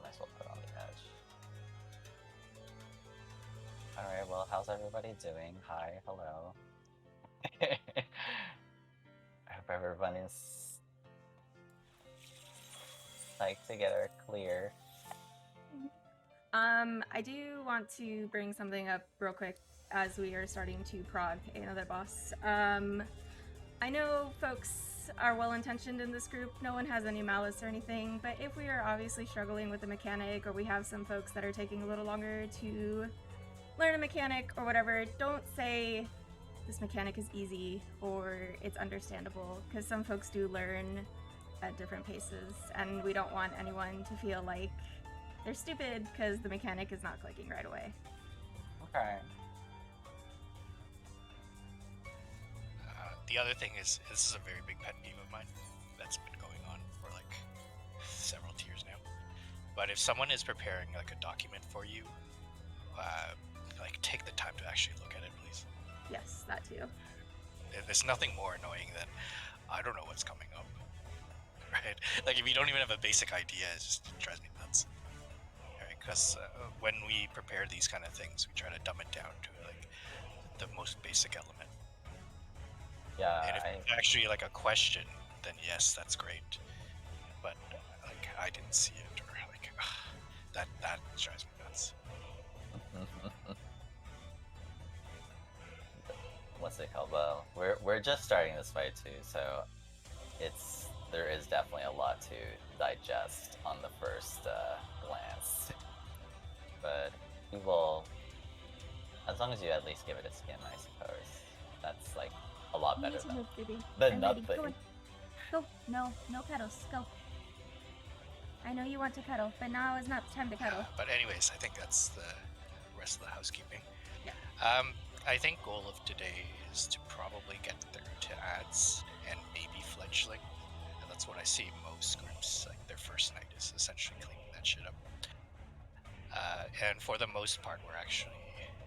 might as well put on the edge. Alright, well, how's everybody doing? Hi, hello. I hope everyone is psyched to get her clear. I do want to bring something up real quick as we are starting to prog another boss. I know folks are well-intentioned in this group, no one has any malice or anything, but if we are obviously struggling with the mechanic, or we have some folks that are taking a little longer to learn a mechanic or whatever, don't say this mechanic is easy or it's understandable, because some folks do learn at different paces, and we don't want anyone to feel like they're stupid because the mechanic is not clicking right away. Okay. The other thing is, this is a very big pet peeve of mine that's been going on for like several tiers now. But if someone is preparing like a document for you, like take the time to actually look at it, please. Yes, that too. There's nothing more annoying than I don't know what's coming up, right? Like if you don't even have a basic idea, it just drives me nuts. Right? Because when we prepare these kind of things, we try to dumb it down to like the most basic element. Yeah, And if it's actually like a question, then yes, that's great. But like I didn't see it, or like that drives me nuts. What's it called? Well, we're just starting this fight too, so there is definitely a lot to digest on the first glance. But we will, as long as you at least give it a skim, I suppose. That's like a lot better than nothing. Go. No cuddles. Go. I know you want to cuddle, but now is not the time to cuddle. But anyways, I think that's the rest of the housekeeping. Yeah. I think goal of today is to probably get through to ads and maybe fledgling. And that's what I see most groups, like their first night is essentially cleaning that shit up. And for the most part, we're actually,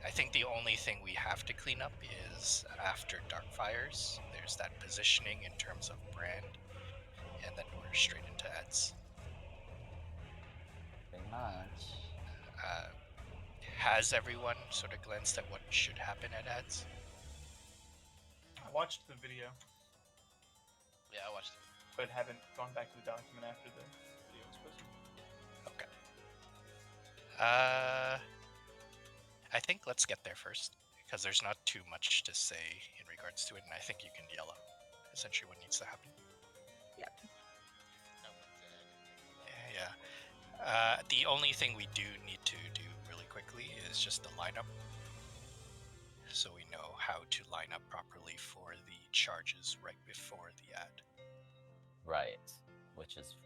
I think the only thing we have to clean up is after Darkfires, there's that positioning in terms of brand, and then we're straight into ads. Pretty much. Has everyone sort of glanced at what should happen at ads? I watched the video, Yeah, I watched it. but haven't gone back to the document after the video was posted. Okay. I think let's get there first, because there's not too much to say in regards to it, and I think you can yell out essentially what needs to happen. Yep. Yeah. The only thing we do need to do really quickly is just the lineup, so we know how to line up properly for the charges right before the ad. Right, which is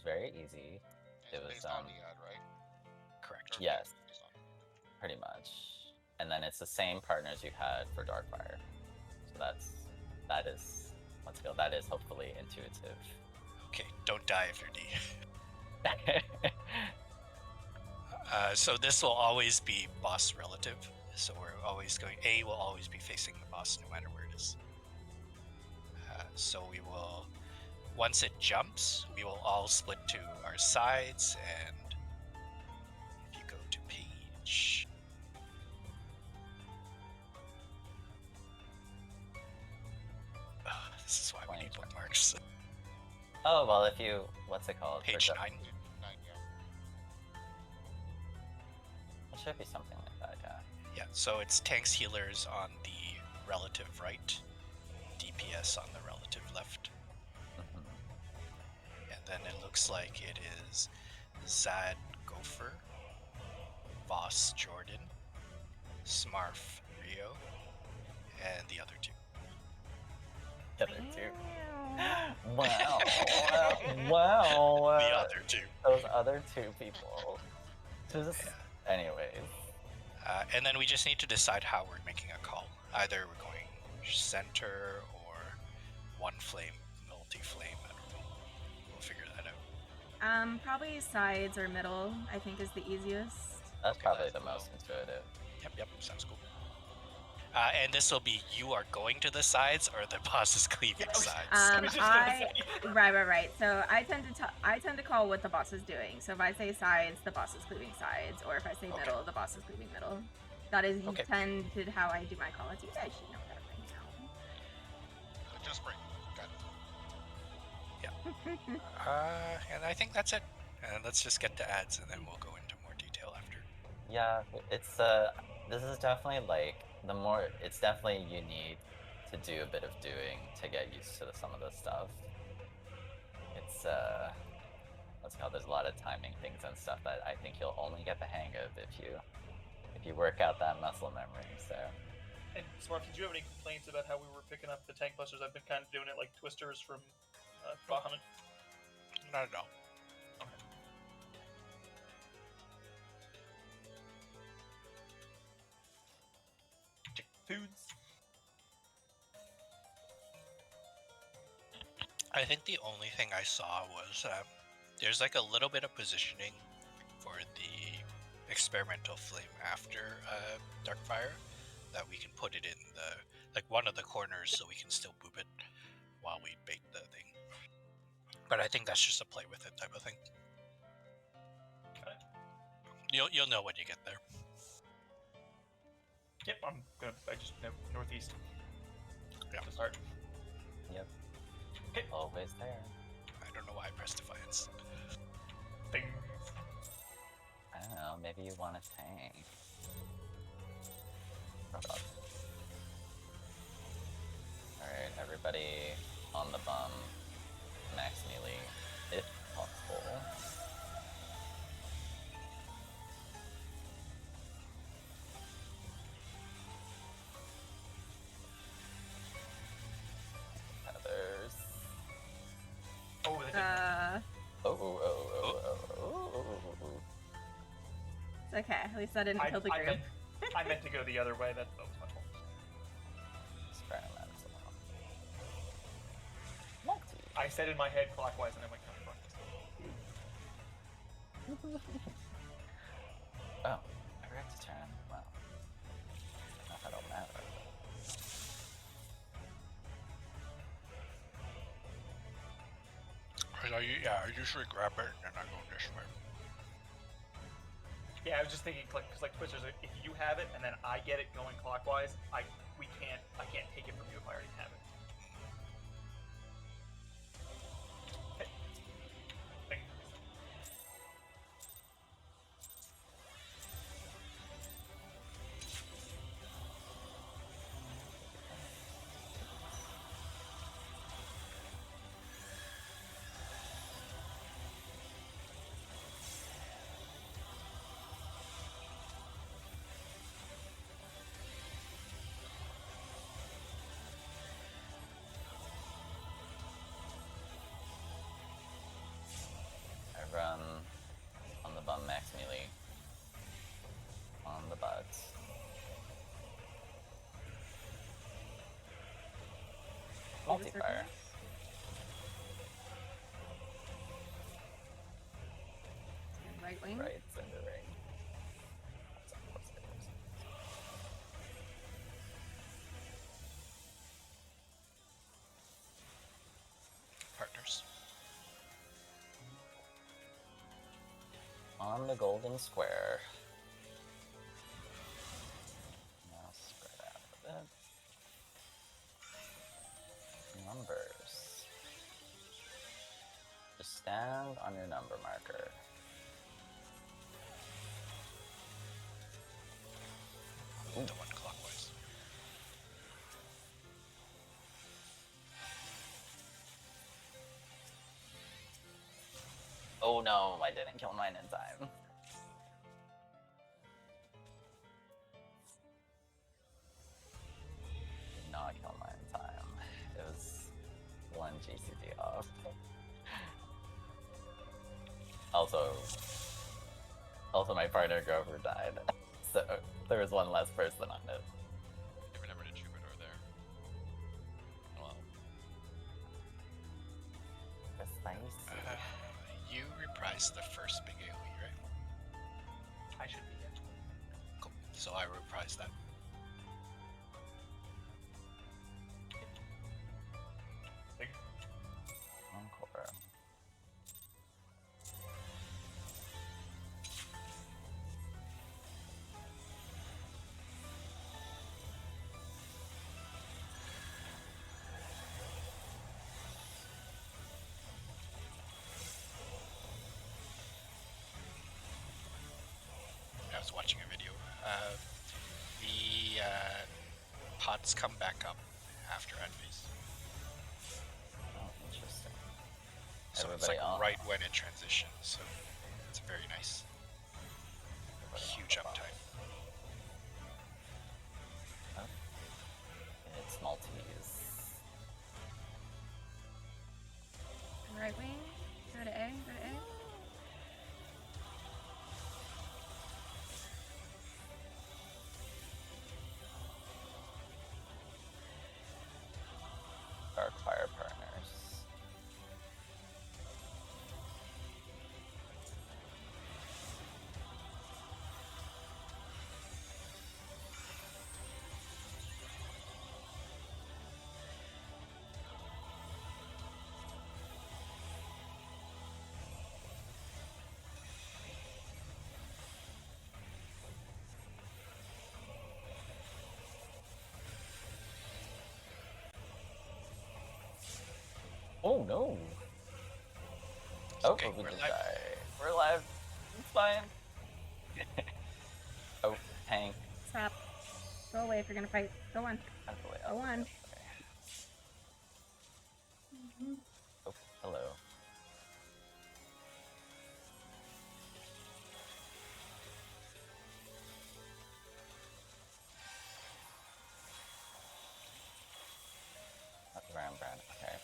very easy. It was based on the ad, right? Correct. Or Yes. based on- Pretty much. And then it's the same partners you had for Darkfire. So that is hopefully intuitive. Okay, don't die if you're D. So this will always be boss relative. So we're always going, A will always be facing the boss no matter where it is. So we will, once it jumps, we will all split to our sides, and if you go to page... this is why we need bookmarks. Oh, well, if you, what's it called? Page 9. 9, yeah. It should be something like that, yeah. Yeah, so it's tanks healers on the relative right, DPS on the relative left. And then it looks like it is Zad Gopher, Voss Jordan, Smarf Rio, and the other two. The other two. Wow. Wow. The other two. Those other two people. Just, Yeah. anyways. And then we just need to decide how we're making a call. Either we're going center or one flame, multi-flame. I don't know. We'll figure that out. Probably sides or middle, I think is the easiest. That's Okay, probably that's the cool. most intuitive. Yep, sounds cool. And this will be you are going to the sides or the boss is cleaving sides. I was just gonna say. Right. So I tend to call what the boss is doing. So if I say sides, the boss is cleaving sides, or if I say Okay. middle, the boss is cleaving middle. That is Okay. tended how I do my calls. You guys should know that by now. Just break. Got it. And I think that's it. And let's just get to ads, and then we'll go into more detail after. Yeah, it's this is definitely like it's definitely you need to do a bit of doing to get used to some of this stuff. It's what's it called? There's a lot of timing things and stuff that I think you'll only get the hang of if you work out that muscle memory. So. And Smart, did you have any complaints about how we were picking up the tank busters? I've been kind of doing it like twisters from Bahamut. Not at all. Foods. I think the only thing I saw was there's like a little bit of positioning for the experimental flame after Darkfire that we can put it in one of the corners so we can still boop it while we bait the thing. But I think that's just a play with it type of thing. Okay. You'll know when you get there. Yep, I just know northeast. Yeah. To start. Yep. Okay. Always there. I don't know why I pressed Defiance. Things. I don't know. Maybe you want a tank. Oh god. Alright, everybody on the bum. Max melee, if possible. Others. Oh, that It's okay. At least I didn't kill the group. I meant to go the other way. That was my fault. Experimental. I said in my head clockwise and I went counterclockwise. Oh, I forgot to turn. Well, that'll matter. I usually grab it and I go this way. Yeah, I was just thinking, because like twisters, if you have it and then I get it going clockwise, I can't take it from you if I already have it. Okay. Things. I run on the bum max melee. On the butt. Multi-fire. Right wing. Right in the ring. Partners. On the golden square. Now spread out a bit. Numbers. Just stand on your number marker. The one clockwise. Oh no, I didn't kill mine in time. Did not kill mine in time. It was one GCD off. Also my partner Grover died, so there was one less person on it. Give number to Troubadour there. Well, Spicy. You reprised the first big AoE, right? I should be. Cool. So I reprised that. watching a video. The pods come back up after ad phase. Oh, interesting. So it's Everybody like on. right when it transitions. So it's very nice. Everybody on Huge the bottom. uptime. Oh. It's Maltese. Right wing. Go to A. Go to A. Dark Fire Partners. Oh no! Oh, Okay, we we're just live. died. We're alive. It's fine. Oh, tank. Stop. Go away if you're gonna fight. Go on. Out of the way. Go on. Oh, hello. Round brand. Okay.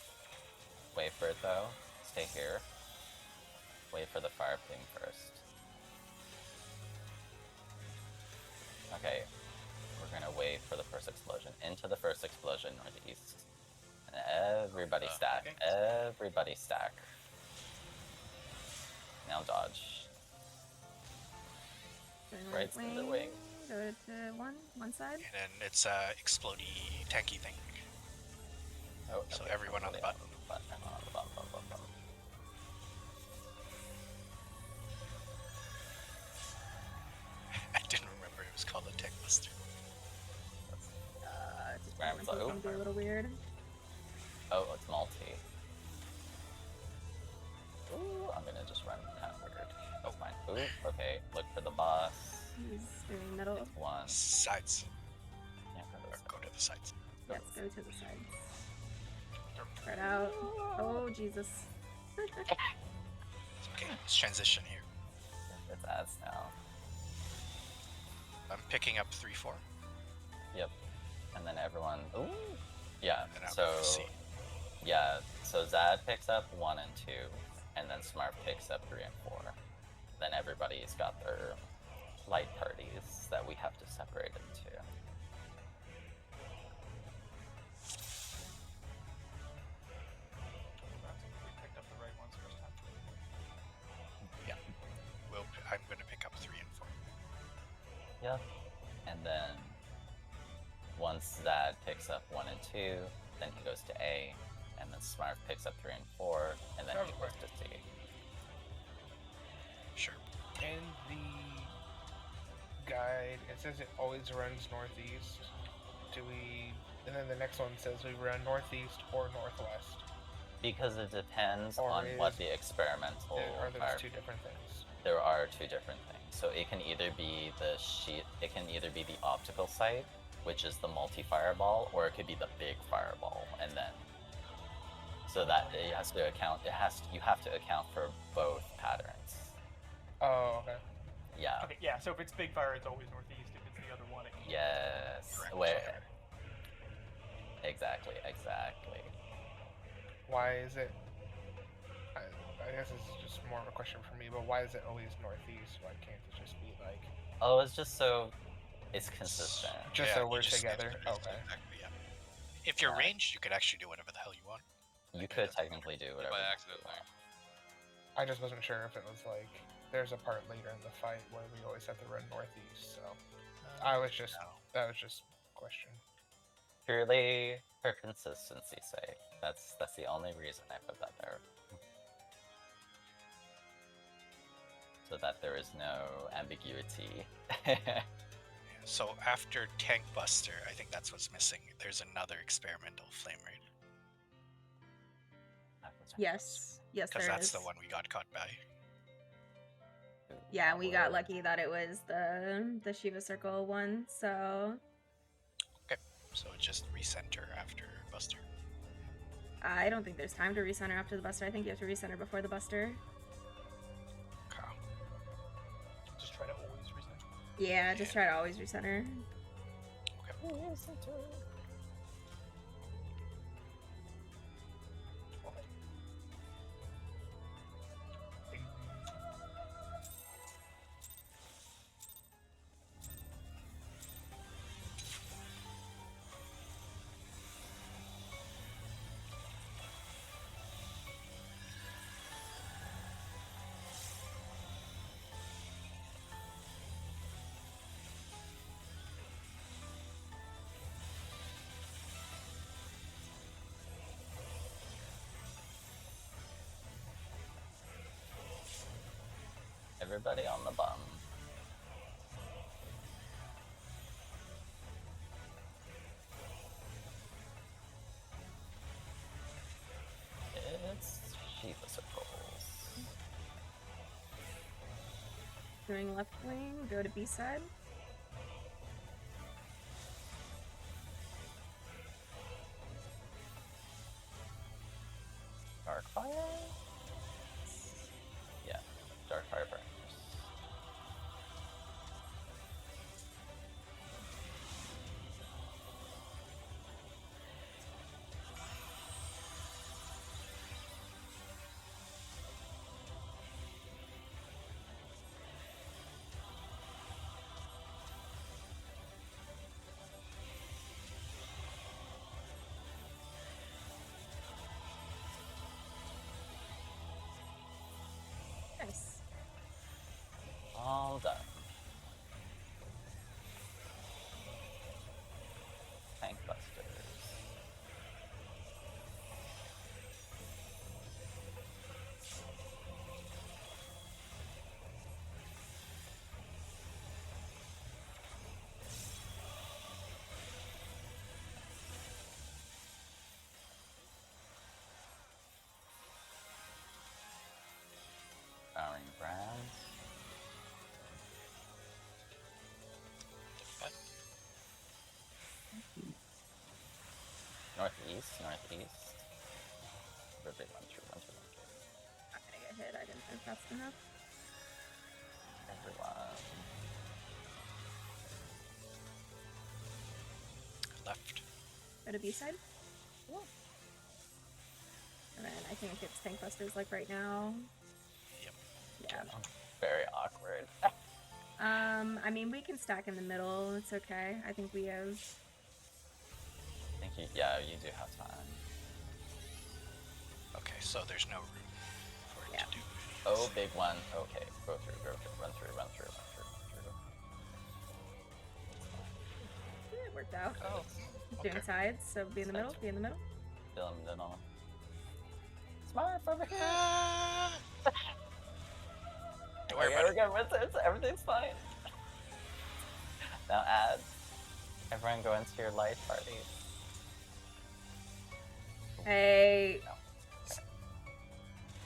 Wait for it though. Stay here. Wait for the fire plume first. Okay. We're gonna wait for the first explosion. Into the first explosion, northeast. And everybody stack. okay. Everybody stack. Now dodge. Going Right to the wing. Go to one side. And then it's explodey tanky thing. Oh, So okay, everyone on the everybody button. On the button. I didn't remember it was called a tech buster. Ram's like, It's gonna be a little weird. oh, it's multi. Ooh, I'm gonna just run kind of weird. That's fine. Ooh, okay. Look for the boss. He's doing middle. It's one. Sides. Yeah, go Or this go to the sides. Yes, go to the sides. Spread out. Oh, Jesus. It's okay. Let's transition here. It's ads now. I'm picking up 3-4. Yep. And then everyone. Ooh. Yeah. And out So. C. Yeah. So Zad picks up 1 and 2, and then Smart picks up 3 and 4. Then everybody's got their light parties that we have to separate into. We picked up the right ones first time. Yeah. I'm gonna pick up 3 and 4. Yep. And then once Zad picks up 1 and 2, then he goes to A, and then Smart picks up 3 and 4, and then he goes to C. Sure. In the guide, it says it always runs northeast. And then the next one says we run northeast or northwest. Because it depends Or on what is- the experimental Are those fire. two different things? There are two different things. So it can either be it can either be the optical sight, which is the multi-fireball, or it could be the big fireball, and then so that you have to account for both patterns. Oh, okay. Yeah. Okay, yeah. So if it's big fire, it's always northeast. If it's the other one, it can be Yes. Correct. Where? Exactly. Why is it? I guess this is just more of a question for me, but why is it always northeast? Why can't it just be like Oh, it's just so it's consistent. just Yeah, so you we're just together? skipped it. Okay. Exactly, yeah. If you're Yeah. ranged, you could actually do whatever the hell you want. You could technically do whatever by you accident, want. I just wasn't sure if it was like there's a part later in the fight where we always have to run northeast. So I was just No. that was just a question. Purely for consistency's sake. That's the only reason I put that there. So that there is no ambiguity. So after Tank Buster, I think that's what's missing. There's another experimental flame raid. Yes. Yes, Because there that's is. the one we got caught by. Yeah, we got lucky that it was the Shiva Circle one, so So just recenter after Buster. I don't think there's time to recenter after the Buster. I think you have to recenter before the Buster. Okay. Just try to always reset. Yeah, just try to always recenter. Okay. Ding. Everybody on the bum. It's Shiva Circles. Doing left wing, go to B side. Darkfire? Yeah, Darkfire burns. Nice. All done. Tank Busters. Powering brands. Northeast. Everybody run through. Not gonna get hit. I didn't think fast enough. Everyone. Left. Go to B side. And then I think it's Tank Busters like right now. Yep. Yeah. Very awkward. I mean, we can stack in the middle. It's okay. I think we have. I think you do have time. Okay, so there's no room for it Yeah. to do any Oh, of big one. Okay, go through. Run through. It worked out. Oh, Doing okay. sides, so be in the middle. Be in the middle. Still in the middle. Smart over here. Don't worry Okay, about we're good. Everything's fine. Now add. Everyone go into your light party. Hey.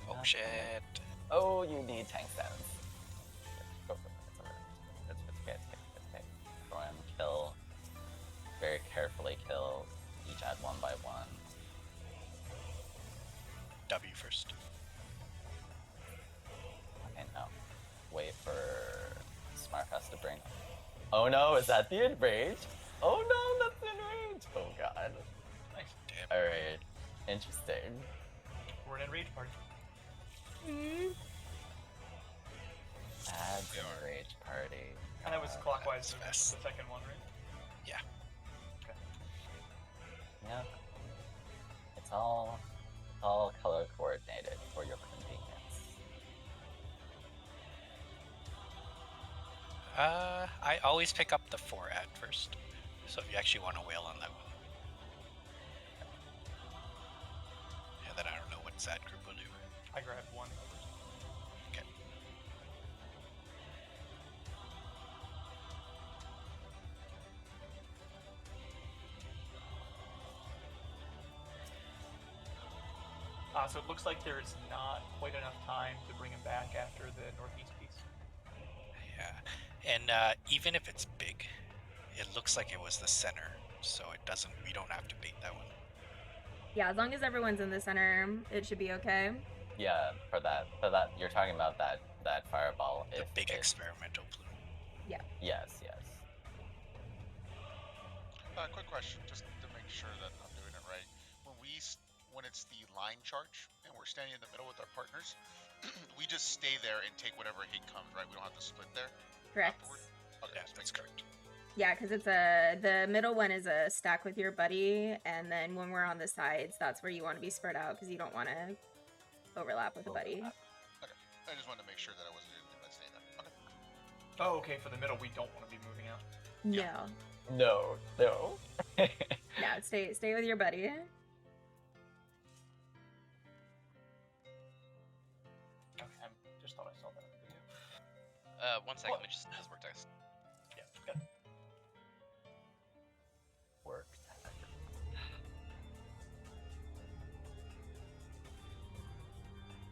Oh shit. Oh, you need tank stands. Go for it. It's okay. It's okay. Go in, kill. Very carefully kill. Each add one by one. W first. Okay, no. Wait for Smartfest to bring. Oh no, is that the enrage? Oh no, that's the enrage! Oh god. Nice. Damn. Alright. Interesting. We're in rage party. Add the enrage party. And that was clockwise that's movement fast. with the second one, right? Yeah. Okay. Yeah. It's all color coordinated for your convenience. I always pick up the 4 ad first. So if you actually want to wail on that one. Yeah, then I don't know what Zad group will do. I grabbed one first. Okay. So it looks like there's not quite enough time to bring him back after the northeast piece. Yeah, and even if it's big, it looks like it was the center, so it doesn't. We don't have to bait that one. Yeah, as long as everyone's in the center, it should be okay. Yeah, for that, you're talking about that fireball. The If big it, experimental plume. yes. Quick question, just to make sure that I'm doing it right. When it's the line charge and we're standing in the middle with our partners, we just stay there and take whatever hit comes, right? We don't have to split there. Correct. Afterward? Okay, Yeah, just that's making sure. correct. Yeah, because it's the middle one is a stack with your buddy, and then when we're on the sides, that's where you want to be spread out because you don't want to overlap with a buddy. I just wanted to make sure that I wasn't doing anything by staying there. Okay. Oh, okay. For the middle, we don't want to be moving out. No. No. Yeah, stay with your buddy. Okay, I just thought I saw that on the video. 1 second, let me just this work text. Yeah, good. Work. I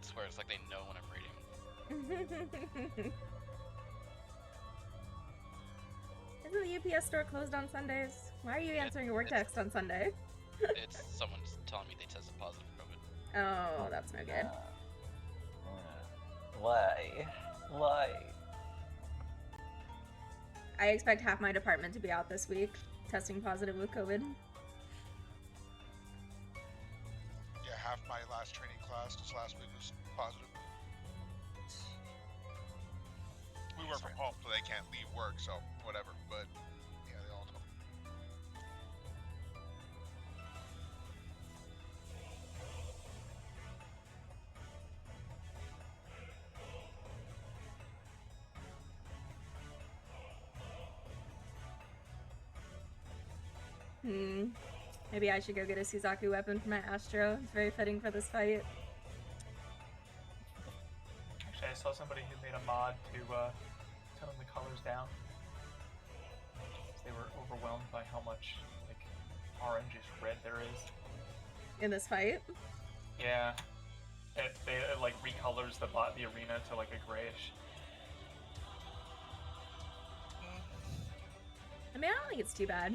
swear, it's like they know when I'm reading. Isn't the UPS store closed on Sundays? Why are you answering a work text on Sunday? It's someone's telling me they tested positive for COVID. Oh, that's no good. Why? I expect half my department to be out this week, testing positive with COVID. Yeah, half my last training class just last week was positive. We work from home, so they can't leave work, so whatever. But yeah, they all know. Maybe I should go get a Suzaku weapon for my Astro. It's very fitting for this fight. Actually, I saw somebody who made a mod to tone the colors down. They were overwhelmed by how much like orangish red there is. In this fight? Yeah, it like recolors the arena to like a grayish. I mean, I don't think it's too bad.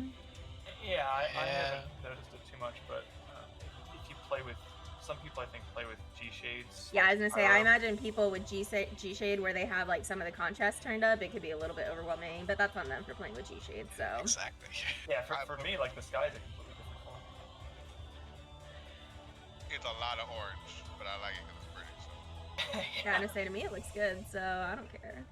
Yeah, I Yeah. haven't noticed it too much, but if you play with some people, I think play with G shades. Yeah, I was gonna say, I imagine people with G-Shade where they have like some of the contrast turned up, it could be a little bit overwhelming, but that's on them for playing with G-Shade, so. Exactly. Yeah, for me, like the sky's a completely different color. It's a lot of orange, but I like it because it's pretty. So. Yeah, I'm gonna say to me it looks good, so I don't care.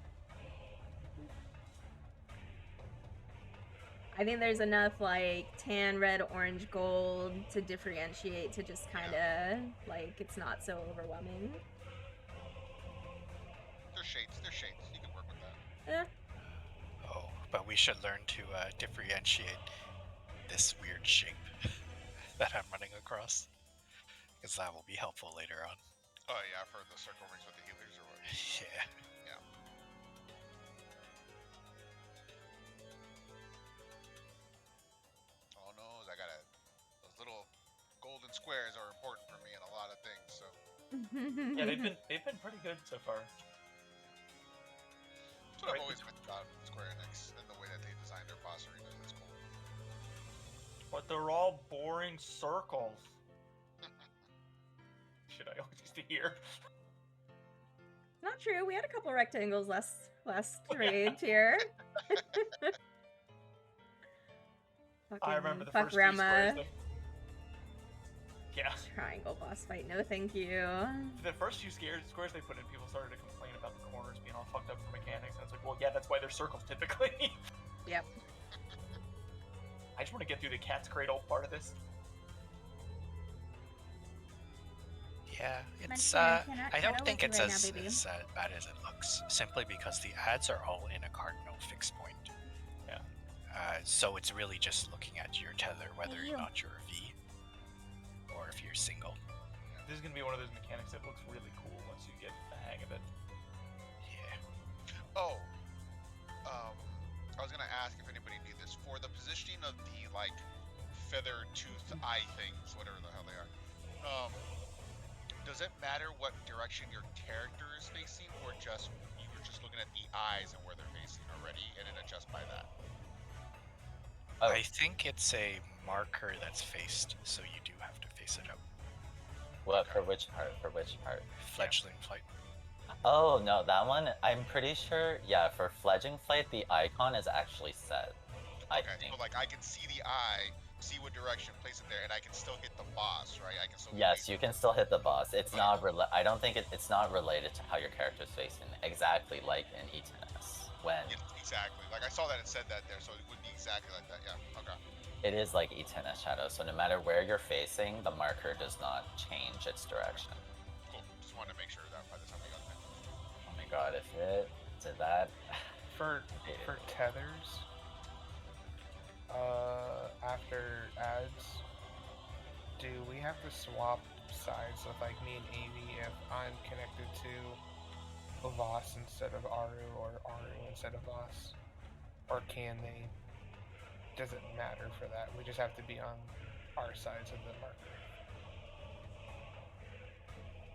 I think there's enough like tan, red, orange, gold to differentiate to just kind of like it's not so overwhelming. They're shades. You can work with that. Yeah. Oh, but we should learn to differentiate this weird shape that I'm running across, because that will be helpful later on. Oh yeah, for the circle rings with the healers or what? Yeah. Yeah. Oh no, I gotta. Those little golden squares are important for me in a lot of things. So Yeah, they've been pretty good so far. that's what Right. I've always liked about Square Enix and the way that they design their boss arenas. It's cool. But they're all boring circles. Shit, I always used to hear. Not true. We had a couple rectangles last raid here. I remember the fuck first few squares. Rama. Yeah, Triangle boss fight. No, thank you. the first few squares they put in, people started to complain about the corners being all fucked up for mechanics, and it's like, well, yeah, that's why they're circles typically. Yep. I just want to get through the cat's cradle part of this. Yeah, it's Mention I cannot I don't cuddle think with it's you right as, now, baby. as bad as it looks, simply because the ads are all in a cardinal fixed point. Yeah. So it's really just looking at your tether, whether you. or not you're a V, or if you're single. This is gonna be one of those mechanics that looks really cool once you get the hang of it. Yeah. Oh, I was gonna ask if anybody knew this for the positioning of the like feather tooth eye things, whatever the hell they are. Does it matter what direction your character is facing, or just just looking at the eyes and where they're facing already, and then adjust by that. Oh, I think it's a marker that's faced, so you do have to face it up. what for which part? For which part? Fledgling flight. Oh no, that one. I'm pretty sure. Yeah, for fledgling flight, the icon is actually set. I Okay, think. so like I can see the eye, see what direction, place it there, and I can still hit the boss, right? I can still. Yes, you can still hit the boss. It's not. I don't think it's not related to how your character's facing. Exactly like in E10S when Yeah, exactly. Like I saw that it said that there, so it would be exactly like that. Yeah. Okay. it is like E10S Shadow. So no matter where you're facing, the marker does not change its direction. Cool. Just wanted to make sure that by the time we got there. Oh my god, if it did that. For tethers, after ads, do we have to swap sides with like me and Avi if I'm connected to Voss instead of Aru or Aru instead of Voss? Or can they? Does it matter for that? We just have to be on our sides of the marker.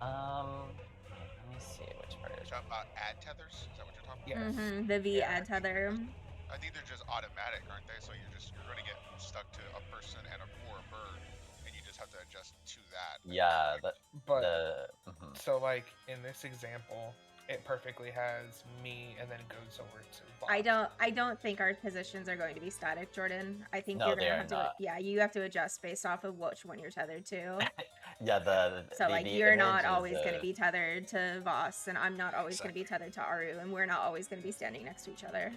Let me see which part is. Talking about add tethers? Is that what you're talking Yes. Mm-hmm. The V Yeah. add tether. I think they're just automatic, aren't they? So you're going to get stuck to a person and or a bird, and you just have to adjust to that. Yeah, But mhm. so like in this example, it perfectly has me and then goes over to Voss. I don't think our positions are going to be static, Jordan. I think No, you're they gonna are have to not. yeah, you have to adjust based off of which one you're tethered to. Yeah, So like the you're not image always is, gonna be tethered to Voss, and I'm not always gonna be Exactly. tethered to Aru, and we're not always gonna be standing next to each other.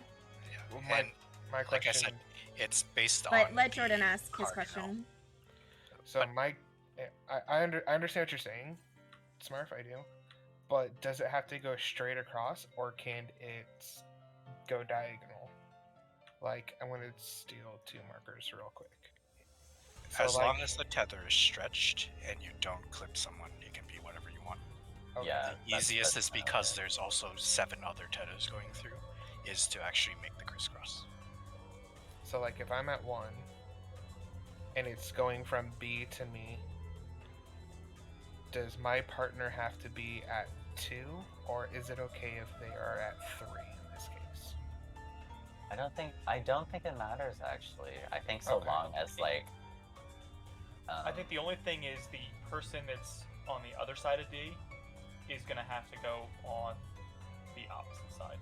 Yeah. Well, And my like question. I said, it's based But on. let Jordan the ask his cardinal. question. So But- I understand what you're saying, Smurf. I do, but does it have to go straight across, or can it go diagonal? Like I'm gonna steal 2 markers real quick. So As like, long as the tether is stretched and you don't clip someone, you can be whatever you want. okay, Yeah. The easiest that's is because there's also 7 other tethers going through, is to actually make the crisscross. so like if I'm at 1 and it's going from B to me, does my partner have to be at 2, or is it okay if they are at 3 in this case? I don't think it matters actually. I think so Okay. long as like. I think the only thing is the person that's on the other side of D is gonna have to go on the opposite side.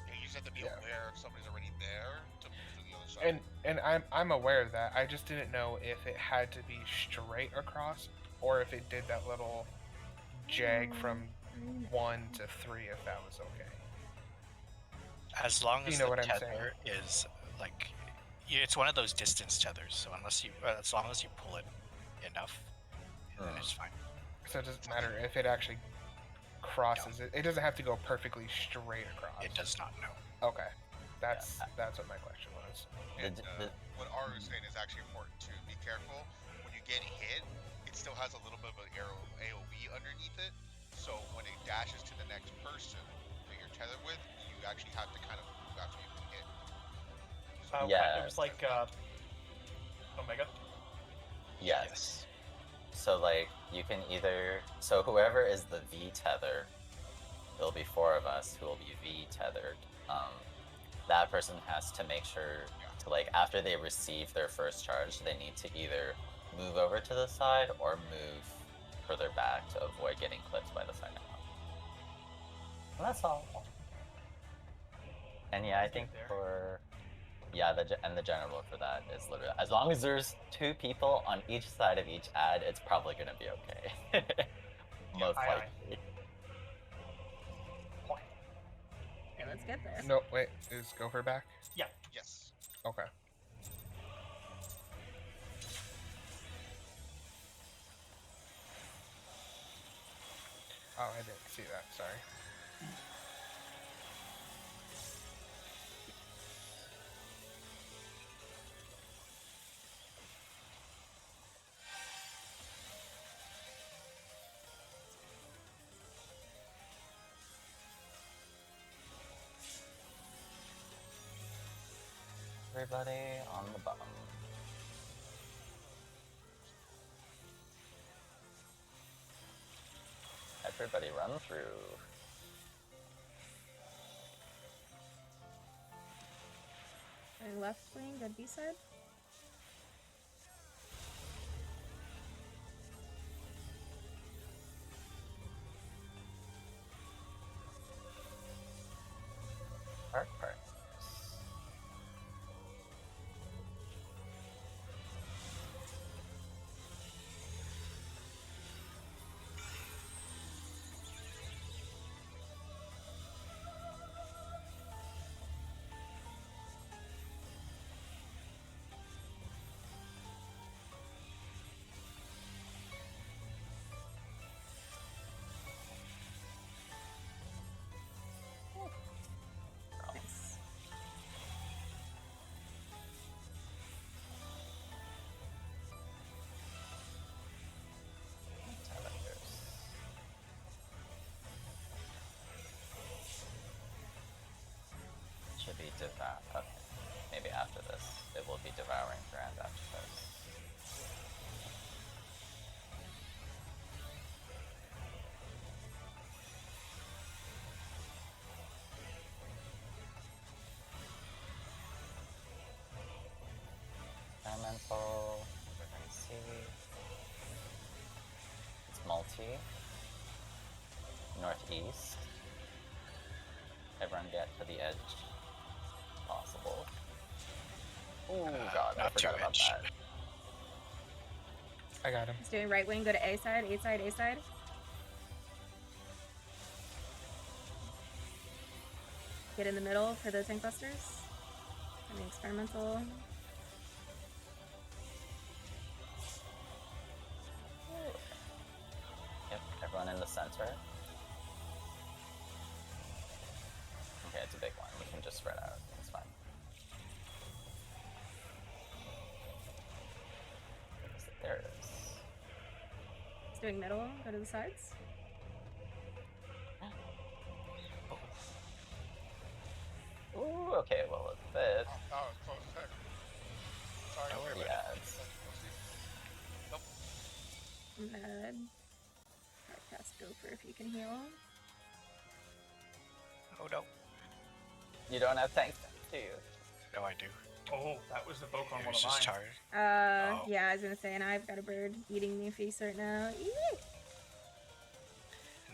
Yeah, you just have to be Yeah. aware if somebody's already there to move to the other side. And I'm aware of that. I just didn't know if it had to be straight across, or if it did that little jag from 1 to 3, if that was okay. As long You as know the what I'm tether is like, it's one of those distance tethers. So as long as you pull it enough, then it's fine. So it doesn't matter if it actually crosses it. It doesn't have to go perfectly straight across. It does not know. Okay, that's what my question was. And the- what Aru is saying is actually important too. Be careful when you get hit. It still has a little bit of an AOV underneath it. So when it dashes to the next person that you're tethered with, you actually have to kind of move after you've been hit. So Yeah. It was like Omega. Yes. So like you can so whoever is the V tether, there'll be 4 of us who will be V tethered. That person has to make sure to like after they receive their first charge, they need to either move over to the side or move further back to avoid getting clipped by the second one. And that's all. And yeah, I think for the general rule for that is literally as long as there's 2 people on each side of each ad, it's probably gonna be okay. Most aye, aye. likely. Okay, let's get there. No, wait, is Gopher back? yes. Okay. Oh, I didn't see that. Sorry. Everybody on the bottom. Everybody run through. Going left wing, go to B side. Park partners. Nice. Should be devour. Okay. Maybe after this. It will be devouring brand after this. Elemental. We're going to see. It's multi. Northeast. Everyone get to the edge. Possible. Oh god, I not too forgot about edge. that. I got him. He's doing right wing, go to A side, A side, A side. Get in the middle for the tank busters. And the experimental. Yep, everyone in the center. Okay, it's a big one. We can just spread out. It's fine. There it is. He's doing middle, go to the sides. Ooh, okay, well, a bit. Oh, that was close as heck. Sorry, Don't over worry here, about buddy. it. Nope. Med. Alright, cast Gopher if you can heal. Oh no. You don't have tanks, do you? No, I do. Oh, that was the book on It one was of just mine. tired. Oh. Yeah, I was gonna say, and I've got a bird eating me a feast right now. Eee!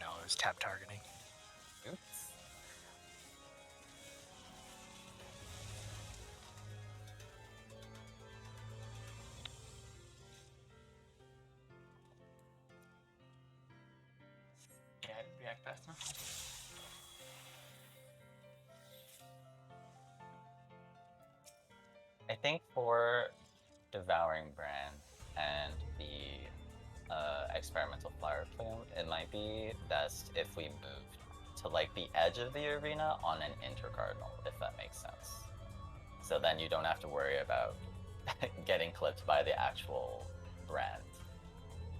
No, it was tap targeting. Oops. Yeah, I didn't react fast enough. I think for Devouring Brand and the Experimental Flower Plume, it might be best if we moved to like the edge of the arena on an intercardinal, if that makes sense. So then you don't have to worry about getting clipped by the actual brand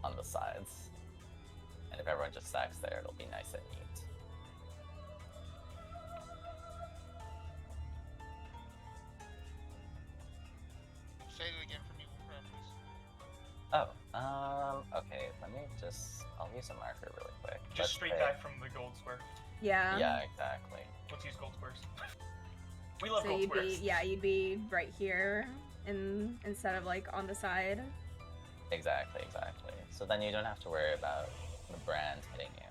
on the sides. And if everyone just stacks there, it'll be nice and neat. Say it again for me, please. Oh, okay, let me just, I'll use a marker really quick. Just Let's straight say- back from the gold square. Yeah. Yeah, exactly. Let's use gold squares. We love So gold you'd squares. be, yeah, you'd be right here, instead of like on the side. Exactly. So then you don't have to worry about the brand hitting you.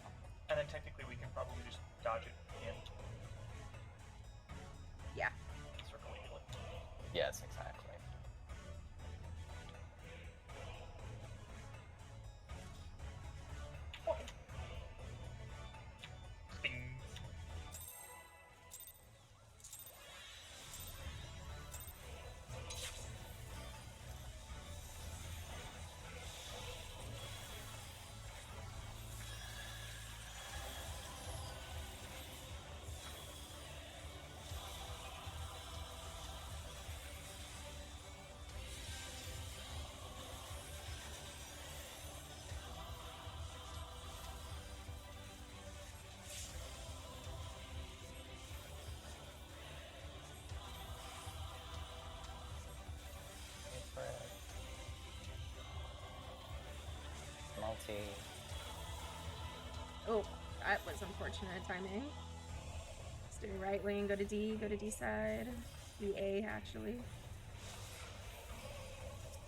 And then technically we can probably just dodge it in. Yeah. Circle heal it. Yes, exactly. Bing. Wait for it. Multi. Oh, that was unfortunate timing. Let's do right wing, go to D side. do A actually.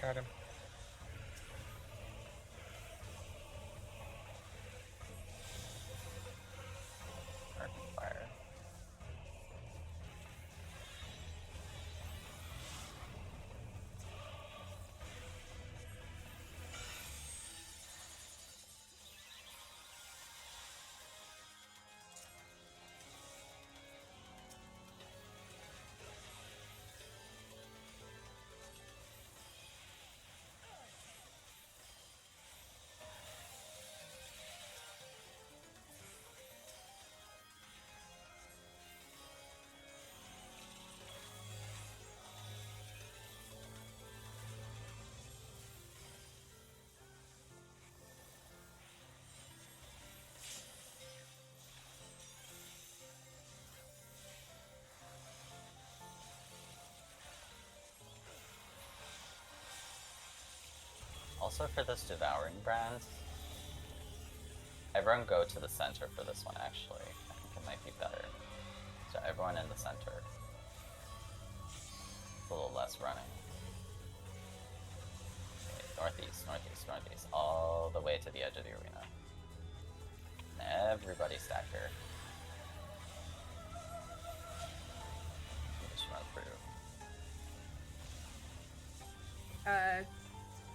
Got him. Rapid fire. Also for this Devouring brand, everyone go to the center for this one actually. I think it might be better. So everyone in the center. It's a little less running. Okay, northeast, northeast, northeast, all the way to the edge of the arena. Everybody stack here. Just run through.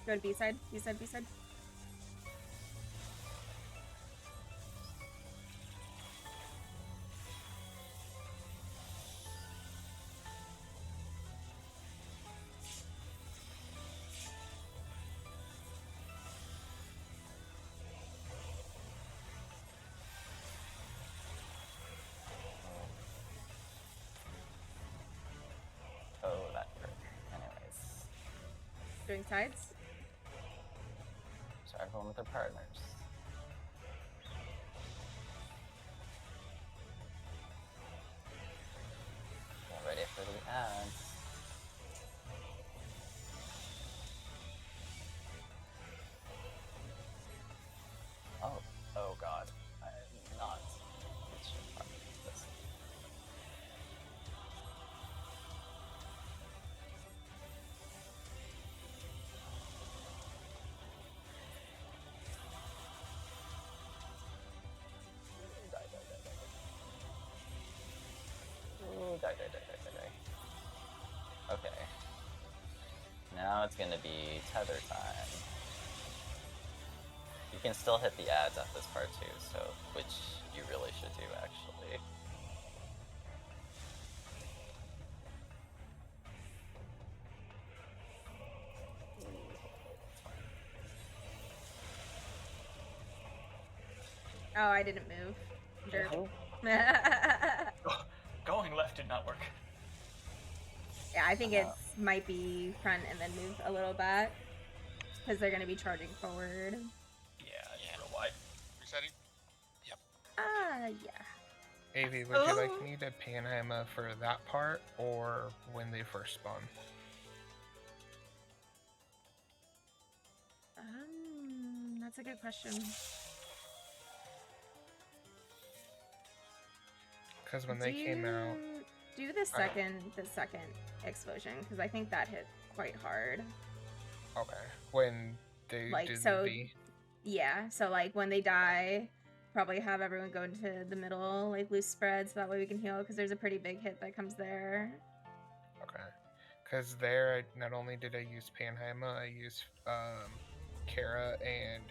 Go to B side, B side, B side. Oh, that hurt. Anyways. Doing sides. So everyone with their partners. Get ready for the ads. Oh, oh god. I'm not. It should probably be this. Ooh, die. Okay. Now it's gonna be tether time. You can still hit the ads at this part too, so which you really should do actually. Oh, I didn't move. Derp. Going left did not work. Yeah, I think it might be front and then move a little back because they're gonna be charging forward. Yeah, it's real wide. Resetting? Yeah. Avi, would you like me to Panhammer for that part or when they first spawn? That's a good question. Because when they came out, do the second explosion because I think that hit quite hard. okay, when they Like, did so- the V, Yeah, so like when they die, probably have everyone go into the middle, like loose spread, so that way we can heal because there's a pretty big hit that comes there. okay, because there not only did I use Panhammer, I used Kara and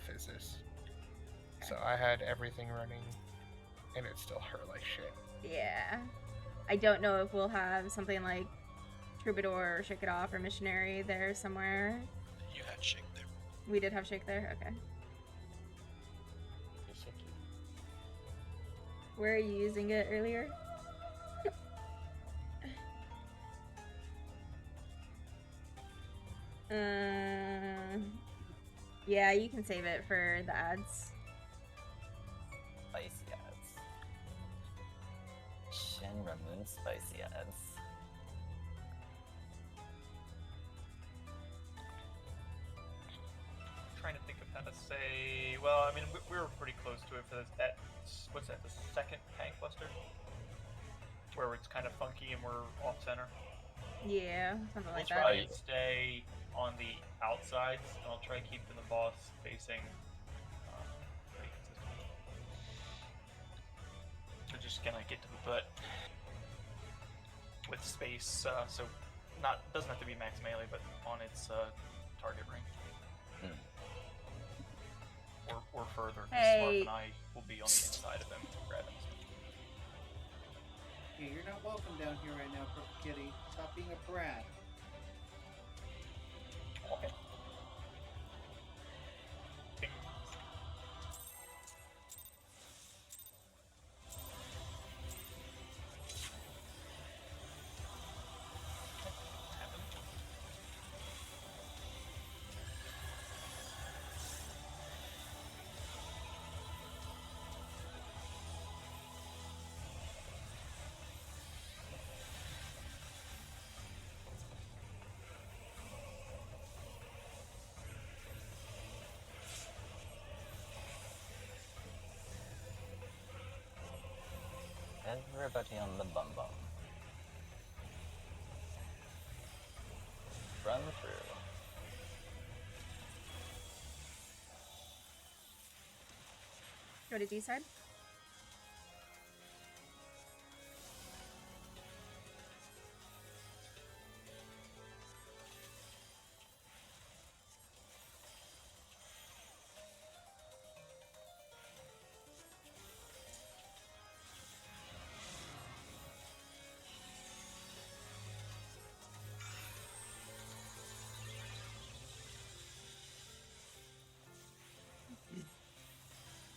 Physis, so I had everything running, and it still hurt like shit. Yeah. I don't know if we'll have something like Troubadour or Shake It Off or Missionary there somewhere. You had Shake there. We did have Shake there? Okay. Where are you using it earlier? Yeah, you can save it for the ads. Spicy ads. Shin Ramoon spicy ads. Trying to think of how to say. Well, I mean, we were pretty close to it for this. What's that? The second tank cluster. where it's kind of funky and we're off center. Yeah, something We'll like try that. and stay on the outsides, and I'll try keeping the boss facing pretty consistently. We're just gonna get to the butt with space, so doesn't have to be max melee, but on its target range. Or further, because Hey. Smurf and I will be on the inside of him grabbing stuff. Hey, you're not welcome down here right now, Purple Kitty. Stop being a brat. Okay. Ping. Happen. Everybody on the bum bum. Run through. Go to D side.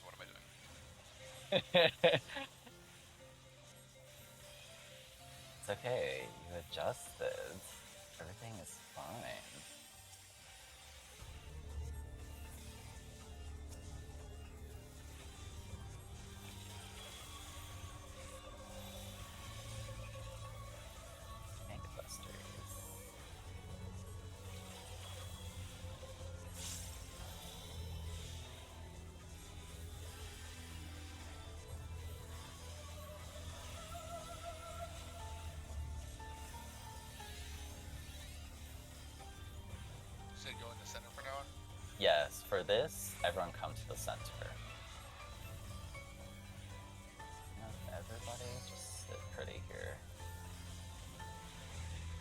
What am I doing? It's okay, you adjusted. Everything is fine. Gangbusters. You said go in the center for now on? Yes, for this, everyone come to the center. Not everybody, just sit pretty here.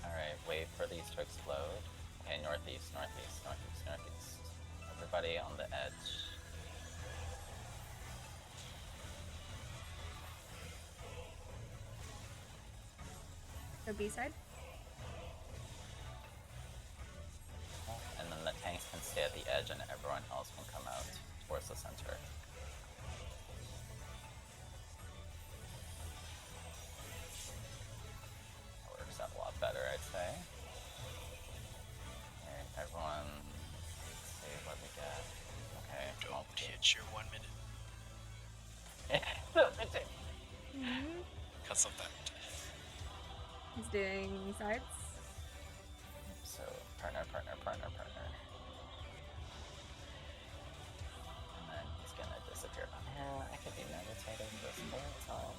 Alright, wait for these to explode. Okay, northeast, northeast, northeast, northeast. Everybody on the edge. Go B side. And then the tanks can stay at the edge and everyone else can come out towards the center. That works out a lot better, I'd say. Alright, everyone, let's see what we get. Okay, Don't hit your 1 minute. Cuts off that. He's doing sides. So, partner, partner, partner, partner. And then he's gonna disappear. Man, I could be meditating this whole time.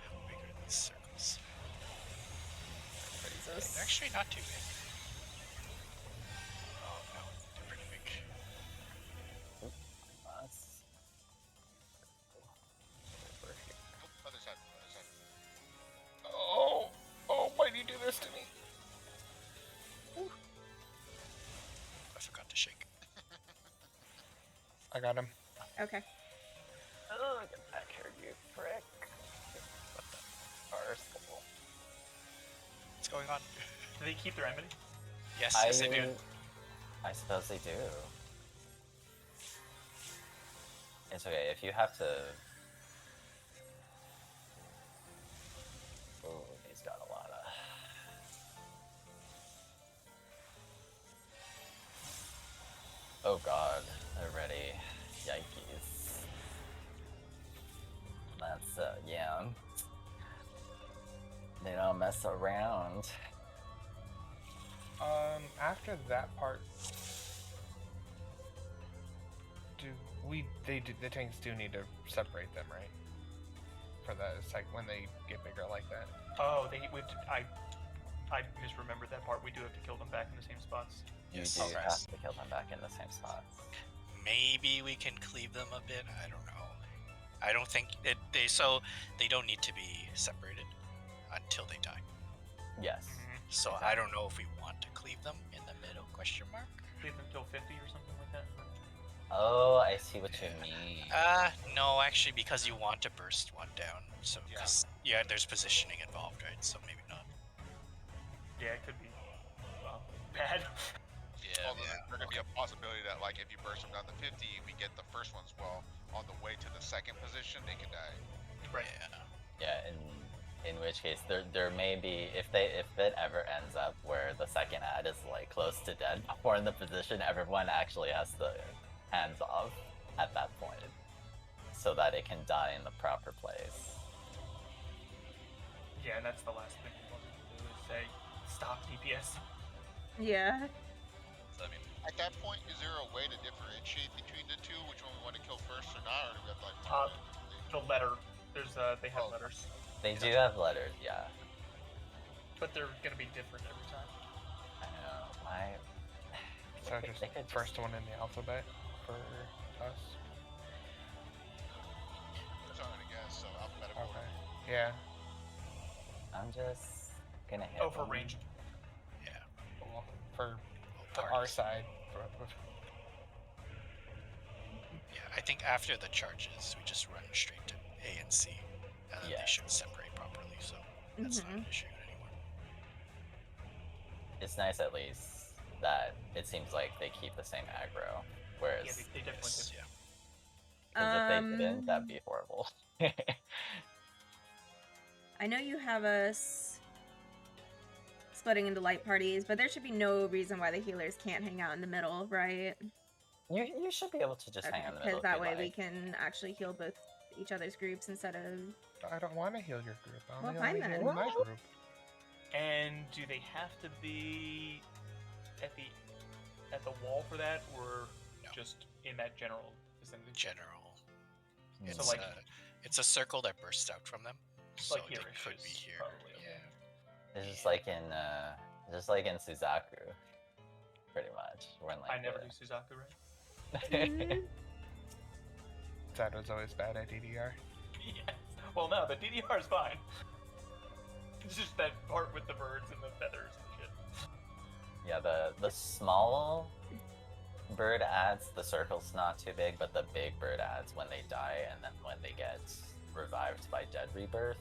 How big are these circles? Jesus. They're actually not too big. Oh no, they're pretty big. Us. Over here. Nope, other side, other side. Oh, why do you do this to me? I forgot to shake. I got him. Okay. Oh, get back here, you prick. What the? Arsenal. What's going on? Do they keep their enmity? Yes, yes they do. I suppose they do. It's okay, if you have to... Oh, he's got a Oh god, already. Yikes. That's, yeah. They don't mess around. After that part, the tanks do need to separate them, right? For the, it's like when they get bigger like that. Oh, I misremembered that part. We do have to kill them back in the same spots. You Yes. do Okay. have to kill them back in the same spots. Maybe we can cleave them a bit. I don't know. I don't think they don't need to be separated until they die. Yes. So I don't know if we want to cleave them in the middle? Question mark. Leave them till 50 or something like that. Oh, I see what you mean. No, actually, because you want to burst one down. So, Yeah. 'cause, there's positioning involved, right? So maybe not. Yeah, it could be bad. Yeah. Although there could be a possibility that, like, if you burst them down to 50, we get the first ones. Well, on the way to the second position, they could die. Right. Yeah. Yeah, in which case there may be, if it ever ends up where the second ad is like close to dead or in the position, everyone actually has the hands off at that point so that it can die in the proper place. Yeah, and that's the last thing we want to do is say, stop DPS. Yeah. So, I mean, At that point, is there a way to differentiate between the two? Which one we want to kill first or not? Or do we have to, like, The letter, they have Oh. letters, They do have letters, yeah. but they're gonna be different every time. I know. Why? So They just could first one in the alphabet for us. That's what I'm gonna guess. So alphabetical. Okay. Yeah. I'm just gonna hit Oh, for them. ranged. Yeah. Well, for our parties. side. Yeah, I think after the charges, we just run straight to A and C, and then Yeah. they should separate properly. So that's not an issue anymore. It's nice at least that it seems like they keep the same aggro, whereas Yeah, they definitely Yes, do. yeah. 'cause if they didn't, that'd be horrible. I know you have us splitting into light parties, but there should be no reason why the healers can't hang out in the middle, right? You should be able to just hang in the middle Because that if you way we like. can actually heal both each other's groups instead of. I don't want to heal your group. I Well, only fine wanna then. heal my group. And do they have to be at the wall for that, or No. just in that general vicinity? General. Hmm. It's So, like- it's a circle that bursts out from them. So Like they here-ish could is be here. probably okay. Yeah. It's just like in Suzaku, pretty much. When like I never the- do Suzaku, right? That was always bad at DDR. Yes. Well, no, the DDR is fine. It's just that part with the birds and the feathers and shit. Yeah, the small bird adds, the circle's not too big, but the big bird adds when they die and then when they get revived by Dead Rebirth,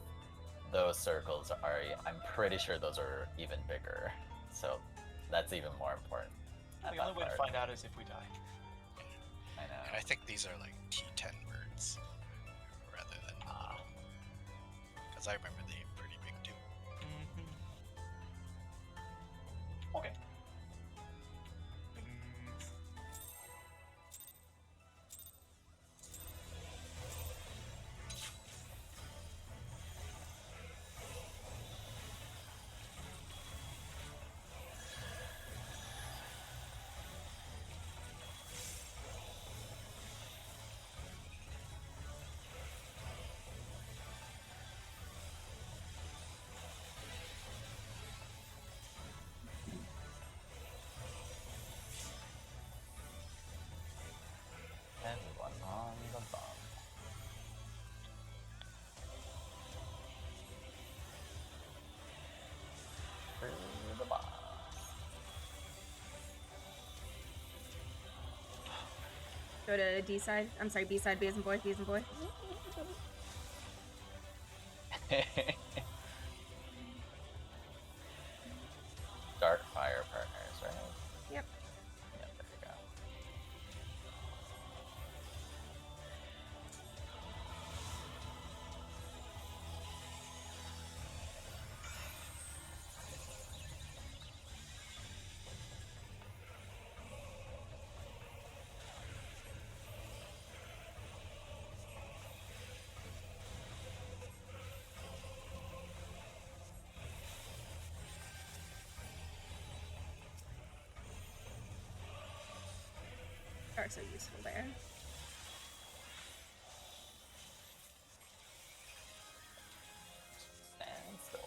those circles are, I'm pretty sure those are even bigger. So that's even more important. at The that only way to part. find out is if we die. I know. And I think these are like T10 birds rather than because I remember they were pretty big too. Okay. Everyone on the bomb. Through the boss. Go to D side. I'm sorry, B side, B as in boy, B as in boy. Dark Fire Partners, right? Yep. Yep, there you go. far so useful there. Stand still.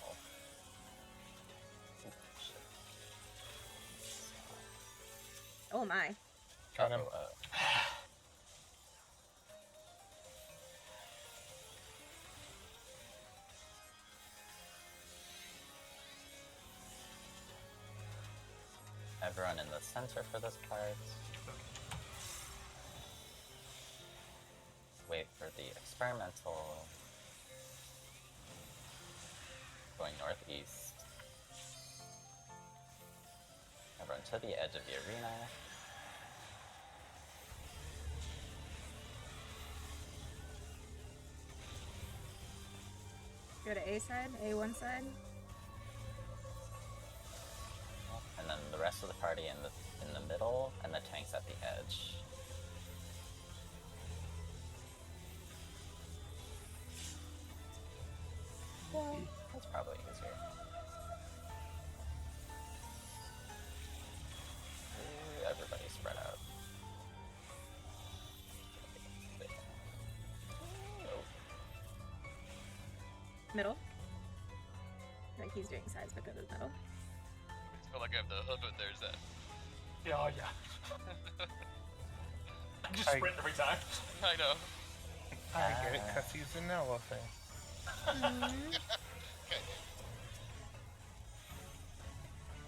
Shit. Oh my. Got him. Everyone in the center for this part. Wait for the experimental. Going northeast. Everyone to the edge of the arena. Go to A side, A1 side. And then the rest of the party in the middle, and the tanks at the edge. Well, that's probably easier. Ooh, everybody spread out. Oh. Middle. I think he's doing sides, but go to the middle. I feel like I have the hood, but there's that. Yeah, oh, yeah. I just sprint every time. I know. I get it, because he's an elephant. Okay.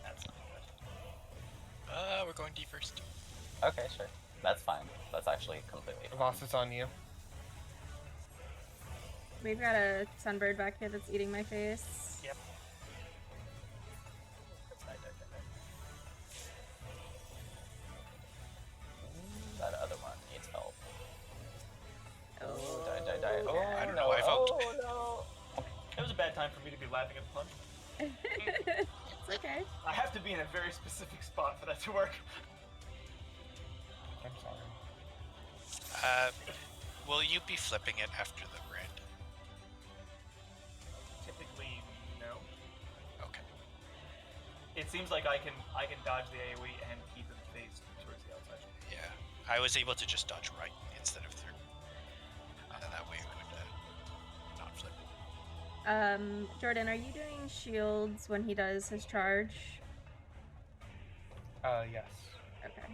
That's not good. We're going D first. Okay, sure. That's fine. That's actually completely fine. Voss is on you. We've got a sunbird back here that's eating my face. Yep. That other one needs help. Oh, Die. Oh, I don't know, I vote. Oh, no. It was a bad time for me to be laughing at the punch. It's okay. I have to be in a very specific spot for that to work. I'm sorry. Will you be flipping it after the red? Typically, no. Okay. It seems like I can dodge the AoE and keep him faced towards the outside. Yeah. I was able to just dodge right instead of through. And then that way it would not flip. Jordan, are you doing shields when he does his charge? Yes. Okay.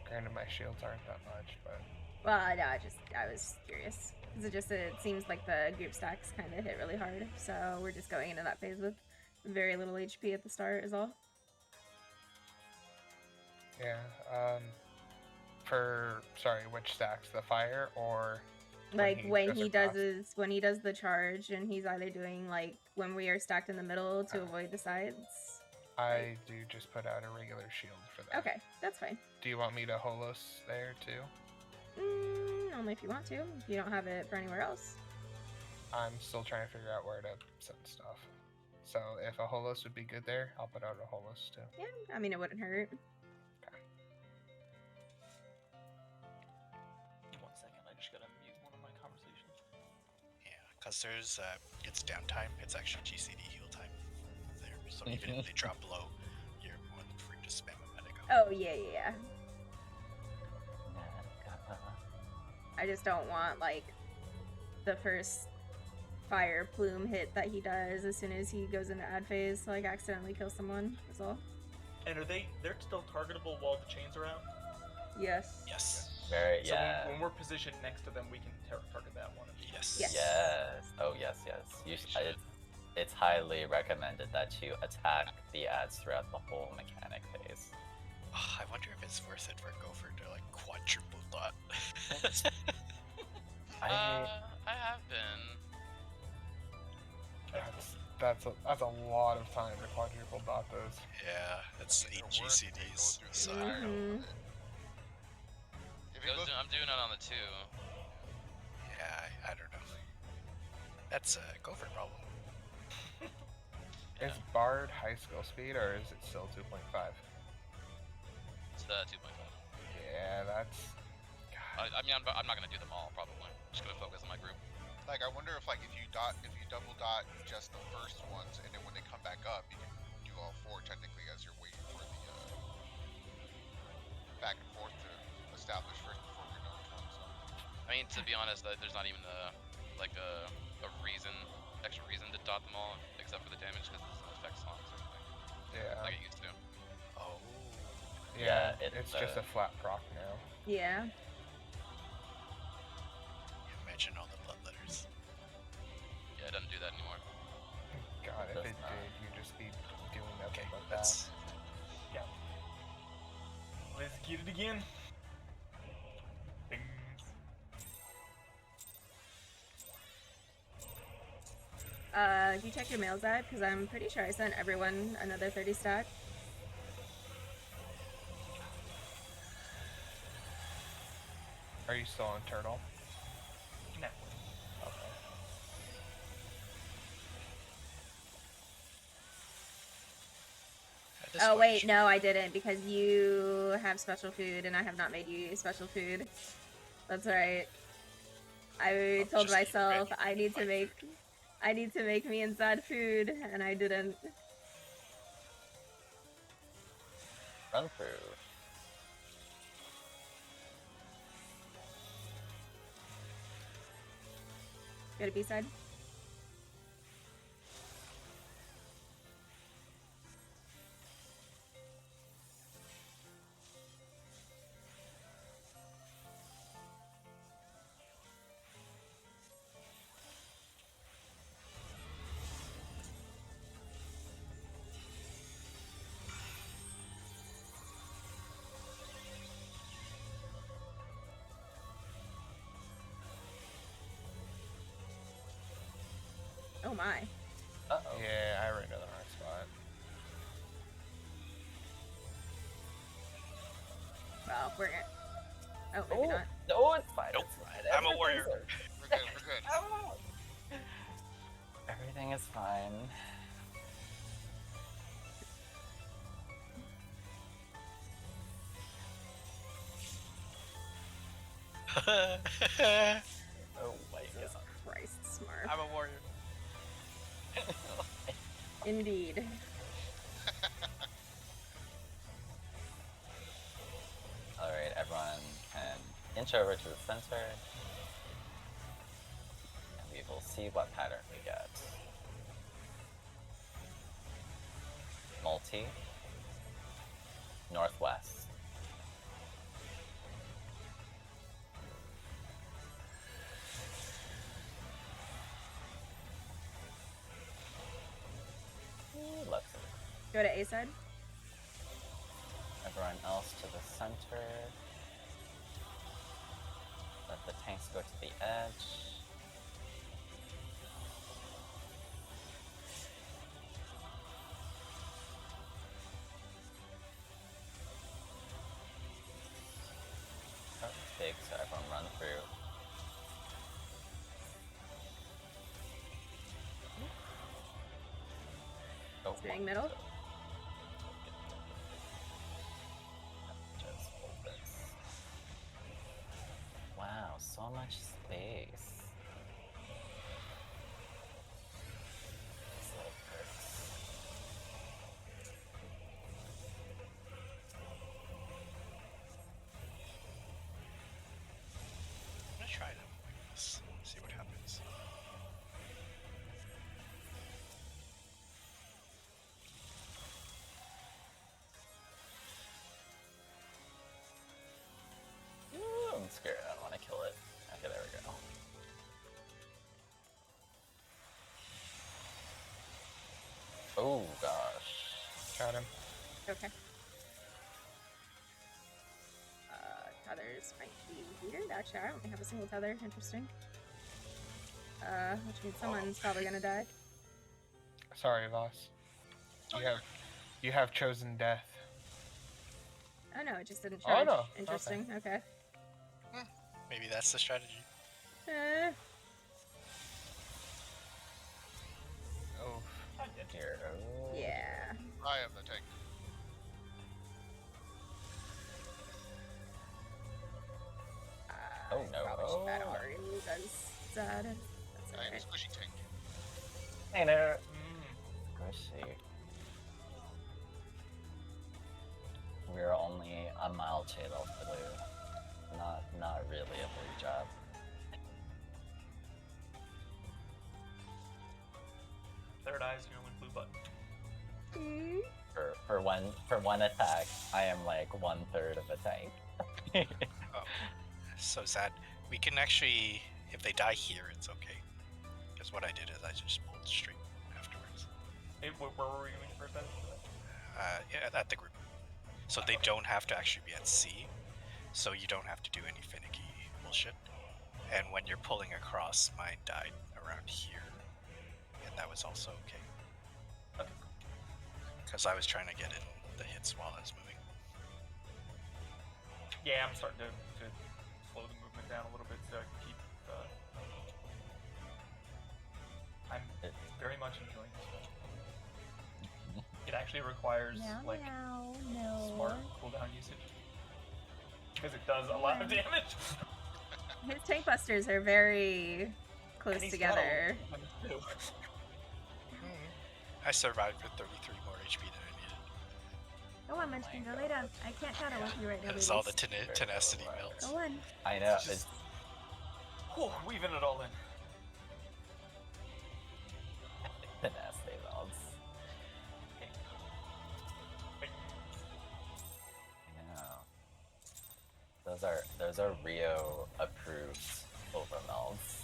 Granted, my shields aren't that much, but Well, no, I was curious. 'Cause it seems like the group stacks kind of hit really hard, so we're just going into that phase with very little HP at the start is all. yeah. Sorry, which stacks? The fire or Like when he does it when he does the charge, and he's either doing like when we are stacked in the middle to avoid the sides. I do just put out a regular shield for that. Okay, that's fine. Do you want me to holos there too? Only if you want to. If you don't have it for anywhere else. I'm still trying to figure out where to send stuff. So if a holos would be good there, I'll put out a holos too. Yeah, I mean it wouldn't hurt. 1 second, I just gotta mute one of my conversations. Yeah, because there's it's downtime. It's actually GCD heal time there. So even if they drop low, you're more than free to spam a medic. Oh yeah. I just don't want like the first fire plume hit that he does as soon as he goes into ad phase to like accidentally kill someone. That's all. And they're still targetable while the chains are out? Yes. Yes. Very, So yeah. when we're positioned next to them, we can target that one. Yes. Yes. Yes. Oh, yes. It's highly recommended that you attack the ads throughout the whole mechanic phase. Oh, I wonder if it's worth it for Gopher to like quadruple dot. I have been. That's a lot of time to quadruple dot those. Yeah, that's 8 GCDs. So Mhm. If it goes, I'm doing it on the 2. yeah, I don't know. That's a Gopher problem. Is Bard high skill speed or is it still 2.5? It's the 2.5. Yeah, that's. I mean, I'm not gonna do them all. Probably. Just gonna focus on my group. Like, I wonder if like if you double dot just the first ones, and then when they come back up, you can do all 4 technically as you're waiting for the back and forth to establish first before we know which ones. I mean, to be honest, there's not even a extra reason to dot them all, except for the damage, because it doesn't affect songs or anything. Yeah. Like it used to. Oh. Yeah, Yeah, it's just a flat proc now. Yeah. Imagine all the blood letters. Yeah, it doesn't do that anymore. God, if Does it not. did, you'd just be doing nothing Okay, but that. let's. Yeah. Let's get it again. Dings. Can you check your mail, Zach? Because I'm pretty sure I sent everyone another 30 stack. Are you still on Turtle? No. Okay. At this Oh point, wait, no, I didn't, because you have special food and I have not made you special food. That's right. I told just eat myself red, I need to white make food. I need to make me and Zad food, and I didn't. Run through. Go to B-side. Oh my. Uh-oh. Yeah, I ran to the wrong spot. Well, we're gonna. Oh, maybe not. No, it's fine. Nope. It's fine. I'm a warrior. We're good. We're good. Everything is fine. Oh my Jesus Christ, smart. I'm a warrior. god. Indeed. Alright, everyone can inch over to the center. And we will see what pattern we get. Multi. Northwest. Left side. Go to A-side. Everyone else to the center. Let the tanks go to the edge. Oh, big, so everyone run through. Oh, Staying middle. Just hold this. Wow, so much space. These little perks. I'm gonna try to avoid this. See what happens. Ooh, I'm scared. I don't want to kill it. Okay, there we go. Oh gosh. Got him. Okay. Tethers might be weird. Actually, I don't have a single tether. Interesting. Which means someone's probably gonna die. Sorry, Voss. You have chosen death. Oh no, it just didn't Oh, charge. no. Interesting. Okay. Maybe that's the strategy. Oh, I did. Here. Oh. Yeah. I am the tank. Oh, no. Probably should add Oh. Aru. That's sad. That's I am a squishy tank. I know. Mm. Squishy. We're only a mild shade of blue. Not really a blue job. Third eye's the only blue button. For one attack, I am like 1/3 of a tank. Oh, so sad. We can actually, if they die here, it's okay. Because what I did is I just pulled straight afterwards. Hey, where were you when you first entered? Yeah, at the group. So they don't have to actually be at sea. So you don't have to do any finicky bullshit. And when you're pulling across, mine died around here. And that was also okay. Okay. Because I was trying to get in the hits while I was moving. Yeah, I'm starting to slow the movement down a little bit so I can keep. I'm very much enjoying this one. It actually requires like smart cooldown usage because it does a lot of damage. His tank busters are very close And he's together. got a lot of them, too. I survived with 33 more HP than I needed. Go on, Munchkin, go lay down. I can't cuddle with you right now, It's baby. all the tenacity melts. Go on. I know. It's just- weaving it all in. The nasty melts. Yeah. Those are Rio approved overmelts.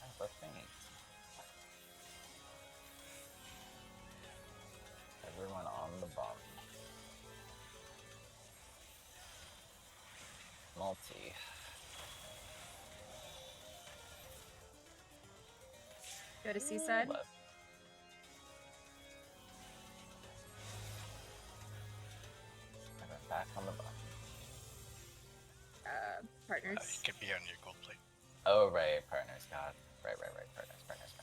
Have a faint. Everyone on the bum. Multi. Go to seaside. Left. Everyone back on the bum. Partners. It could be on your gold plate. Oh, right, partners, God. Right, partners.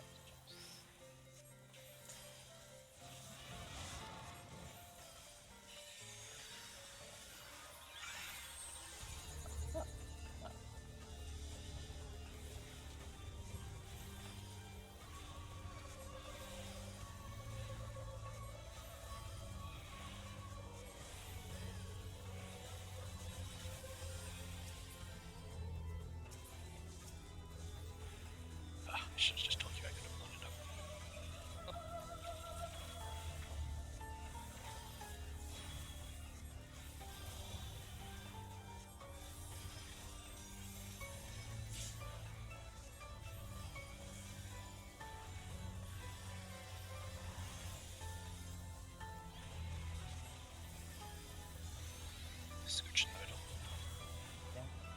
I should have just told you I could have blown it up. Scooch in the middle.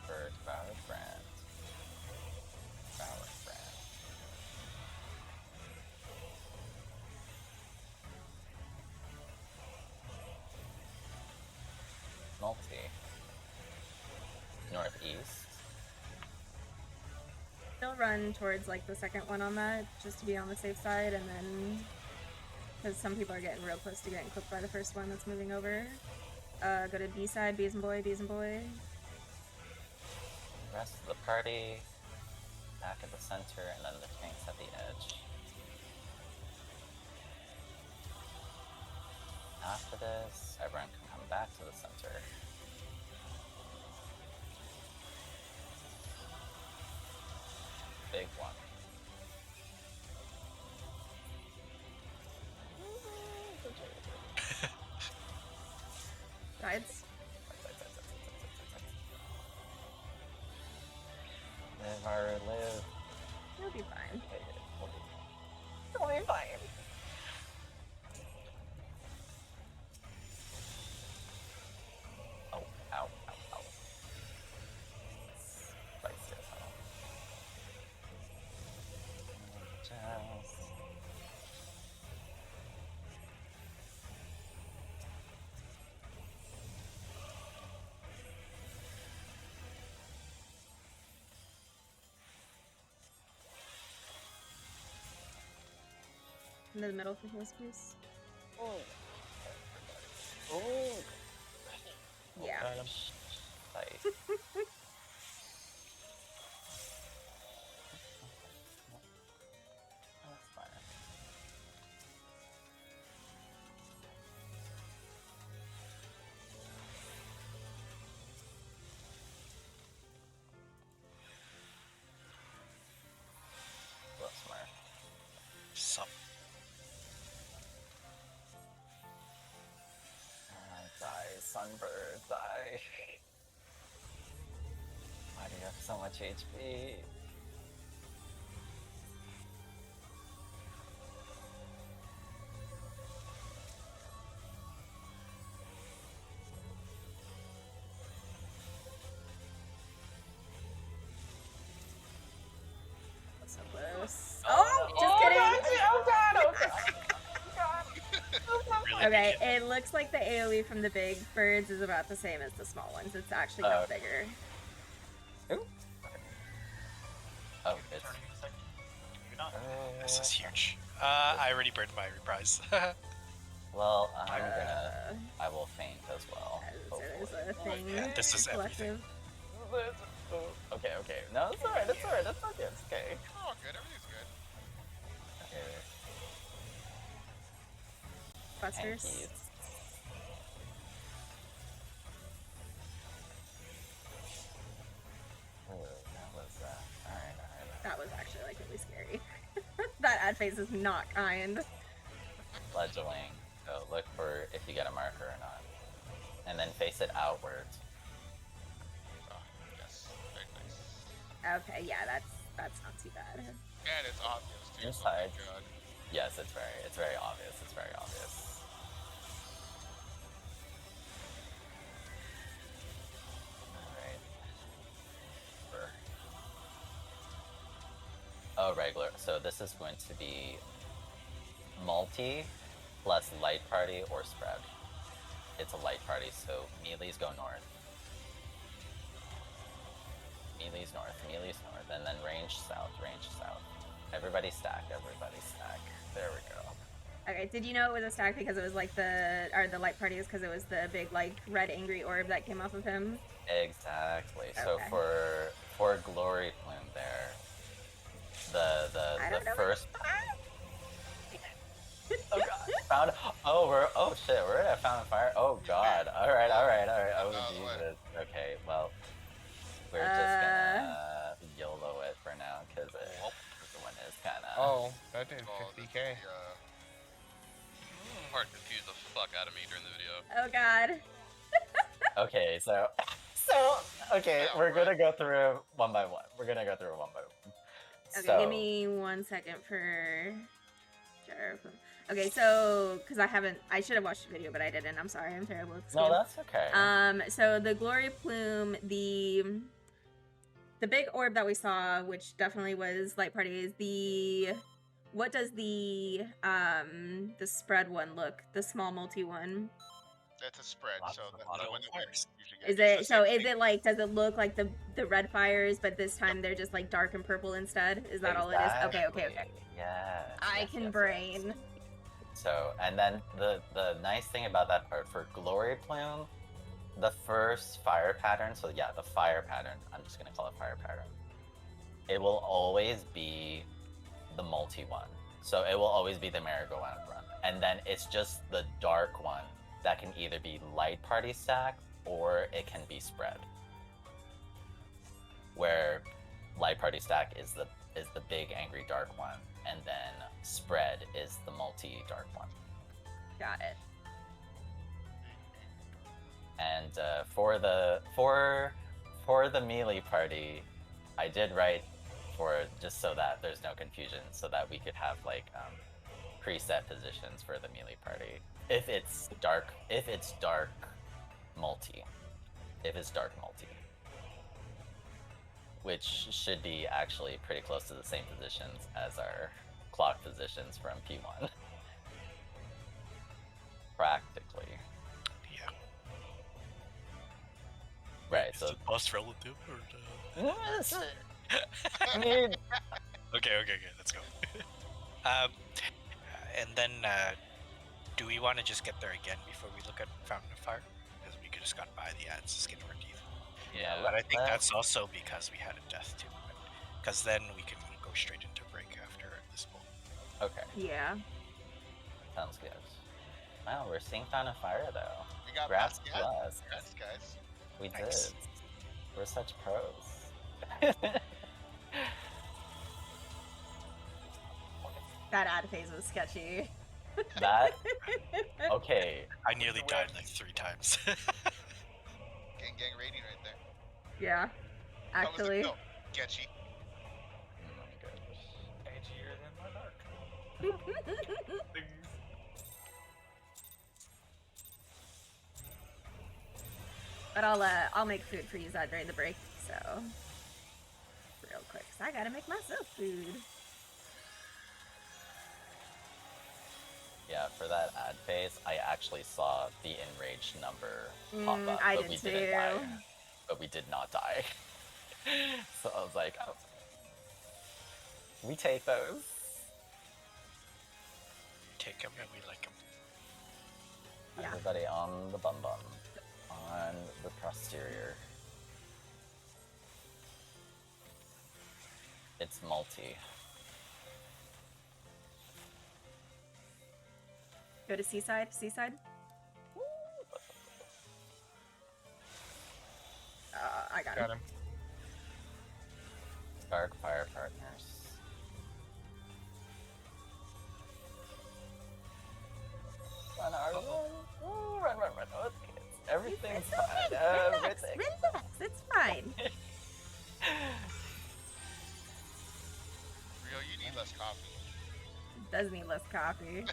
For Devoured Brand. Multi. Northeast. They'll run towards like the second one on that, just to be on the safe side, and then because some people are getting real close to getting clipped by the first one that's moving over. Go to B side, Bees and Boy. Rest of the party. Back at the center, and then the tanks at the edge. After this, everyone can come back to the center. Big one. Guides. Live or live. You'll be fine. Okay, we'll be fine. Oh, ow. Spicy as hell. Just... In the middle for heals, please. Oh. Yeah. Nice. That's fine. That's smart. Sup. Die, Sunbird, die. Why do you have so much HP? That's so close. Oh, just kidding. Oh god, Really Okay, big hit. it looks like the AoE from the big birds is about the same as the small ones. It's actually got bigger. Ooh. Oh, it's... Turning a second. Maybe not. This is huge. I already burned my reprise. Well, I will faint as well. There's a thing. Yeah, this is collective. Okay, okay. No, it's alright, it's alright, it's okay, it's okay. Oh, good. Everything's good. Okay. Busters. Hankies. Oh, that was, alright. That was actually like really scary. That ad phase is not kind. Fledgling. So look for if you get a marker or not. And then face it outwards. Oh, yes. Very nice. Okay, yeah, that's not too bad. And it's obvious, too. Inside. Oh, my God. Yes, it's very obvious. It's very obvious. Alright. Oh, regular. So this is going to be multi plus light party or spread. It's a light party, so melees go north. Melees north, and then range south. Everybody stack. There we go. Okay, did you know it was a stack because it was like the light party is because it was the big like red angry orb that came off of him? Exactly. Okay. So for Glory Plume there, the first. Oh god! Oh shit! We're at Fountain Fire. Oh god! All right. Oh Jesus. Okay. Well, we're just gonna YOLO it for now because the one is kind of. Oh, that did Oh, 50k. Part confused the fuck out of me during the video. Oh god. Okay, so okay, Yeah, we're gonna right. go through one by one. Okay, So, give me 1 second for. Okay, so because I should have watched the video, but I didn't. I'm sorry, I'm terrible at this no, game. that's okay. So the Glory Plume, the big orb that we saw, which definitely was light party, is what does the spread one look? The small multi one. That's a spread, Lots so of the auto one that fires. we usually get. Is It's it the so? same Is thing. it like? Does it look like the red fires, but this time they're just like dark and purple instead? Is that all it is? Okay. Yeah. I can brain. So, and then the nice thing about that part for Glory Plume, the first fire pattern. So yeah, the fire pattern. I'm just gonna call it fire pattern. It will always be the multi one. So it will always be the merry-go-round run, and then it's just the dark one that can either be light party stack or it can be spread. Where light party stack is the big angry dark one, and then spread is the multi dark one. Got it. And for the melee party, I did write for just so that there's no confusion, so that we could have like preset positions for the melee party. If it's dark multi. Which should be actually pretty close to the same positions as our clock positions from P1. Practically. Yeah. Right, Is so it boss relative or? I mean, Okay, let's go. And then, do we want to just get there again before we look at Fountain of Fire? Because we could just gone by the ads, skin our teeth. Yeah, But I think that's also because we had a death too. Because then we can go straight into break after this bowl. Okay, Yeah. sounds good. Wow, we're seeing Fountain of Fire though. We got Congrats past the to ad. us. Congrats, guys. We Nice. did. We're such pros. That ad phase was sketchy. That okay. I nearly The died win. like 3 times. Gang rating right there. Yeah. How was Actually. it go? Getchy. Oh my goodness. Edgier than my dark. Things. But I'll make food for you during the break, so real quick, 'cause I gotta make myself food. Yeah, for that ad phase, I actually saw the enraged number pop up, I but did we didn't die. too. But we did not die. So I was like, oh. We take those. Take them and we like them. Yeah. Everybody on the bum bum. On the posterior. It's multi. Go to Seaside. Seaside. I got Got him. him. Dark Fire Partners. Run, run, run, run. Okay. Everything's It's fine. okay. Relax. Everything. Relax. It's fine. Rio, you need less coffee. Does need less coffee.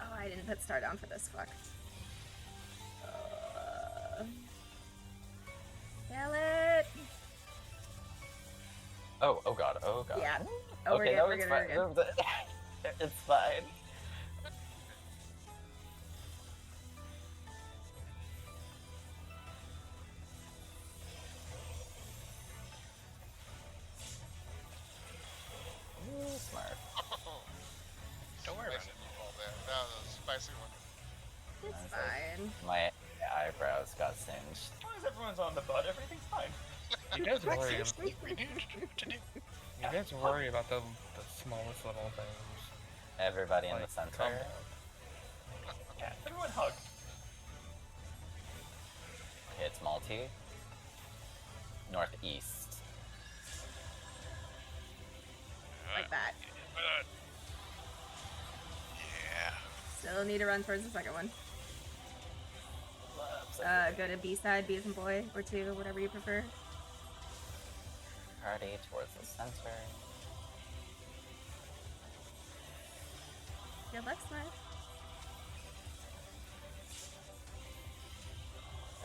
Oh, I didn't put star down for this. Fuck. Kill it. Oh god, oh god. Yeah. Oh, Okay, we're no, good. it's We're fine. good. It's fine. Ooh, smart. Don't worry about Spicy it. meatball there. That was a spicy one. It's fine. My eyebrows got singed. As long as everyone's on the butt, everything's fine. You guys worry. We knew what to do. You guys worry about the smallest little things. Everybody in the Like, center. come on. Yeah, everyone hug. Okay, it's multi. Northeast. Like that. Yeah. Still need to run towards the second one. Go to B side, B as in boy, or 2, whatever you prefer. Party towards the center. Good luck, Smart.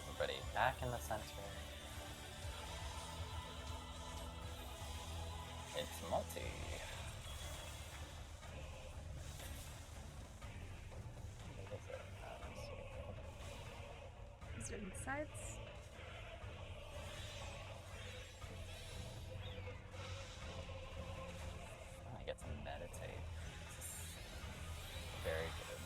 Everybody back in the center. It's multi. What is it? Is there any sides? I get to meditate. This is very good.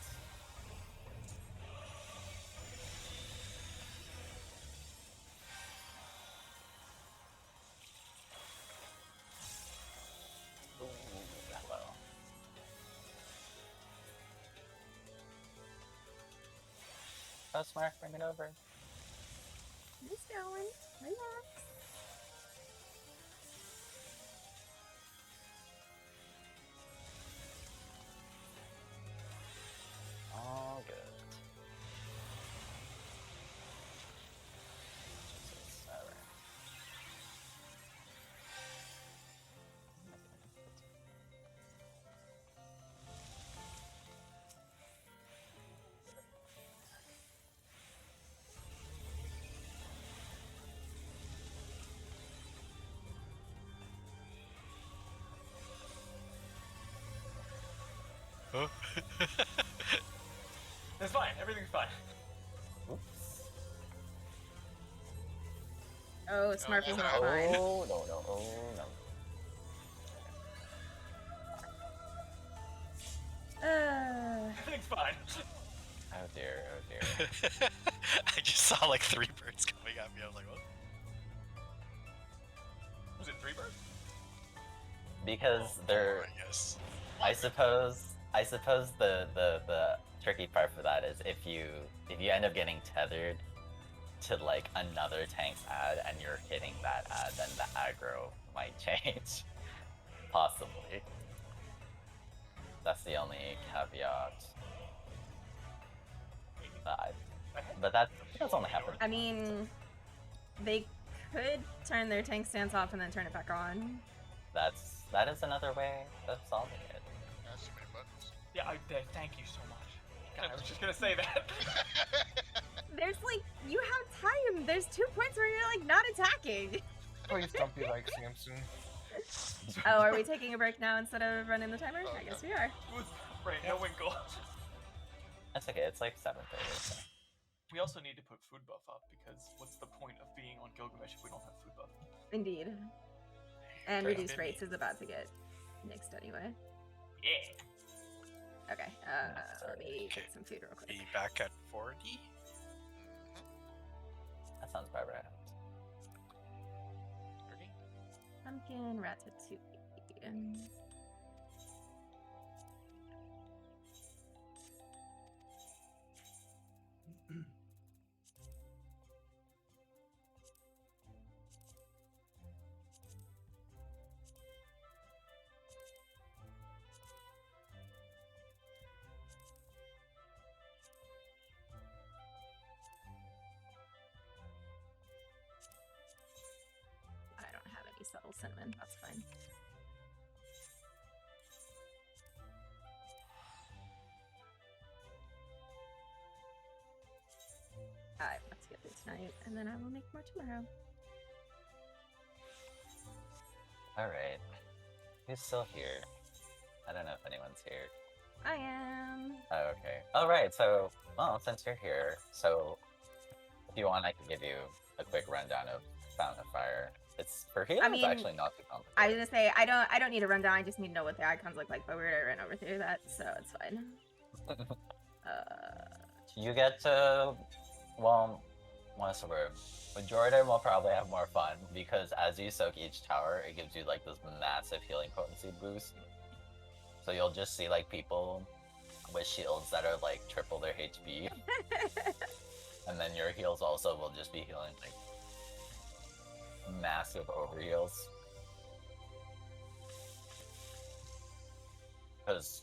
Ooh, hello. Oh, Smart, bring it over. Just going. Relax. All good. Jesus, alright. Huh? It's fine. Everything's fine. Oops. Oh, Smart was not Oh. fine. Oh, no, no, oh, no. Everything's fine. Oh dear, oh dear. I just saw like 3 birds coming at me. I was like, what? Was it 3 birds? Because they're. I guess. I suppose the tricky part for that is if you end up getting tethered to like another tank's ad and you're hitting that ad, then the aggro might change. Possibly. That's the only caveat. But that's only happened. I mean, they could turn their tank stance off and then turn it back on. That is another way of solving it. That's too many buttons. Yeah, thank you so much. God, I was just gonna say that. There's like, you have time. There's 2 points where you're like not attacking. Please don't be like Samson. Oh, are we taking a break now instead of running the timer? I guess we are. Right, no winkle. That's okay, it's like 7:30. We also need to put food buff up because what's the point of being on Gilgamesh if we don't have food buff? Indeed. And Great. reduced rates is about to get nixed anyway. Yeah. Okay, let me get some food real quick. Be back at 40? That sounds about right. 30? Pumpkin ratatouille. I don't have any subtle cinnamon, that's fine. Alright, let's get this tonight, and then I will make more tomorrow. Alright. Who's still here? I don't know if anyone's here. I am. Oh, okay. Alright, so, well, since you're here, so if you want, I can give you a quick rundown of Fountain of Fire. It's for healers, I mean, actually not too complicated. I was gonna say I don't need a rundown. I just need to know what the icons look like. But we already ran over through that, so it's fine. You get to, well, what's the word? Jordan will probably have more fun because as you soak each tower, it gives you like this massive healing potency boost. So you'll just see like people with shields that are like triple their HP, and then your heals also will just be healing like massive overheals. Because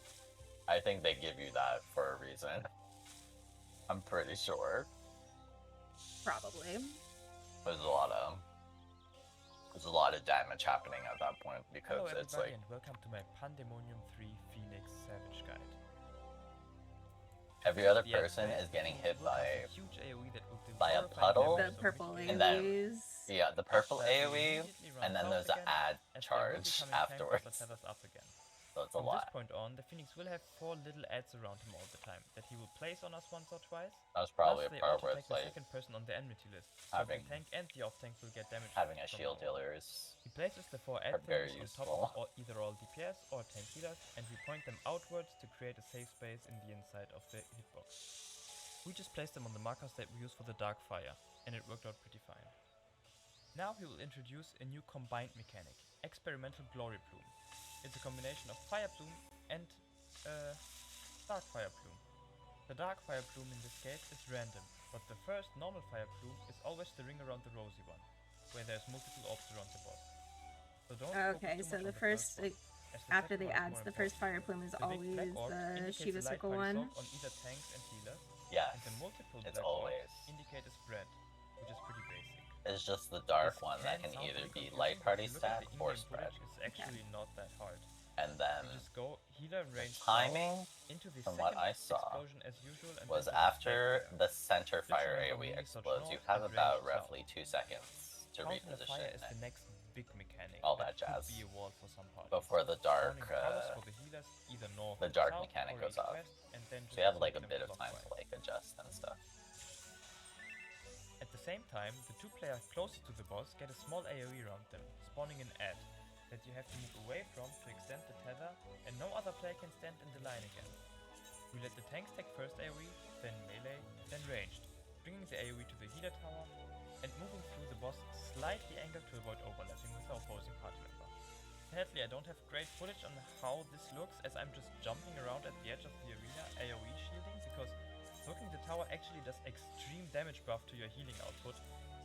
I think they give you that for a reason. I'm pretty sure. Probably. There's a lot of damage happening at that point because Hello it's everybody like and welcome to my Pandemonium 3 Phoenix Savage Guide. every other Yes, person there is getting is hit a by huge AoE that will do by a horrifying puddle, damage The on purple weak and then- AoEs. yeah, the purple After that, we AoE, immediately run and then south there's an again, ad as they will charge become inflamed as afterwards. the tethers up again. So it's a From lot. this point on, the Phoenix will have 4 little ads around him all the time that he will place on us once or twice. That was probably Plus, a they part where auto-attack it's the like second person on the enmity list, so having- the tank and the off-tank will get damage having a from shield all. healer is He places the 4 are ad very things on top useful. of either all DPS or tank healers, and we point them outwards to create a safe space in the inside of the hitbox. We just placed them on the markers that we use for the dark fire, and it worked out pretty fine. Now he will introduce a new combined mechanic, Experimental Glory Plume. It's a combination of Fire Plume and Dark Fire Plume. The Dark Fire Plume in this case is random, but the first normal Fire Plume is always the ring around the rosy one, where there's multiple orbs around the boss. So don't focus Okay, too so much the on first, one, as the after second the one is ads, more the first important. fire plume is The big black always orb the indicates Shiva a light circle party one. soak on either tanks and healers, yes. and the multiple It's black always. orbs indicate a spread, which is pretty basic. It's just the dark This one that can sound either pretty be confusing, light but party if you look at stat the or in-game spread. footage, It's actually not that hard. And then You just go healer and the range timing, into the from what second I saw, explosion as usual, and was then the after back fire. the center Switching fire over AoE really explodes, such you north have and about range roughly 2 seconds to Fountain of Fire reposition is the next big mechanic. all that could jazz be a wall for some parties. before the dark, Spawning towers for the healers, either north the or dark south mechanic or goes east off. west, and then So you have just like a soak bit them of time to clockwise. like adjust and stuff. At the same time, the 2 players closest to the boss get a small AoE around them, spawning an ad that you have to move away from to extend the tether, and no other player can stand in the line again. We let the tanks take first AoE, then melee, then ranged, bringing the AoE to the healer tower, and moving through the boss slightly angled to avoid overlapping with the opposing party member. Sadly, I don't have great footage on how this looks, as I'm just jumping around at the edge of the arena AoE shielding, because looking the tower actually does extreme damage buff to your healing output,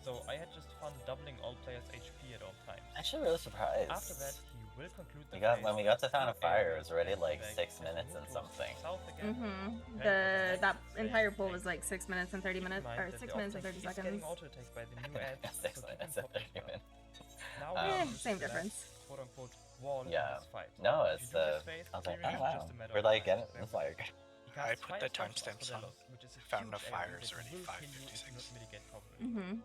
so I had just fun doubling all players' HP at all times. Actually, really surprised. After that, he will conclude the when we got to Fountain of Fire, it was already like 6 minutes and something. That entire pool was like 6 minutes and 30 minutes, or 6 minutes and 30 seconds. By the new ads, 6 minutes and 30 minutes. Now same difference. Quote unquote wall in Yeah. this fight. No, it's I was like, oh wow, we're like getting it's like. I put the timestamps on. Fountain of Fire is already 5:56.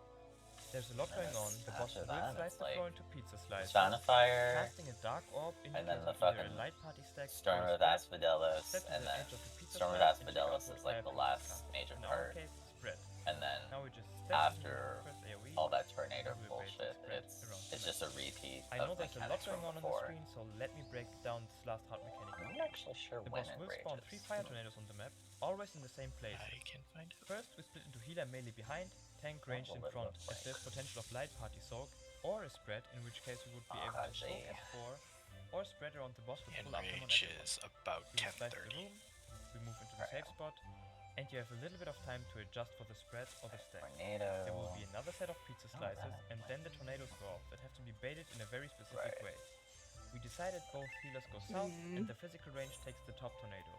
There's a lot going on. The boss will slice the floor into pizza slices, Fountain of Fire, casting a dark orb into and then the either fucking a light party stack Storm or a of spread, Asphodelos, set to and the then edge of the pizza Storm of slice and check out Asphodelos the is like the fire last pizza. major In our part, case, spread. and then Now we just step after into the first AoE, all that tornado and we bullshit, spread it's around the just a repeat I know of there's a lot mechanics going from on the before. screen, so let me break down this last hard mechanic. I'm not actually sure The when boss it will spawn 3 rages. fire tornadoes on the map, always in the same place. I can find it. First, we split into healer melee behind, tank ranged in will it front, look as there's potential of light party soak, or a spread, in which case we would be able to soak gee. at 4, or spread around the boss with And full uptime on rage everyone. is about We will slice the 10:30. room, we move into the safe spot, and you have a little bit of time to adjust for the spread or the stack. Tornado. There will be another set of pizza slices, and then the tornadoes go off that have to be baited in a very specific way. We decided both healers go south, and the physical range takes the top tornado.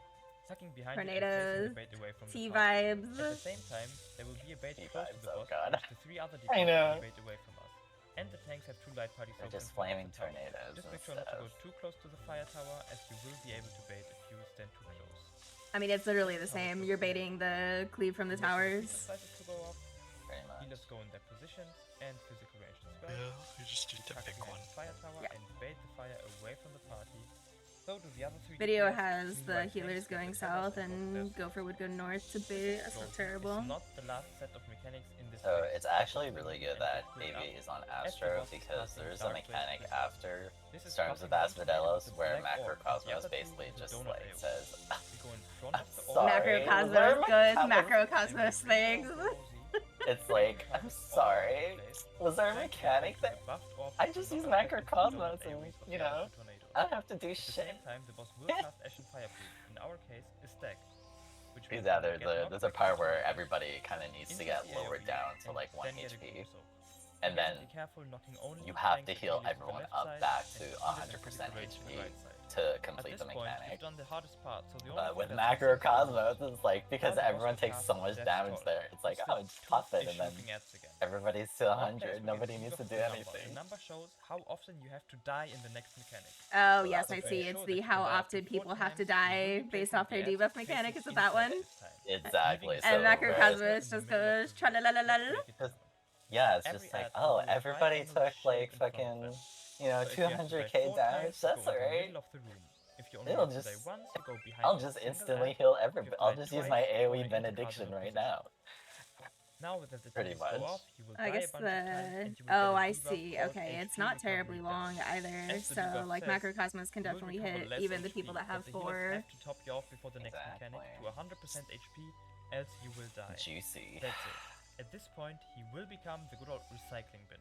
Tucking behind it and placing Tornadoes, the bait away from T the party. vibes. At the same time, there will be a bait T close to vibes, the oh boss, god. which the 3 other I defenses know. will bait away from us. And the tanks have 2 light party They're soaks just in front of flaming the tower. tornadoes Just make sure not to go instead. too close to the fire tower, as you will be able to bait if you stand too close. I mean, it's literally the same. You're baiting the cleave from the towers. Slices to go off, Pretty much. healers go in their positions, and physical range as well. Yeah, you just need to Tuck pick behind one. the fire tower Yeah. and bait the fire away from the party. So do the other 3 Video DPS. has the Meanwhile, healers tanks get going the south towers and there's Gopher would go north to bait. That's not terrible. It's not the last set of mechanics in this So phase. it's actually really good And that we split AV up. is on As the Astro boss is because passing there's a dark mechanic places. after This is Storms of cutting one tornado Asphodelos with a where black orb, and the Macrocosmos other 2 basically with a just donut like AoE. says, We go in front of the sorry. orb, Macrocosmos, good. Macrocosmos things. it's like, I'm sorry. Was there a mechanic that I just use Macrocosmos and, you know, I don't have to do At the shit. same time, the boss will cast Ashen Fireproof, in our case, a stack. Which means Yeah, when you get knocked there's a back part into where the everybody kind of needs to into get the lowered AoE down to and like 1 then get a HP. Caruso. And then Be careful knocking only you the have to tanks heal and melee to the everyone left up side back and to healers 100% and physical range to the HP right side. to At complete this the point, mechanic. we've done the hardest part, so the only But thing with that's missing is Macrocosmos, it's like, because Now the boss everyone will takes cast so much Death damage Toll. there, it's like, the oh, just pop tooth it, is and then shooting ads again. everybody's to All players 100, will get nobody feed needs off to the do number. anything. The number shows how often you have to die in the next mechanic. Oh, So yes, that's I So see. to It's ensure the that you how can die often up to people 4 have to times, you will die be based placing off their the ads debuff facing mechanic. Is it that inside one? this time. Exactly, Leaving so And the whereas- Macrocosmos in the just middle of goes the tra-la-la-la-la. room. Yeah, it's Every just like, ad oh, will be a everybody triangle took shape like in front of fucking, them. you know, So if you have to die 200k 4 damage, times, you that's go into the alright. middle of the room. If you only It'll have to just, die once, you go behind I'll a just single instantly ad. heal If everybody. you've I'll died just use twice, my you're AoE into benediction cardinal right position. now. Now that the Pretty tanks go much. off, you will I die guess a bunch of times and you will oh, get a I debuff see. called Okay, it's HP not recovery terribly dash. long either. As the So, debuff like, says, Macrocosmos can you will definitely recover hit less even the HP, people that have but the healers 4. have to top you off before the next mechanic to 100% HP, else you will die. Juicy. That's it. At this point, he will become the good old recycling bin.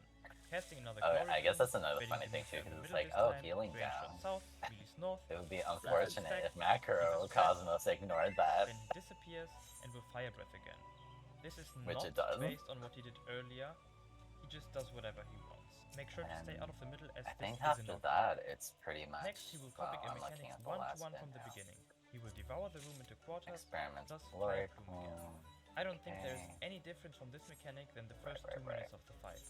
Casting another Oh, glory I guess stone, that's another baiting funny the thing minions too, in the because it's middle like, this oh, time, healing range shot down. south, release north, It would be stack, unfortunate if Macrocosmos ignored that. then he disappears and will fire breath again. This is Which not it does. based on what he did earlier. He just does whatever he wants. Make sure to stay And out of the middle, as I this think is after enough. that, it's pretty much, Next, he will well, copy a I'm looking mechanics at the last 1-to-1 bit from the now. beginning. He will devour the room into quarters, Experiments, thus glory fire plume again. plume. I don't think there's Okay. any difference from this mechanic than the first Right, 2 right, minutes of the fight.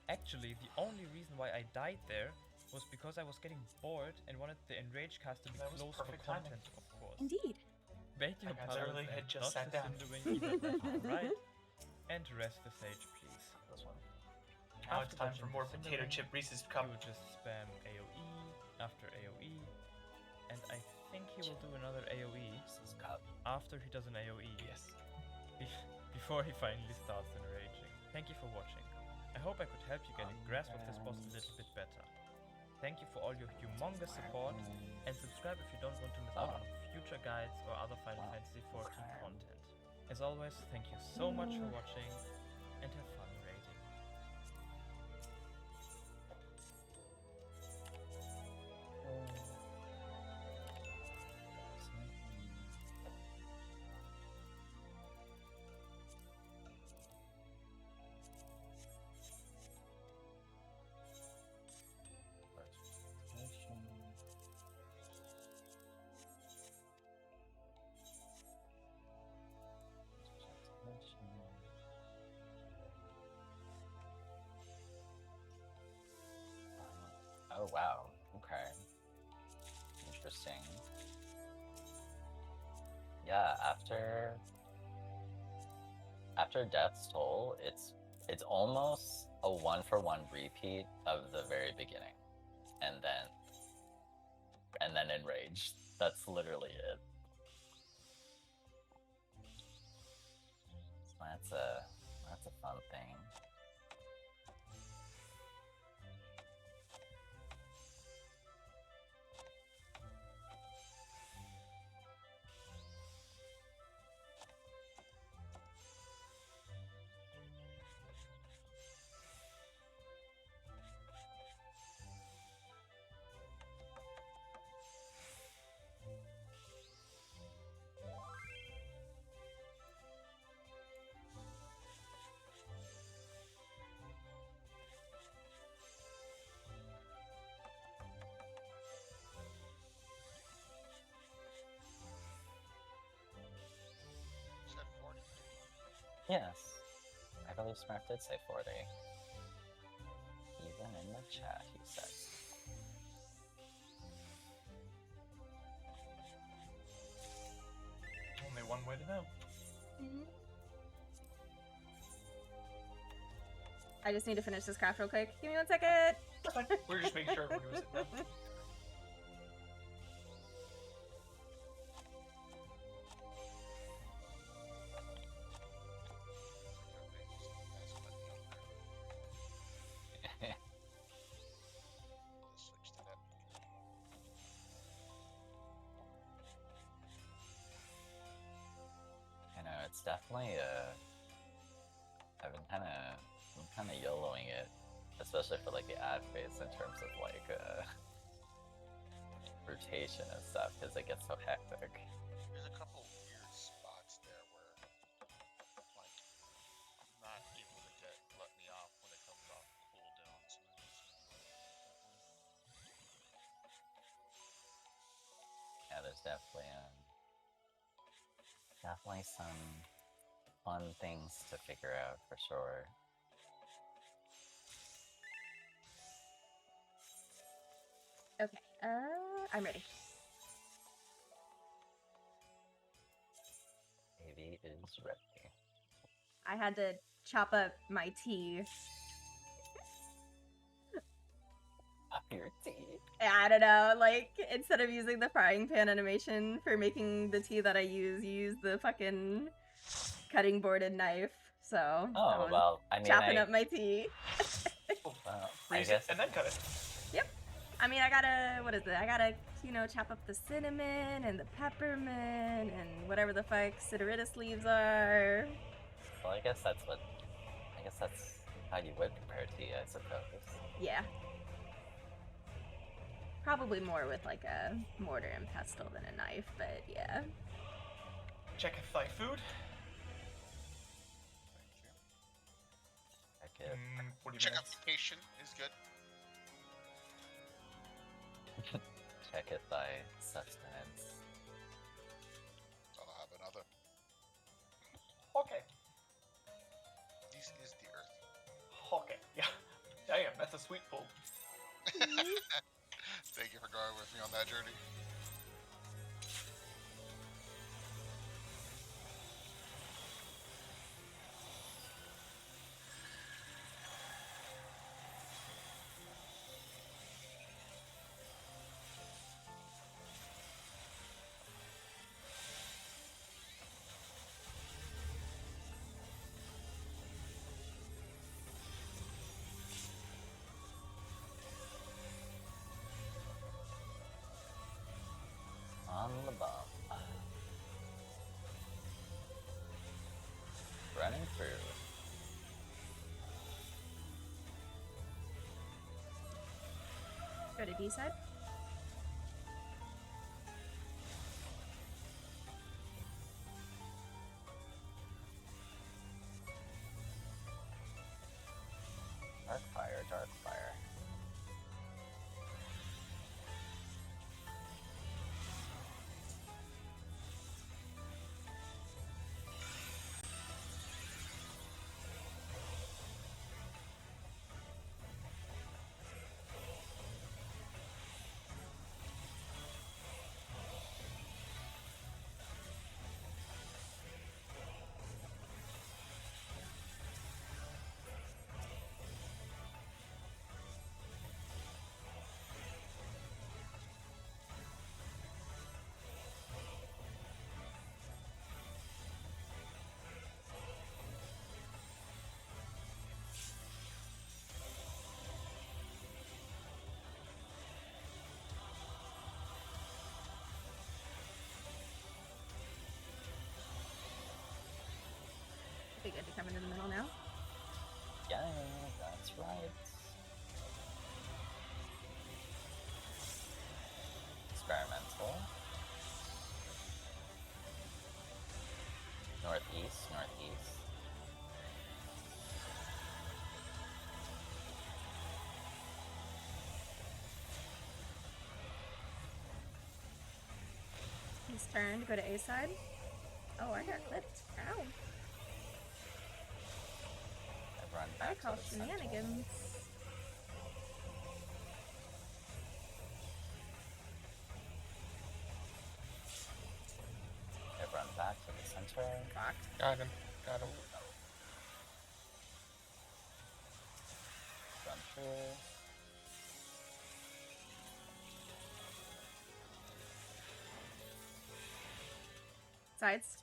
Actually, the only reason why I died there was because I was getting bored and wanted the enraged cast to be That was close for perfect timing. content, of course. Indeed. Bait your I palace literally and had just dodge sat the down. Cinderwing either left or right, and rest the sage, please. This one. Now it's After time dodging for the more potato Cinderwing, chip Reese's He cup. will just spam AoE after AoE, and I think he will do another AoE This cup. after he does an AoE. Yes. Before he finally starts enraging. Thank you for watching. I hope I could help you get a grasp of this boss a little bit better. Thank you for all your humongous support, and subscribe if you don't want to miss out on future guides, or other Final Fantasy XIV content. As always, thank you so much for watching, and have fun raiding. Oh wow, okay. Interesting. Yeah, after Death's Toll, it's almost a one-for-one repeat of the very beginning. And then Enraged. That's literally it. So that's a fun thing. Said 40. Yes. I believe Smurf did say 40. Even in the chat, he says. Only one way to know. I just need to finish this craft real quick. Give me 1 second. That's fine. We're just making sure everybody was sitting down. Switch to that. I know, it's definitely I'm kind of YOLOing it, especially for like the ad phase in terms of like rotation and stuff, because it gets so hectic. There's a couple weird spots there where, like, I'm not able to let me off when it comes off cooldown, so maybe it's Yeah, there's definitely some fun things to figure out for sure. Okay, I'm ready. Baby is ready. I had to chop up my tea. Up your tea. I don't know, like, instead of using the frying pan animation for making the tea that I use, you use the fucking cutting boarded knife. So, I was well, I mean, chopping up my tea. Well, I Freeze guess it and then cut it. Yep. I mean, I gotta, what is it? I gotta, chop up the cinnamon and the peppermint and whatever the fuck Sideritas leaves are. Well, I guess that's how you would prepare tea, I suppose. Yeah. Probably more with like a mortar and pestle than a knife, but yeah. Checketh thy food. Thank you. Heck 40 Check out minutes. the patient is good. it. Checketh thy sustenance. I'll have another. Okay. This is the earth. Okay. Yeah. Damn, that's a sweet pull. Thank you for going with me on that journey. Go to D side. Dark fire, dark fire. Be good to come into the middle now. Yeah, that's right. Experimental. Northeast, northeast. He's turned. Go to A side. Oh, I got clipped. Ow. Everyone I back call to the center. shenanigans. Everyone back to the center. Fuck. Got him. Got him. Run through. Sides.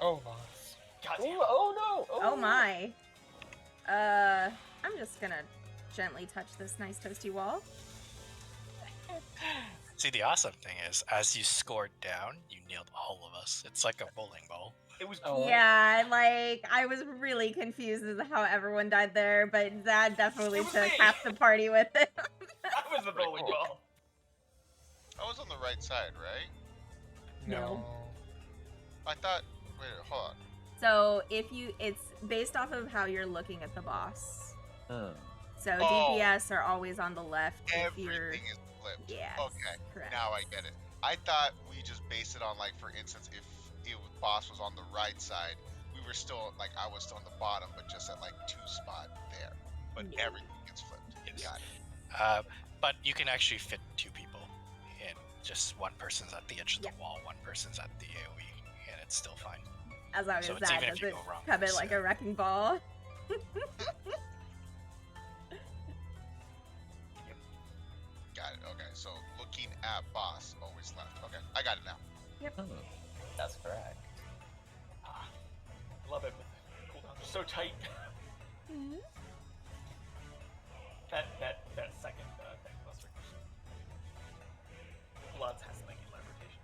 Oh, boss. God Ooh, damn. oh no! Oh my. I'm just gonna gently touch this nice toasty wall. See, the awesome thing is, as you scored down, you nailed all of us. It's like a bowling ball. It was Oh, cool. Yeah, like, I was really confused as to how everyone died there, but Zad definitely It was took me! half the party with it. That was the bowling cool. ball. I was on the right side, right? No. I thought. Wait, hold on. So, it's based off of how you're looking at the boss. Hmm. So, Oh. DPS are always on the left if you're... Everything is flipped. Yes, Okay. correct. Now I get it. I thought we just based it on, like, for instance, if boss was on the right side, we were still, like, I was still on the bottom, but just at, like, 2 spot there. But Yeah. everything gets flipped. Yes. Got it. But you can actually fit 2 people, and just one person's at the edge of Yeah. the wall, one person's at the AoE, and it's still fine. As long So as it's Zad even if you doesn't go wrong, come in it's, like a wrecking ball. Got it. Okay. So looking at boss, always left. Okay. I got it now. Hmm. That's correct. Love it, but the cooldowns are so tight. That second thing, Buster. Bloods has like levitation.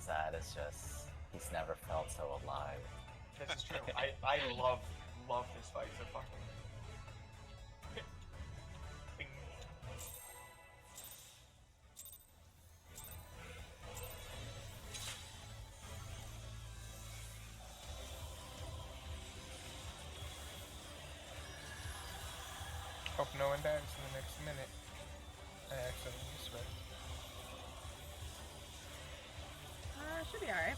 Zad is just, he's never felt so alive. This is true. I love this fight so far. Bing. Hope no one dies in the next minute. I accidentally sweat. Should be alright.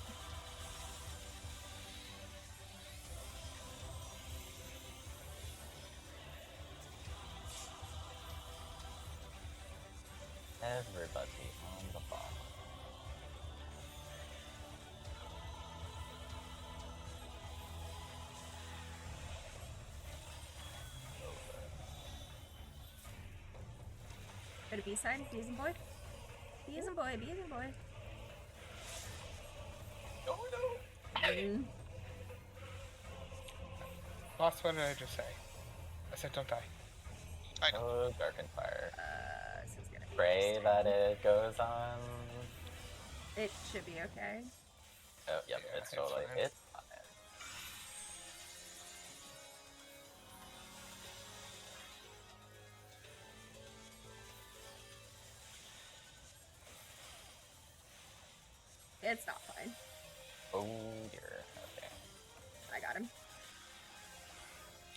Everybody on the bottom. Go to B side. Bees and boy. Bees and boy. Bees and boy. Oh no! Mm. Boss, what did I just say? I said don't die. I know. Oh, Darkened Fire. This is gonna be Pray interesting. that it goes on. It should be okay. Oh, yep, Yeah, it's it's totally, fine. it's fine. It's not fine. Oh dear. Okay. I got him.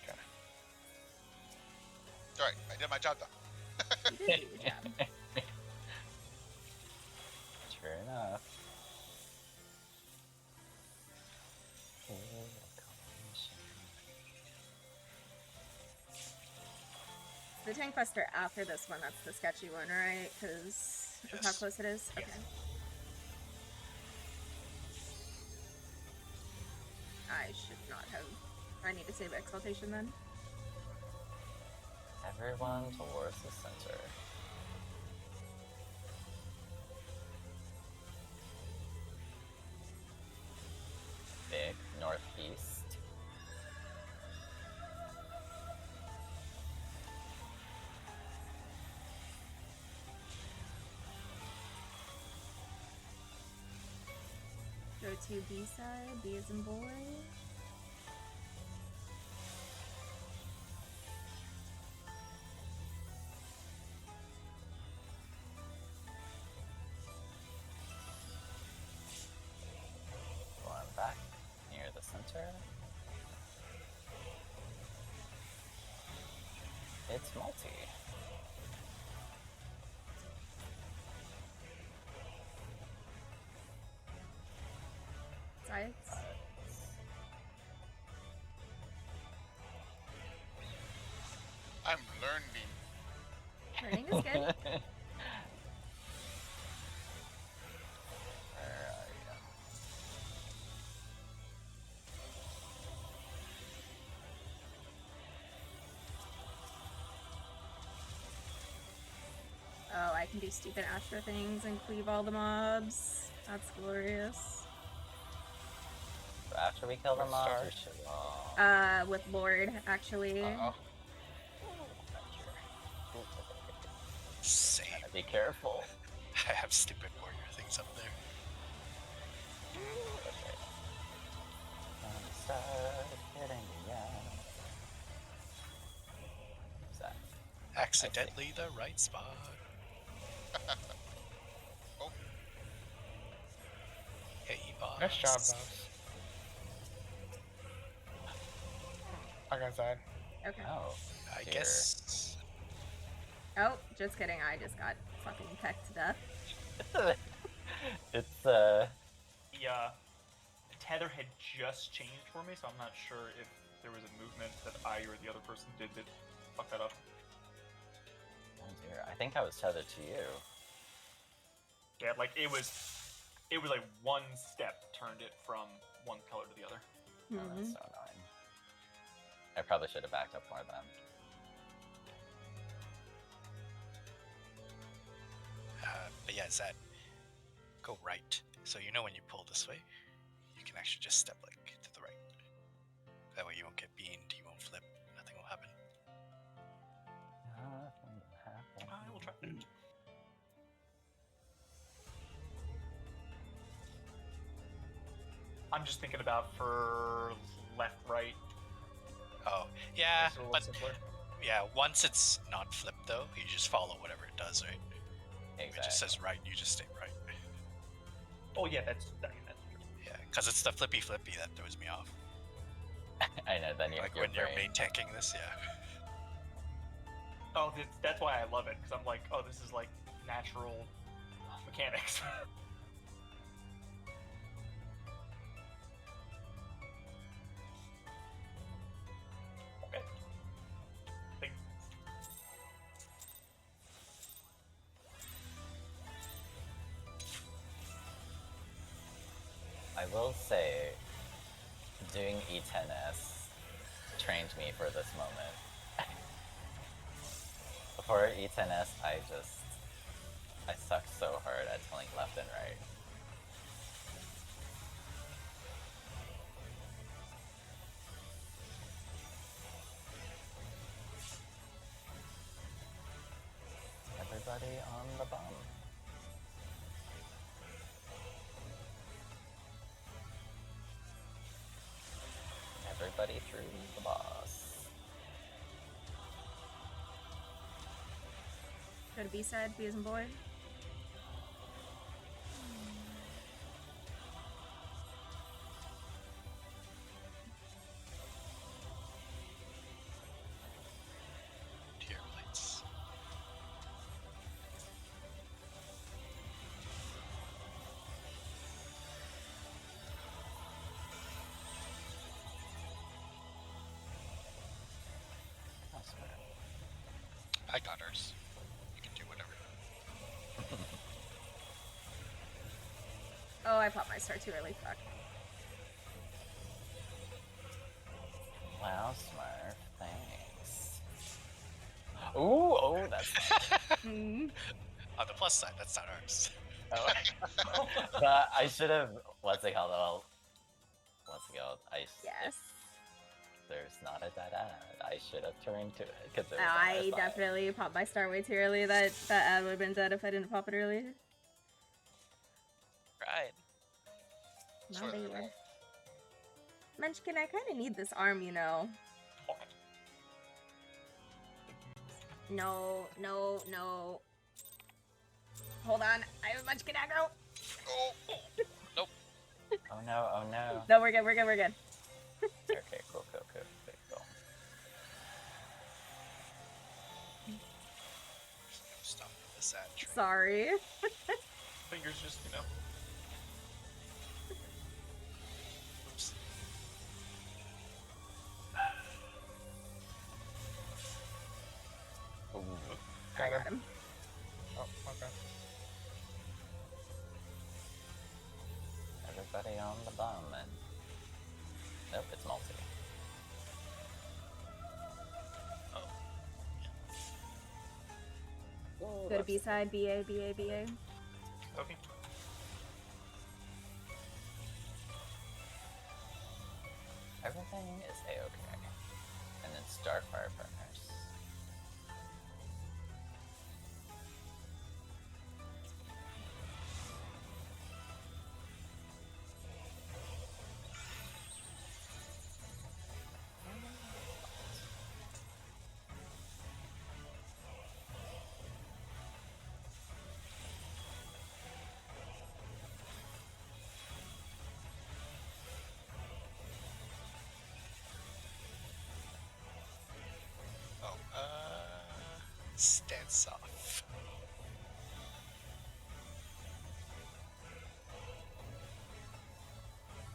Okay. Alright, I did my job though. You did do your job. True enough. The tank buster after this one, that's the sketchy one, right? Because of how close it is? Okay. I should not have... I need to save Exaltation then. Everyone towards the center. Big northeast. Go to B side, B as in boy. Going back near the center. It's multi. Sides. I'm learning. Learning is good. Where are you? Oh, I can do stupid Astra things and cleave all the mobs. That's glorious. So after we kill the mobs, or should we... With Lord, actually. Uh-oh. Same. Be careful. I have stupid warrior things up there. Okay. Start hitting the What's that? Accidentally the right spot. Oh, Hey, boss. Nice job, boss. I got side. Okay. Oh. I dear. guess. Oh, just kidding. I just got fucking pecked to death. It's The tether had just changed for me, so I'm not sure if there was a movement that I or the other person did that fucked that up. Oh dear. I think I was tethered to you. Yeah, like it was like one step turned it from one color to the other. Oh, that's so annoying. I probably should have backed up more then. But yeah, Zed, go right. So you know when you pull this way, you can actually just step like to the right. That way you won't get beamed, you won't flip, nothing will happen. Nothing will happen. I will try. I'm just thinking about for left, right. Oh, yeah, It's a little but simpler. yeah, once it's not flipped though, you just follow whatever it does, right? If it just Exactly. says right, you just stay right. Oh yeah, that's true. Yeah, because it's the flippy that throws me off. I know, then you Like your when you're brain. main tanking this, yeah. Oh, that's why I love it, because I'm like, oh, this is like natural mechanics. Okay. Think- I will say, doing E10S trained me for this moment. Before E10S, I sucked so hard at telling left and right. Everybody on the bomb. Everybody through the boss. Go to B side, B as in boy. I got ours. You can do whatever. Oh, I popped my star too early. Fuck. Wow, Smurf. Thanks. Ooh, oh, that's. Mm. On the plus side, that's not ours. Oh. But I should have. What's it called? Well, what's it called? Yes. There's not a dead ad. I should have turned to it because it was. I definitely popped my star way too early. That ad would have been dead if I didn't pop it early. Right. Not bad. Munchkin, I kind of need this arm, you know. No. Hold on, I have a Munchkin aggro. Oh, nope. Oh no! No, we're good. Okay, cool. Stop this ad train. Sorry. Fingers just, you know. Oops. I got him. Oh, okay. Everybody on the bum and. Nope, it's multi. Oh. Go to B side, BA. Okay. Everything is a-okay. And then Starfire Partners. Oh, stance off.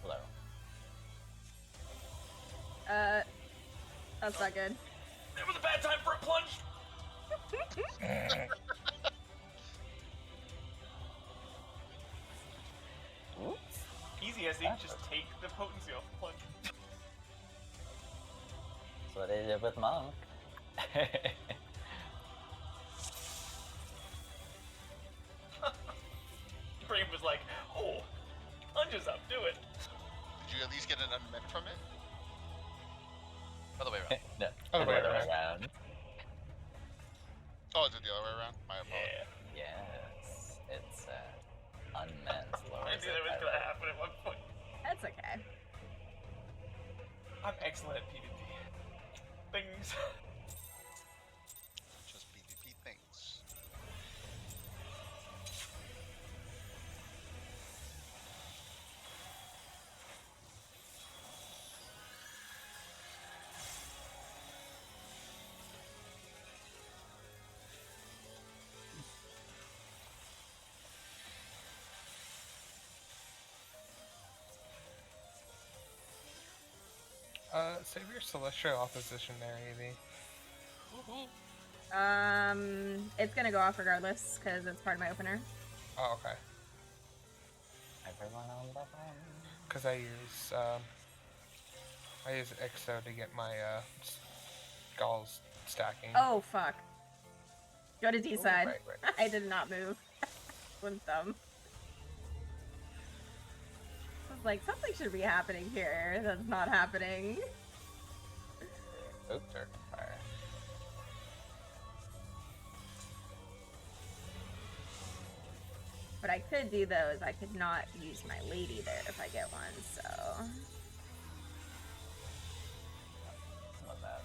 Hello. That's not good. It was a bad time for a plunge! Oops. Easy as just take the potency off the plunge. That's what I did with Monk. Brain was like, oh, plunges up, do it. Did you at least get an unmet from it? Other way around. No, Other way around. Oh, is it the other way around? My apologies. Yeah. Yes, it's unmeant. I knew that was gonna happen at one point. That's okay. I'm excellent at PvP. Things. Just PvP things. Save your Celestial opposition there, Evie. It's gonna go off regardless because it's part of my opener. Oh, okay. Everyone on the bum. Because I use Exo to get my skulls stacking. Oh fuck. Go to D side. Right. I did not move. One thumb. I was like, something should be happening here. That's not happening. Oop, Dark Fire. What I could do though is I could not use my lady there if I get one, so. Not bad.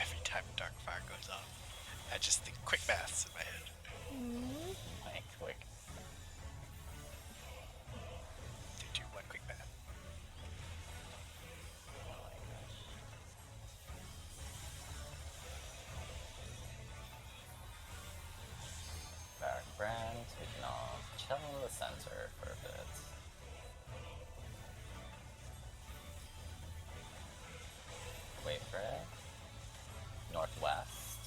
Every time Dark Fire goes off, I just think quick maths in my head. My quick. center for a bit. Wait for it. Northwest.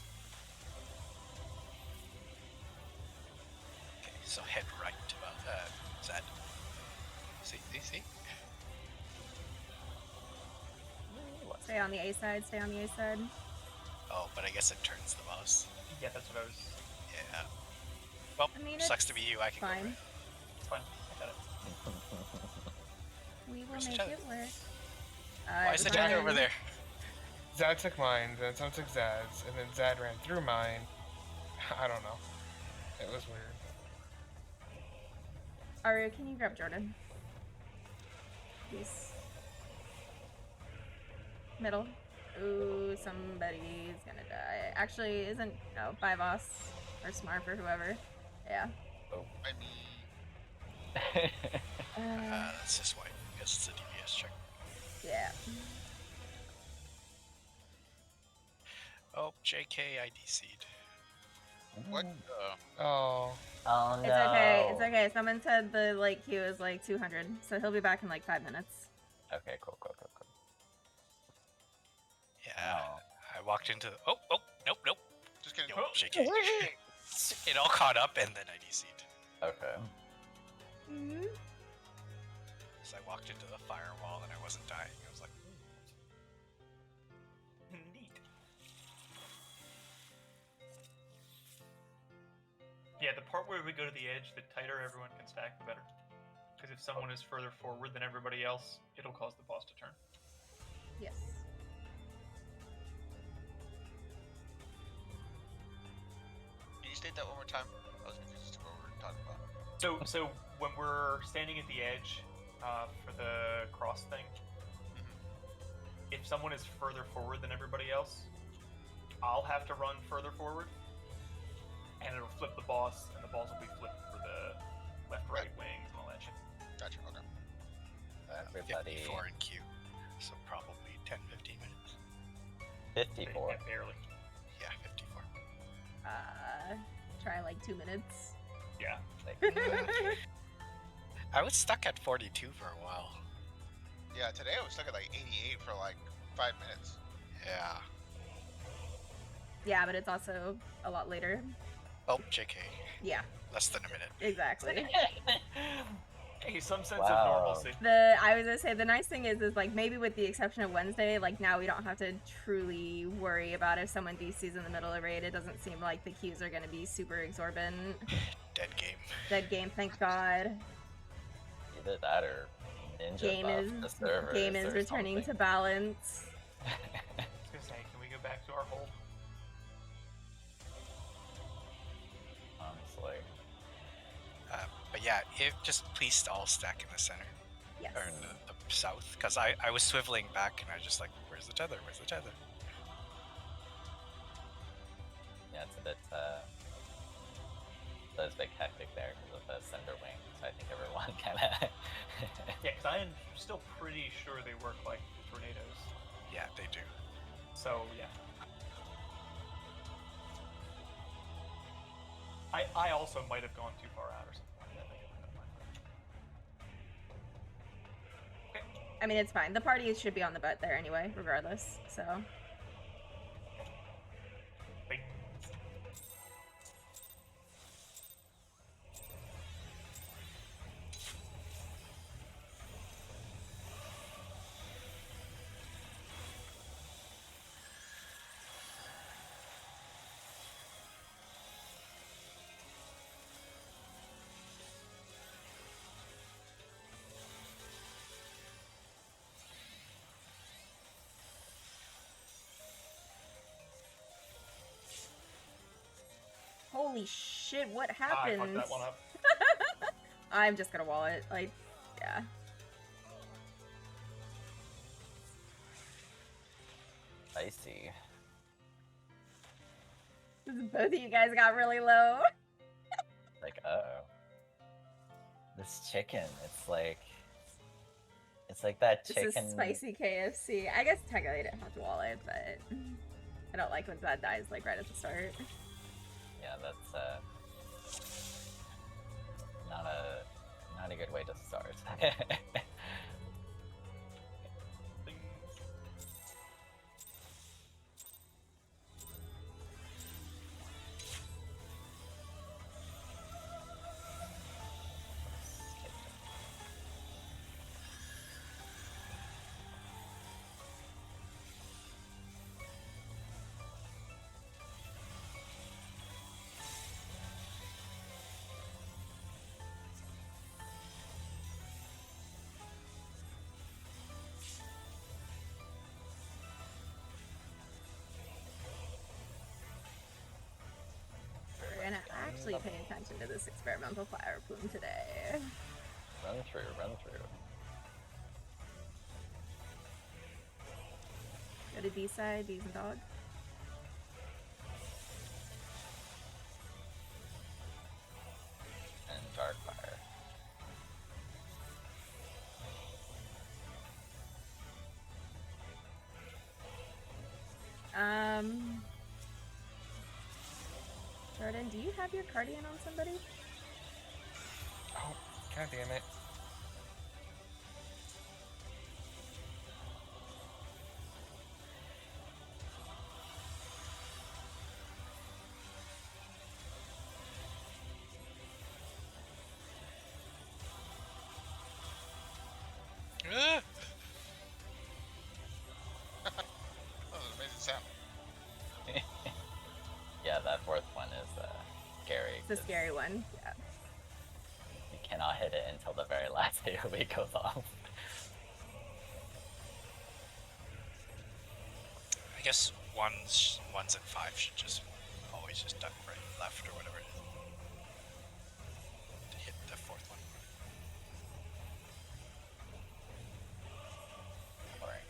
Okay, so head right about Zed. See? Stay on the A side, stay on the A side. Oh, but I guess it turns the mouse. Yeah, that's what I was. Yeah. Well, I mean, sucks it's to be you. I can fine. go. Right. It's fine. I got it. We will Where's the make tether? it work. Why is the tether over there? Zad took mine, then someone took Zad's, and then Zad ran through mine. I don't know. It was weird. Aru, can you grab Jordan? Please. Middle. Ooh, somebody's gonna die. Actually, isn't... Oh, Bivos. Or Smart or whoever. Yeah. I mean, That's just why. I guess it's a DPS check. Yeah. Oh, JK, I DC'd. what? Oh. Oh no. It's okay, it's okay. Someone said the light queue is like 200, so he'll be back in like 5 minutes. Okay, cool. Yeah. Oh. I walked into. Oh, nope. Just kidding. Yo, JK. It all caught up and then I DC'd. Okay. So I walked into the firewall and I wasn't dying. I was like, Neat. Yeah, the part where we go to the edge, the tighter everyone can stack, the better. Because if someone is further forward than everybody else, it'll cause the boss to turn. Yes. Can you state that one more time? I was confused as to what we were talking about. So when we're standing at the edge for the cross thing, if someone is further forward than everybody else, I'll have to run further forward, and it'll flip the boss, and the balls will be flipped for the left, right wings, and all that shit. Gotcha, okay. Everybody. 54 in queue. So probably 10-15 minutes. 54. Yeah, barely. Yeah, 54. Try like 2 minutes. Yeah. Like, I was stuck at 42 for a while. Yeah, today I was stuck at like 88 for like 5 minutes. Yeah. Yeah, but it's also a lot later. Oh, JK. Yeah, Less than a minute. exactly. Hey, some sense Wow. of normalcy. I was gonna say the nice thing is like maybe with the exception of Wednesday, like now we don't have to truly worry about if someone DCs in the middle of raid. It doesn't seem like the queues are gonna be super exorbitant. Dead game. Dead game, thank God. either that or Ninja buff the servers Game is or returning to something. balance. I was gonna say, can we go back to our hole? Honestly. But yeah, just please all stack in the center. Yes. Or in the south. Because I was swiveling back and I was just like, where's the tether? Where's the tether? Yeah, it's a bit hectic there because of the center wing. So I think everyone kind of. Yeah, because I am still pretty sure they work like tornadoes. Yeah, they do. So, yeah. I also might have gone too far out or something like that. Okay. I mean, it's fine. The party should be on the butt there anyway, regardless. So. Bing. Holy shit, what I happened? fucked that one up. I'm just gonna wall it. Like, yeah. Icy. Both of you guys got really low. Like, uh-oh. This chicken, it's like that This chicken. is spicy KFC. I guess technically I didn't have to wall it, but I don't like when Zad dies like right at the start. Yeah, that's not really pay attention to this experimental fire plume today. Run through, run through. Go to B side, bees and dog. And dark fire. Jordan, do you have your Cardian on somebody? Oh, god damn it. Ah! That was an amazing sound. Yeah, that fourth one is scary. It's a 'cause scary one. Yeah. You cannot hit it until the very last AoE goes off. I guess ones and five should just always just duck right, left, or whatever it is to hit the fourth one. Alright.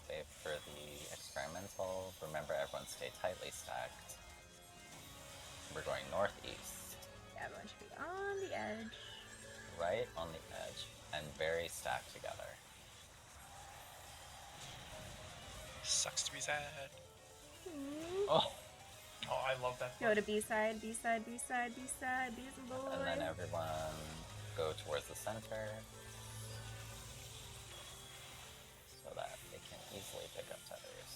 Save for the experimental. Remember, everyone stay tightly stacked. We're going northeast. Yeah, everyone should be on the edge. Right on the edge. And very stacked together. Sucks to be sad. Oh! Oh, I love that. Go to B side, B side, B side, B side, bees and boys. And then everyone go towards the center. So that they can easily pick up tethers.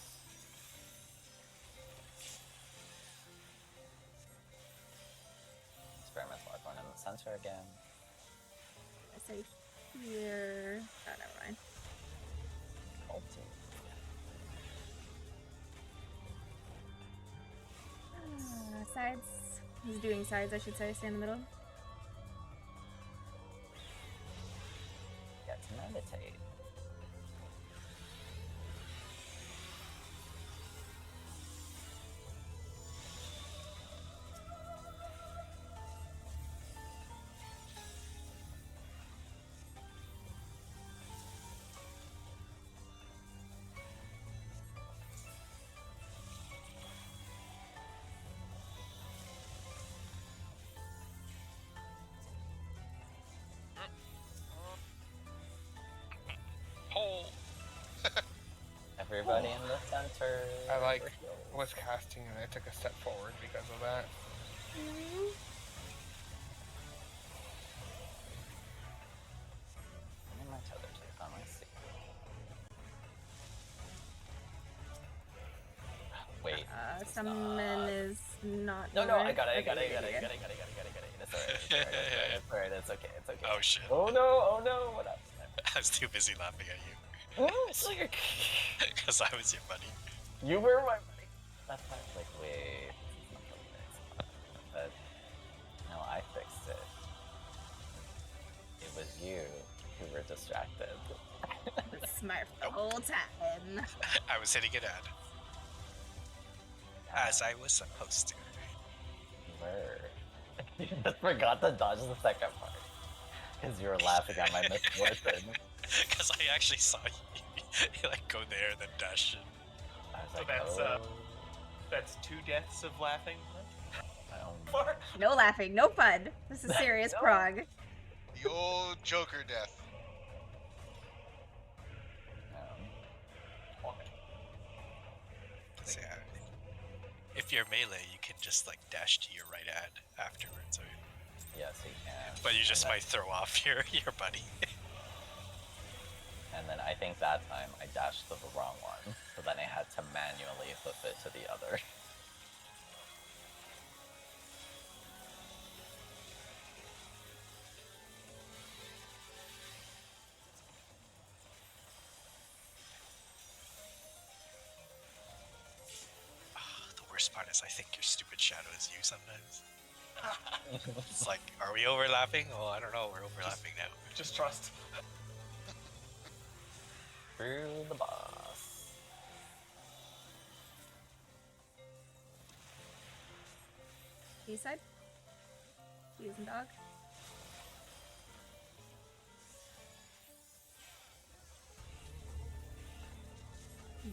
Experimental are going in the center again. I say here. Oh, never mind. Sides. He's doing sides, I should say. Stay in the middle. Get to meditate. Hole. Everybody in the center. I like for heals. was casting and I took a step forward because of that. Where am I tethered to? Oh, I see. Wait. Summon is not. No, I north. got it, I Okay, got it, I good, got it, I good. got it, I got it, I got it, I got it. It's alright, it's alright, it's okay, it's okay. Oh shit. Oh no, what up? I was too busy laughing at you. Because I was your buddy. You were my buddy. That's why I was like, wait, this is not the right spot. But no, I fixed it. It was you who were distracted. Smart the whole time. I was hitting it ad. As I was supposed to. You were. You just forgot to dodge the second part. Because you were laughing at my misfortune. Because I actually saw you like go there and then dash it. I was So like, that's oh. that's 2 deaths of laughing. Mark. No laughing, no fun. This is serious prog. The old Joker death. So, yeah, if you're melee, you can just like dash to your right ad afterwards. Or... Yes, he can. But you just And might throw off your buddy. And then I think that time I dashed to the wrong one, so then I had to manually flip it to the other. The worst part is I think your stupid shadow is you sometimes. It's like, are we overlapping? Oh, I don't know, we're overlapping now. Just trust. Through the boss. East side. Using dog.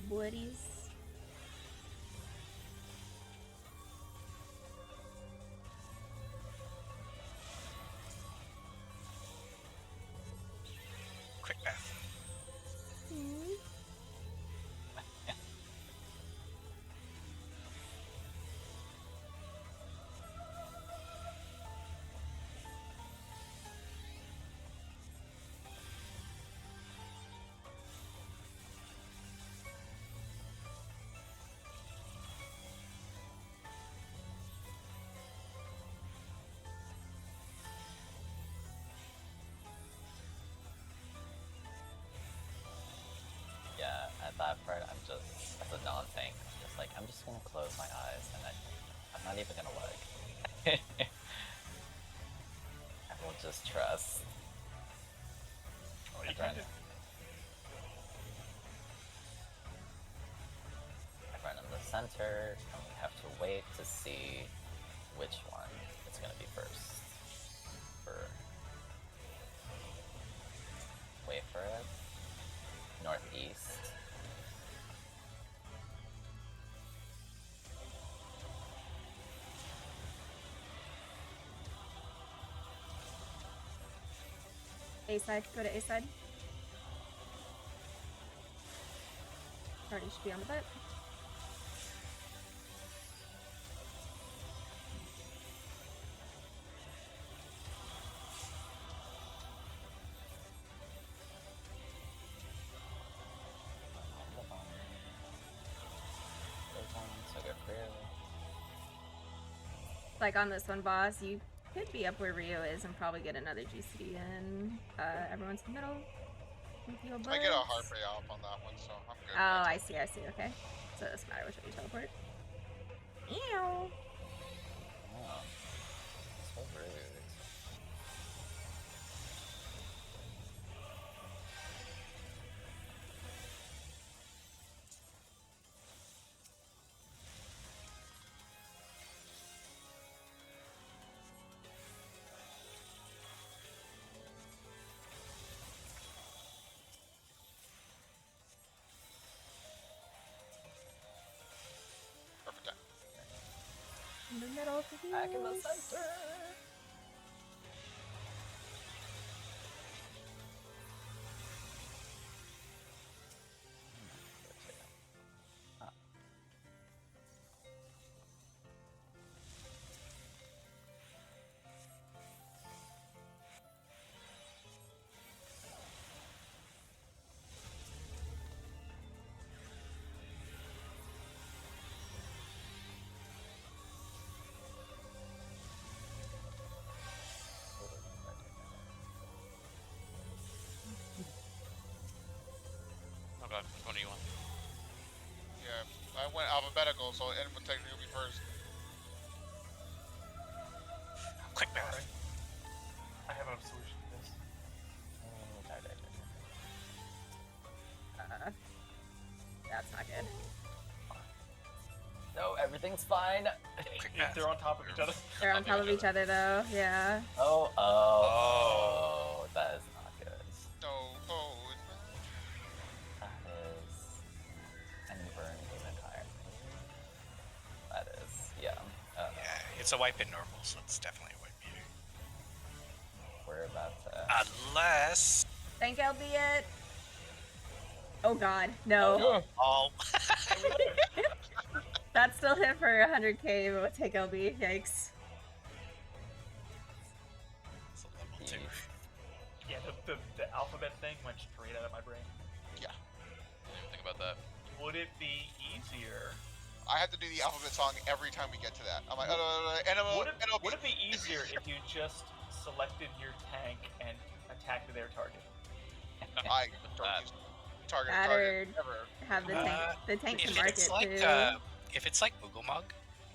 Buddies. Quick math. Yeah, at that part, I'm just, as a non-thing, I'm just like, I'm just gonna close my eyes and I'm not even gonna look. I will just trust. Oh, you I can't run, just... I run in the center, and we have to wait to see which one is gonna be first. Wait for it. Northeast. A side. Go to A side. Party should be on the butt. Like on this one, boss, you could be up where Rio is and probably get another GCD in. Everyone's in the middle. I get a heart ray off on that one, so I'm good. Oh, I see, okay. So it doesn't matter which way you teleport. Ew. Oh, so rude. Perfect time. In the middle of the Back in the wheels. center. Oh god, which one do you want? Yeah, I went alphabetical, so N would technically be first. Quick math. Alright. I have a solution to this. That's not good. No, everything's fine. Quick If math. they're on top of each other. They're on top of each other though, yeah. Oh, that is not good. No, oh, That is... And burn even higher. That is, yeah. Yeah, it's a wipe in normal, so it's definitely a wipe here. We're about to... Unless... Thank albeit. Oh god, no. Oh. That still hit for 100k, but take LB, yikes. It's a level 2. Yeah, the alphabet thing went straight out of my brain. yeah. Didn't even think about that. Would it be easier? I have to do the alphabet song every time we get to that. I'm like, Would it be easier if you just selected your tank and attacked their target? I don't use target Battered. ever. Have the tank to If mark it's it like too. if it's like Moogle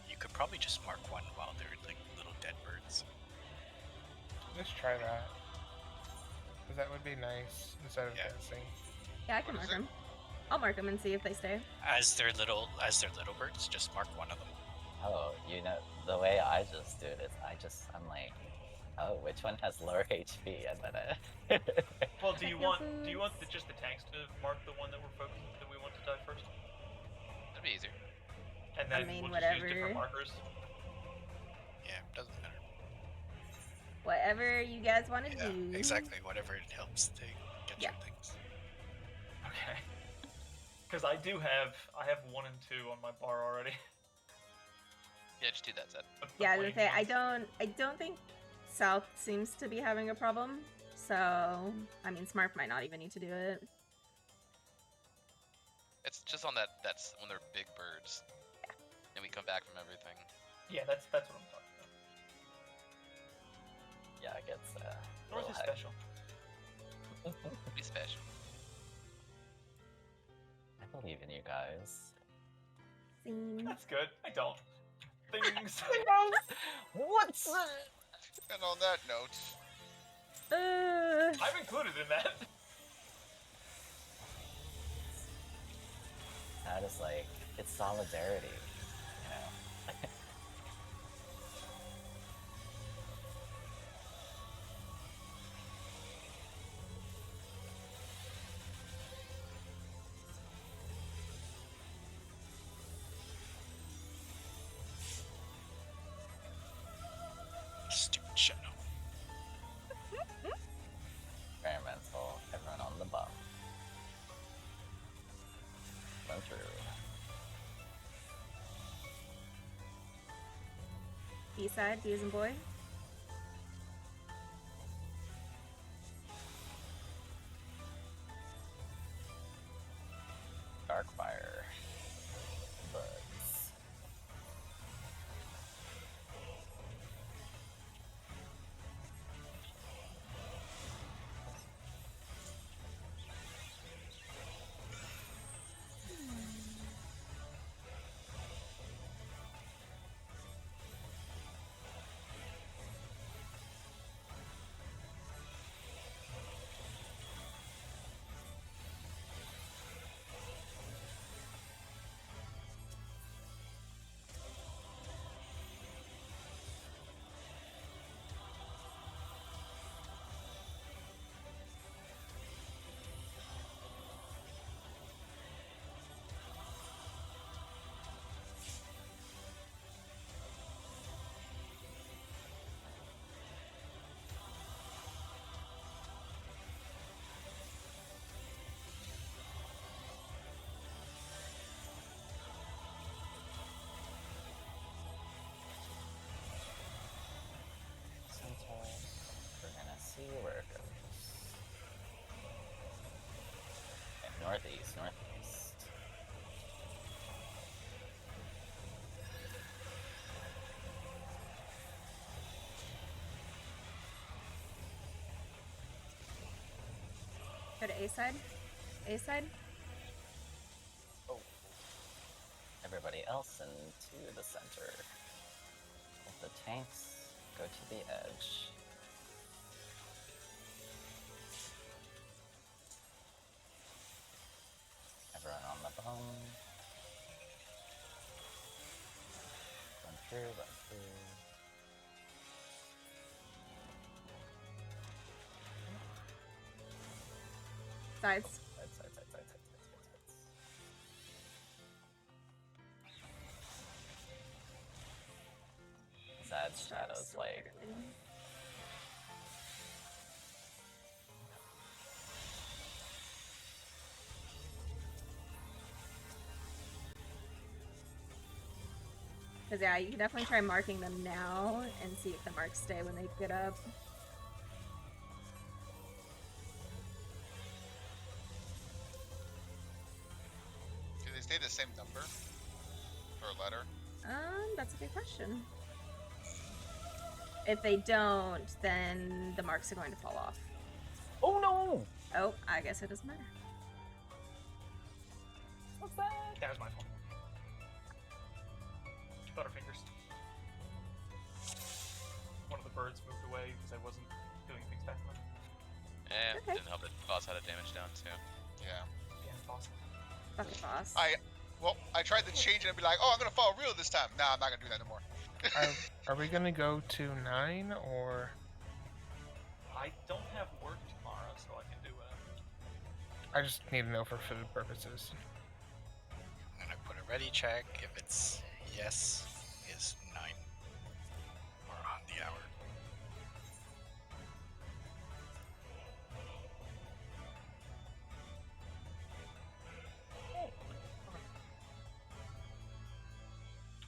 you could probably just mark one while they're like little dead birds. Let's try that. Because that would be nice instead of Yeah. dancing. Yeah, I can mark them. I'll mark them and see if they stay. As they're little birds, just mark one of them. Oh, you know, the way I just do it is I'm like, oh, which one has lower HP? And then Well, do you Heal want foods. just the tanks to mark the one that we want to die first? That'd be easier. And I then mean, we'll just use whatever. different markers. Yeah, doesn't matter. Whatever you guys want to Yeah, do. exactly. Whatever it helps to get Yeah. through things. Okay. Because I have 1 and 2 on my bar already. Yeah, just do that, Zed. Yeah, I was gonna say I don't think South seems to be having a problem. So I mean, Smart might not even need to do it. It's just on that's when they're big birds. Yeah. And we come back from everything. Yeah, that's what I'm talking about. yeah, it gets North is special. Be special. I believe in you guys. Same. That's good. I don't. Things. What? And on that note, I'm included in that. That is like, it's solidarity, you know? Stupid shadow. Experimental, everyone on the buff. Run through. B-side, B as in boy. Darkfire. Buds. We're gonna see where it goes. And northeast. Go to A-side. A-side. Oh. Everybody else into the center. Let the tanks go to the edge. Everyone on the bone. Run through. Sides. Sides. Sad shadows like. Because yeah, you can definitely try marking them now and see if the marks stay when they get up. do they stay the same number or letter? That's a good question. If they don't, then the marks are going to fall off. Oh no! Oh, I guess it doesn't matter. What's that? That was my fault. Butterfingers. One of the birds moved away because I wasn't doing things fast enough. And Okay. didn't help that boss had a damage down too. Yeah. Yeah, it's awesome. Fuck it, boss. Well, I tried to change it and be like, oh, I'm gonna follow real this time. Nah, I'm not gonna do that no more. Are we gonna go to 9 or? I don't have work tomorrow, so I can do I just need to know for food purposes. And I put a ready check. If it's yes, is 9 or on the hour.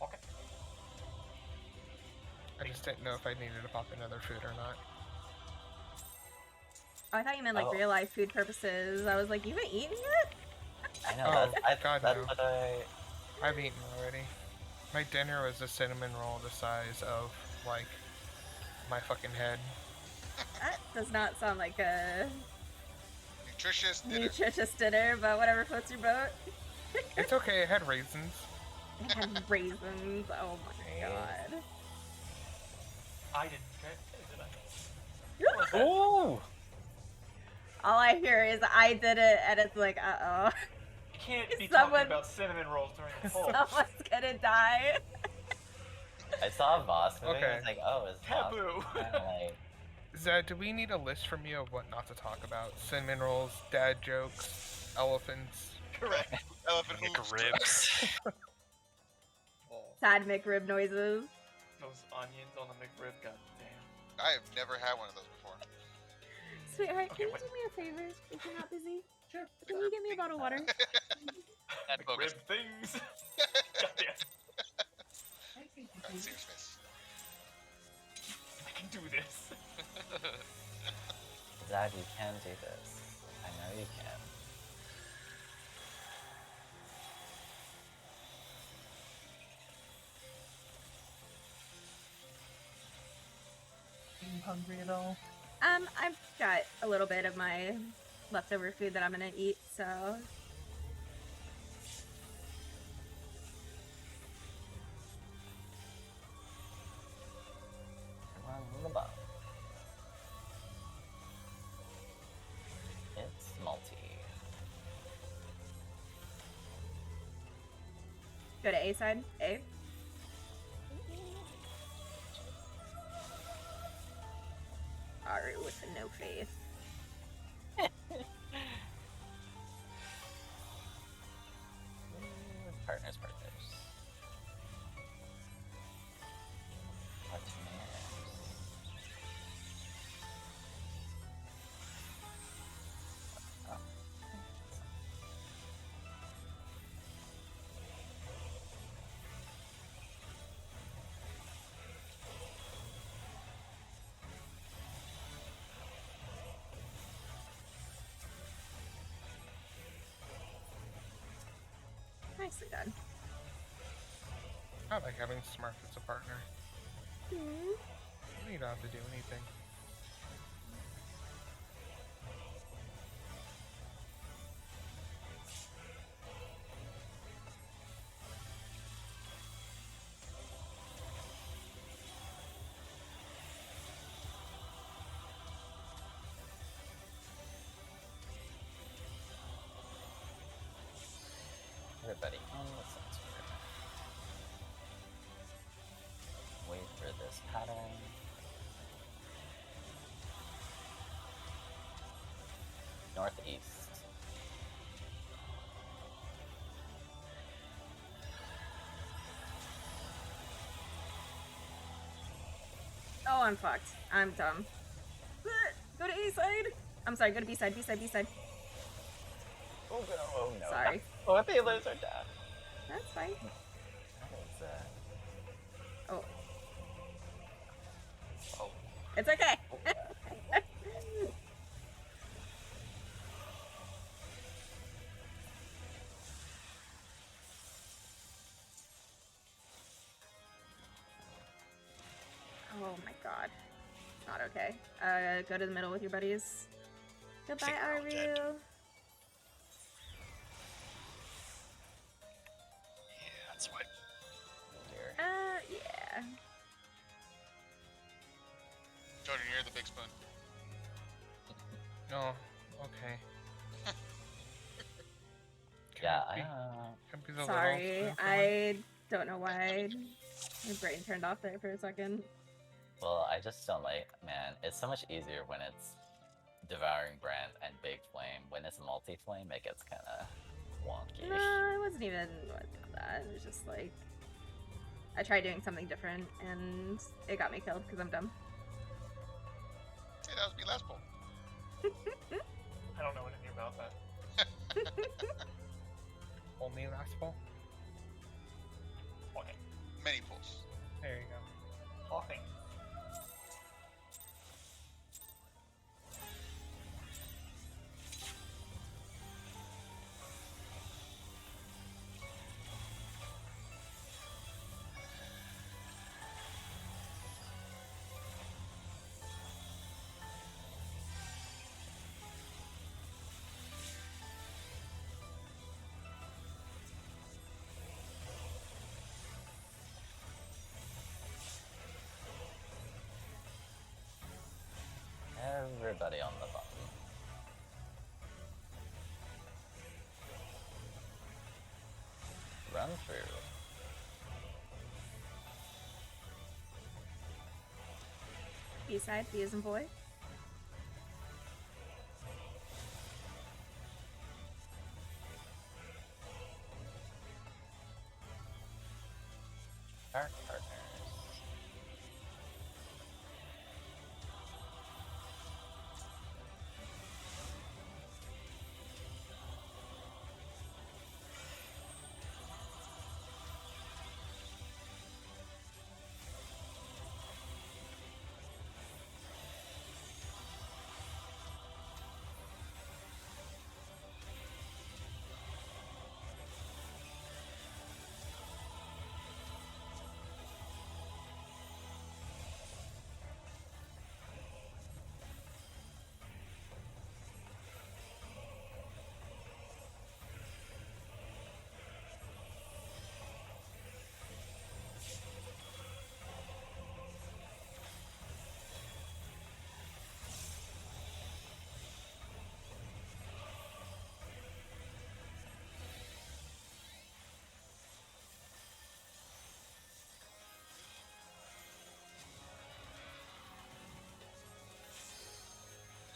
Okay. I just didn't know if I needed to pop another food or not. Oh, I thought you meant like Oh. real life food purposes. I was like, you haven't eaten yet? I know, Oh, that's God, that's no. what I... I've eaten already. My dinner was a cinnamon roll the size of, like, my fucking head. That does not sound like a Nutritious dinner. nutritious dinner, but whatever floats your boat. It's okay, it had raisins. It had raisins. Oh my god. I didn't try it, did I? Ooh! All I hear is I did it, and it's like, uh-oh. You can't be Someone- talking about cinnamon rolls during the poll. Someone's gonna die. I saw a Voss movie, Okay. I was like, oh, is Voss Taboo. kinda like... Zed, do we need a list from you of what not to talk about? Cinnamon rolls, dad jokes, elephants. Correct. Elephant hooves. McRibs. Sad McRib noises. Those onions on the McRib, goddamn. I have never had one of those before. Sweetheart, Okay, can you wait. do me a favor if you're not busy? Sure. Can you get me a bottle of water? That bogus. McRib things. Goddamn. Alright, serious face. I can do this. Zad, you can do this. I know you can. Are you hungry at all? I've got a little bit of my leftover food that I'm gonna eat, so. Come on the bottom. It's multi. Go to A side. A. Aru with a no faith. Partners. Partners. Oh. Nicely done. I like having Smurf as a partner. You don't have to do anything. Everybody in the sensor. Wait for this pattern. Northeast. Oh, I'm fucked. I'm dumb. Go to A side. I'm sorry, go to B side, B side, B side. Oh no, oh no. Sorry. Oh, the healers are down. That's fine. That is, Oh, oh. it's okay. Oh my god. Not okay. Go to the middle with your buddies. Goodbye, think we're all dead. Aru. Yeah, that's why. Dear. Yeah. Jordan, you're the big spoon. No, okay. Yeah, Yeah, Campy's a little Sorry, spoon-fed. I don't know why my brain turned off there for a second. well, I just don't like, man, it's so much easier when it's Devouring Brand and Big Flame. When it's multi-flame, it gets kind of wonky. No, it wasn't even that. It was just like I tried doing something different and it got me killed because I'm dumb. Hey, that was me last bowl. I don't know anything about that. Only last ball? Okay. Many pulls. There you go. Coughing. Everybody on the button. Run through. B-side, B as in boy. Dark Partners.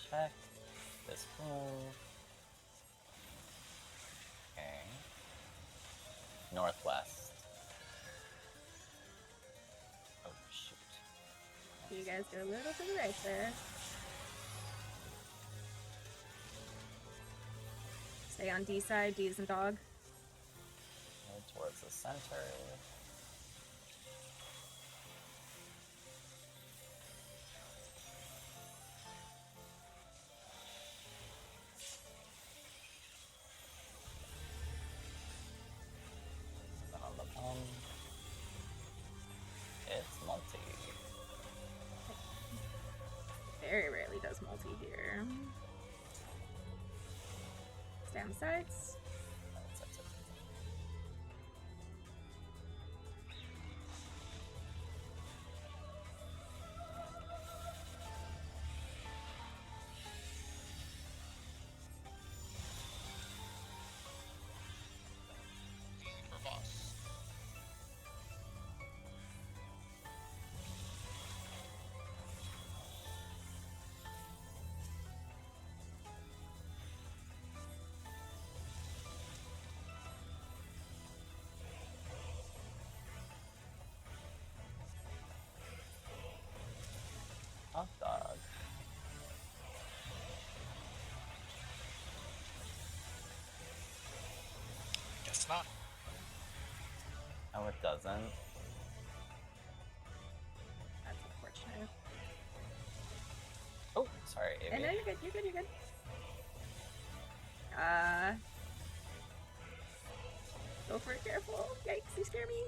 Check this move. Okay. Northwest. Oh shoot. You guys go a little to the right there. Stay on D side, D as in dog. Head towards the center. Then on the palm. It's multi. Very rarely does multi here. Stay on the sides. That's it. D for boss. Hot dog. Guess not. Oh, it doesn't. That's unfortunate. Oh, sorry, And Avy. no, you're good, you're good, you're good. Go for it, careful. Yikes, you scare me.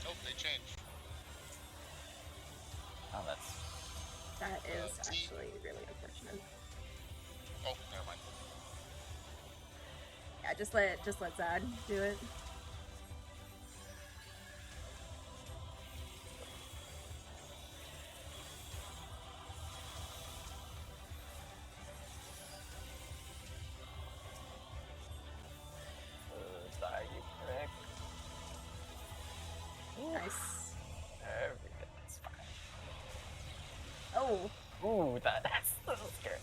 Oh, they changed. Oh, that's That is T. actually really unfortunate. Oh, never mind. Yeah, just let Zad do it. Oh. Ooh, that's so scary.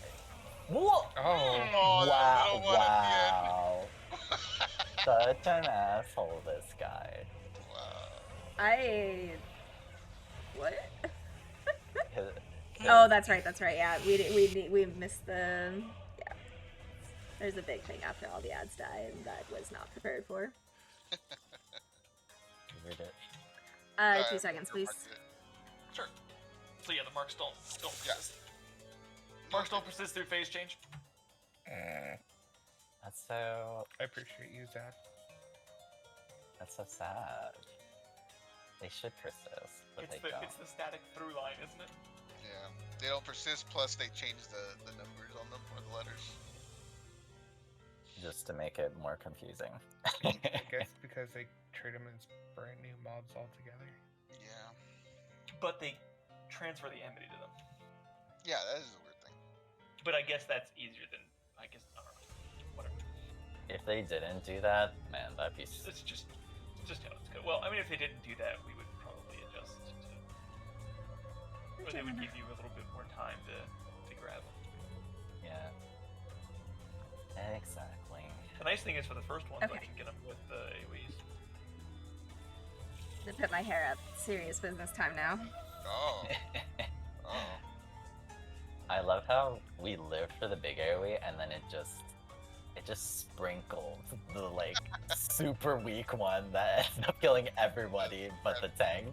Whoa! Oh, wow! that little one Wow! Such an asshole, this guy. Wow. What? His, Oh, that's right. That's right. Yeah, we missed the. Yeah. There's a big thing after all the ads die, and that was not prepared for. Read it. 2 seconds, please. Sure. So yeah, the marks don't persist. Marks don't persist through phase change. That's so. I appreciate you, Zach. That's so sad. They should persist, but they don't. It's the static through line, isn't it? Yeah, they don't persist. Plus, they change the numbers on them or the letters. Just to make it more confusing. I guess because they treat them as brand new mobs altogether. Yeah. But they transfer the amity to them. Yeah, that is a weird thing. But I guess that's easier than I don't know. Whatever. If they didn't do that, man, that'd be. It's just how it's good. Well, I mean, if they didn't do that, we would probably adjust to. Or they would give you a little bit more time to grab them. Yeah. Exactly. The nice thing is for the first ones, Okay. I can get them with the AoEs. To put my hair up. Serious business time now. Oh. Oh. I love how we lived for the big AoE and then it just sprinkled the like super weak one that ended up killing everybody but the tanks.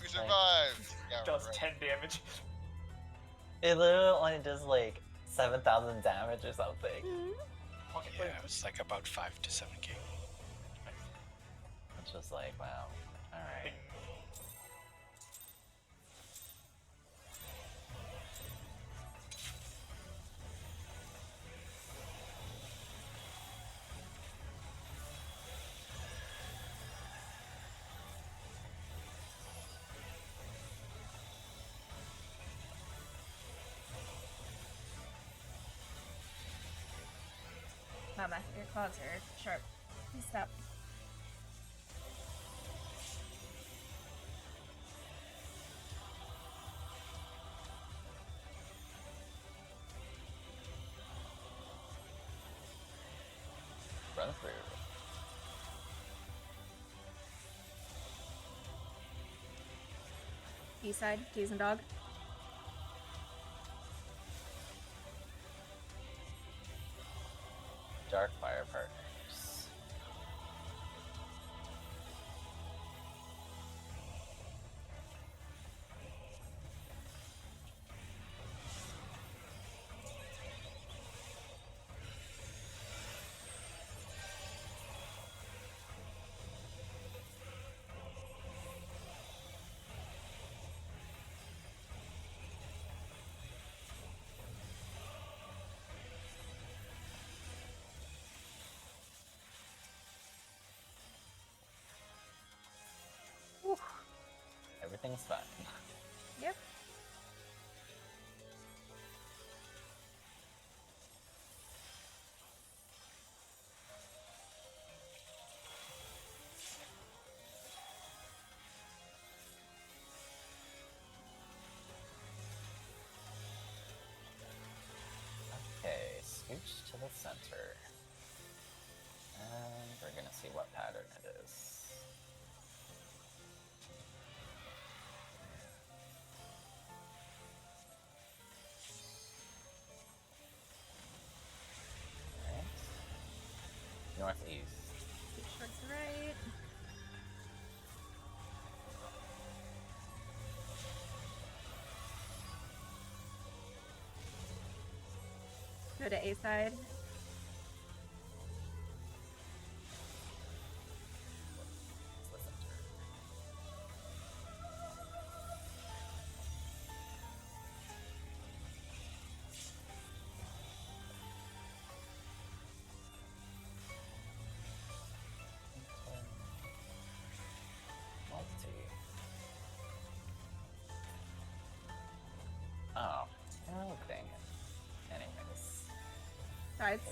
We survived. Yeah, Does right. 10 damage. It literally only does like 7,000 damage or something. Yeah, it was like about 5 to 7k. It's just like, wow. Alright. Mama, your claws are sharp. Please stop. Run through. East side, Keys and Dog. Dark Fire Partners. Everything's fine. Yep. Okay, scooch to the center. And we're gonna see what pattern it is. Alright. Northeast. Towards the right. Go to A side. It's the center. Multi. Oh, dang it. Anyways. Sides.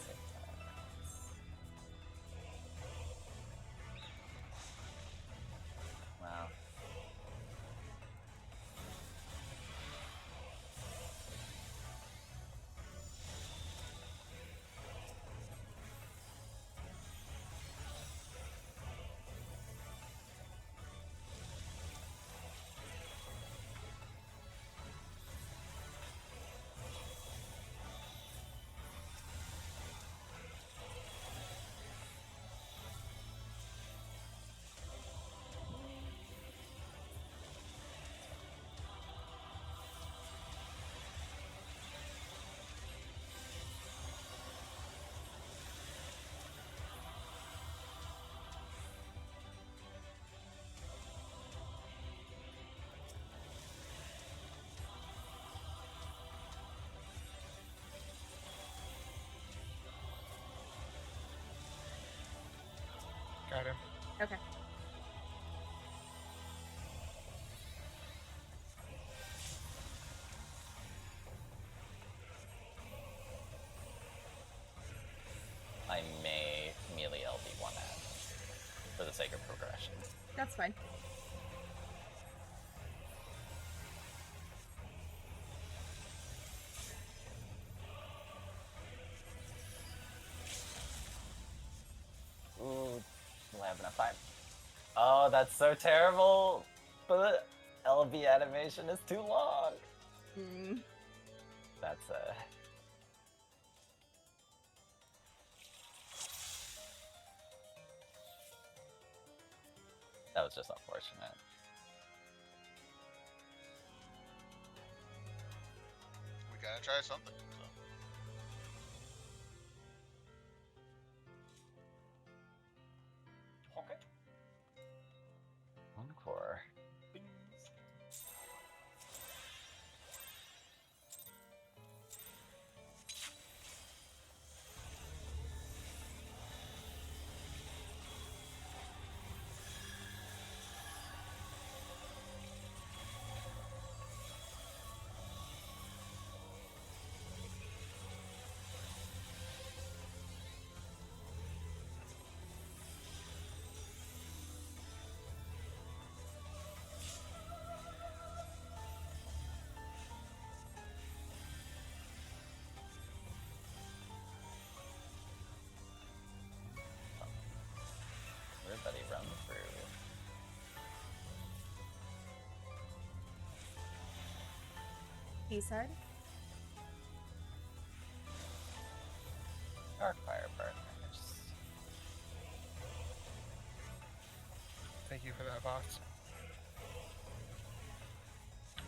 Wow. Okay. I may melee LB one ad for the sake of progression. That's fine. Ooh, 11 of 5. Oh, that's so terrible! But the LB animation is too long! That's that was just unfortunate. We gotta try something. So. Okay. Encore. Everybody run through. B-side. Dark Fire Partners. Thank you for that, boss.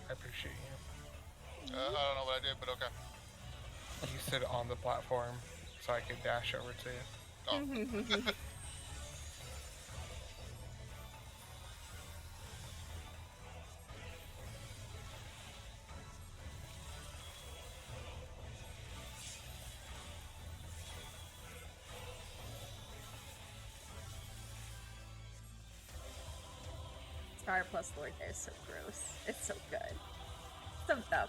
I appreciate you. I don't know what I did, but okay. You stood on the platform so I could dash over to you. Oh. Star plus Lord there is so gross. It's so good. So dumb.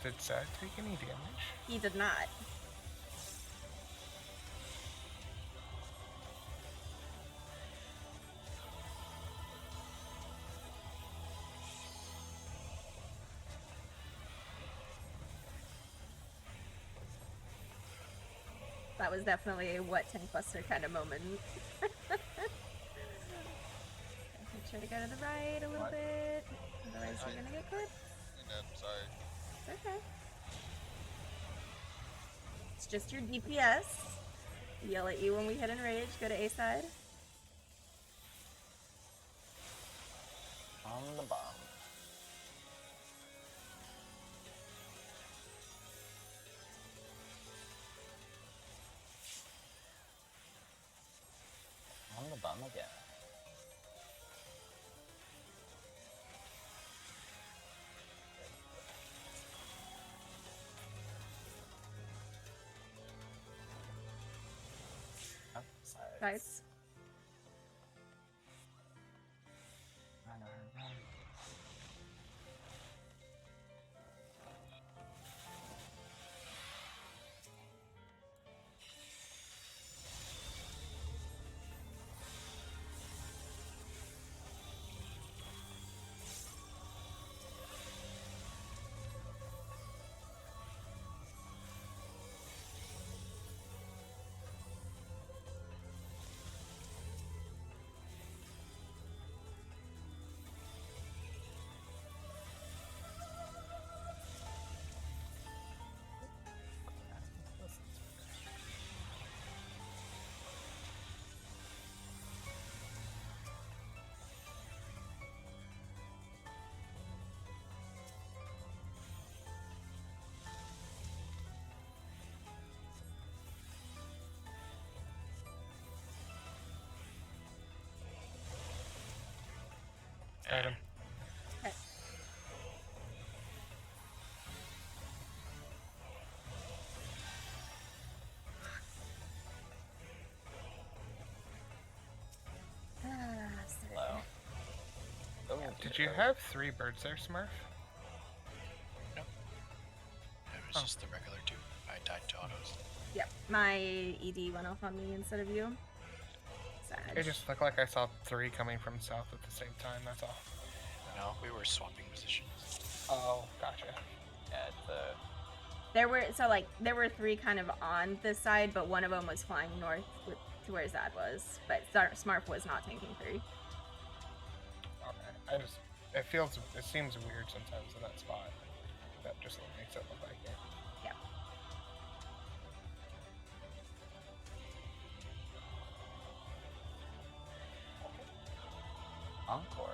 Did Zach take any damage? He did not. That was definitely a what Tank Buster kind of moment. Make sure to go to the right a little bit. Otherwise you're gonna get clipped. Sorry. It's okay. It's just your DPS. Yell at you when we hit enrage. Go to A side. On the bomb. On the bum again. Nice. Run, run, run. Item. Okay. Hello. Oh, Did you have 3 birds there, Smurf? No. It was just the regular 2. I died to autos. Yep, my ED went off on me instead of you. Sad. It just looked like I saw 3 coming from south at the same time, that's all. No, we were swapping positions. Oh, gotcha. Yeah, it's there were 3 kind of on this side, but one of them was flying north to where Zad was. But Smurf was not tanking 3. Okay, it seems weird sometimes in that spot. That just makes it look like it. Yeah. Encore.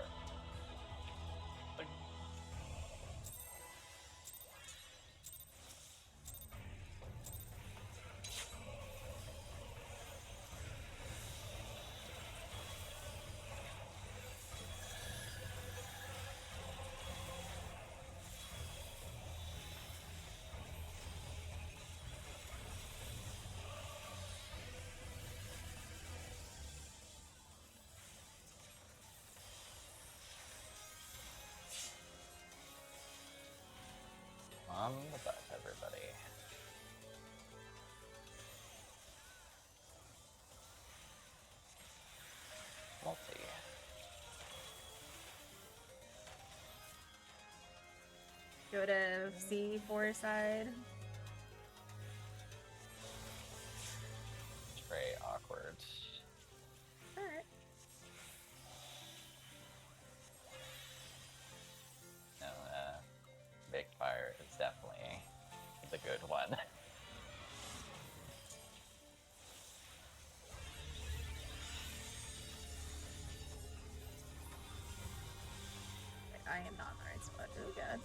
On the butt, everybody. Multi. Go to C4 side. It's very awkward. Alright. No, Big Fire is definitely the good one. I am not in the right spot. Oh god.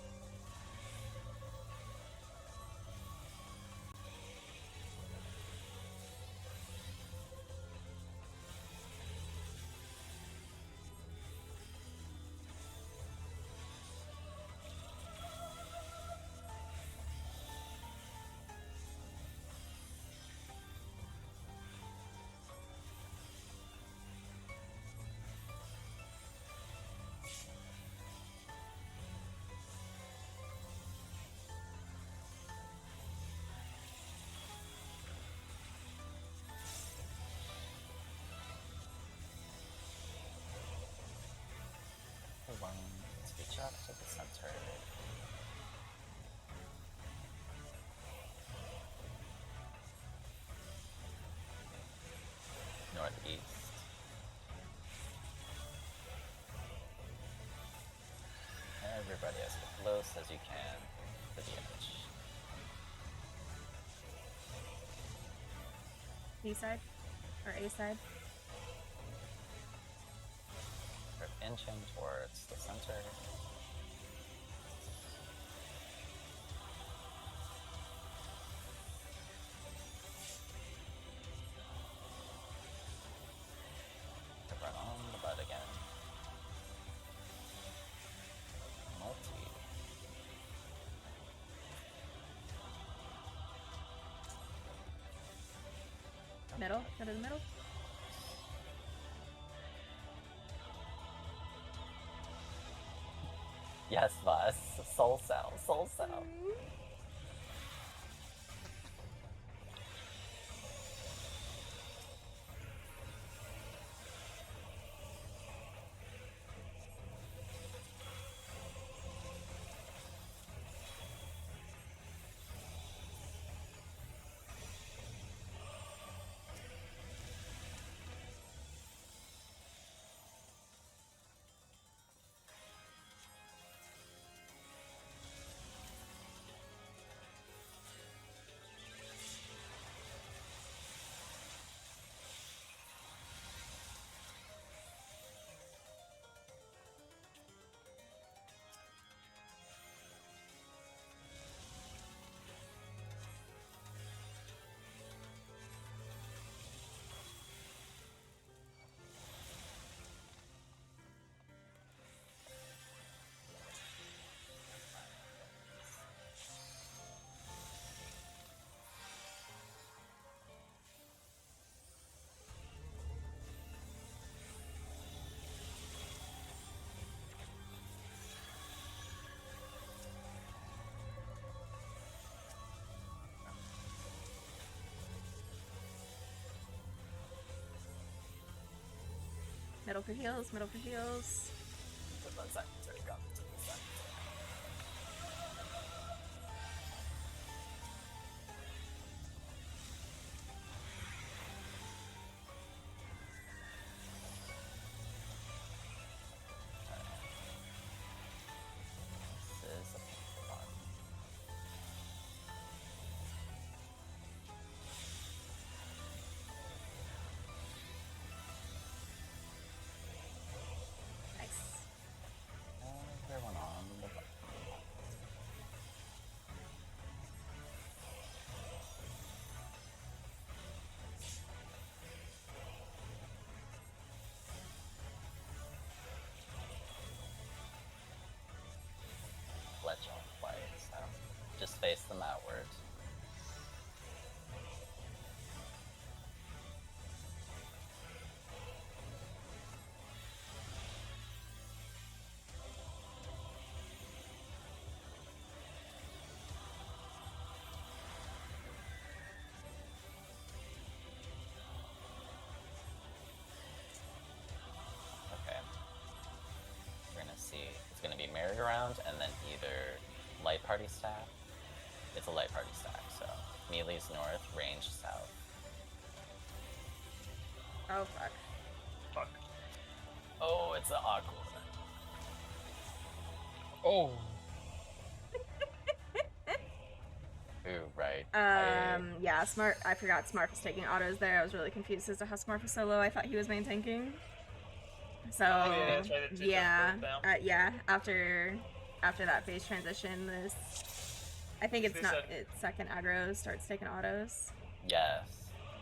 One switch up to the center. Northeast. Everybody as close as you can to the edge. B side? Or A side? Inching towards the center. To run on the butt again. Multi. Middle? Go to the middle? Yes, Voss. Soul Cell. Soul Cell. Middle for heals, middle for heals. Fletch on flight, so just face them outward. Okay. We're gonna see. It's gonna be merry-go-round and then either light party staff. It's a light party staff, so melee's north, range south. Oh fuck. Fuck. Oh, it's an aqua. Oh. Ooh, right. Yeah, Smart. I forgot Smart was taking autos there. I was really confused as to how Smart was solo. I thought he was main tanking. So yeah, that's right, it yeah, just broke down. yeah. After that phase transition, this I think it's not. Its second aggro starts taking autos. Yes.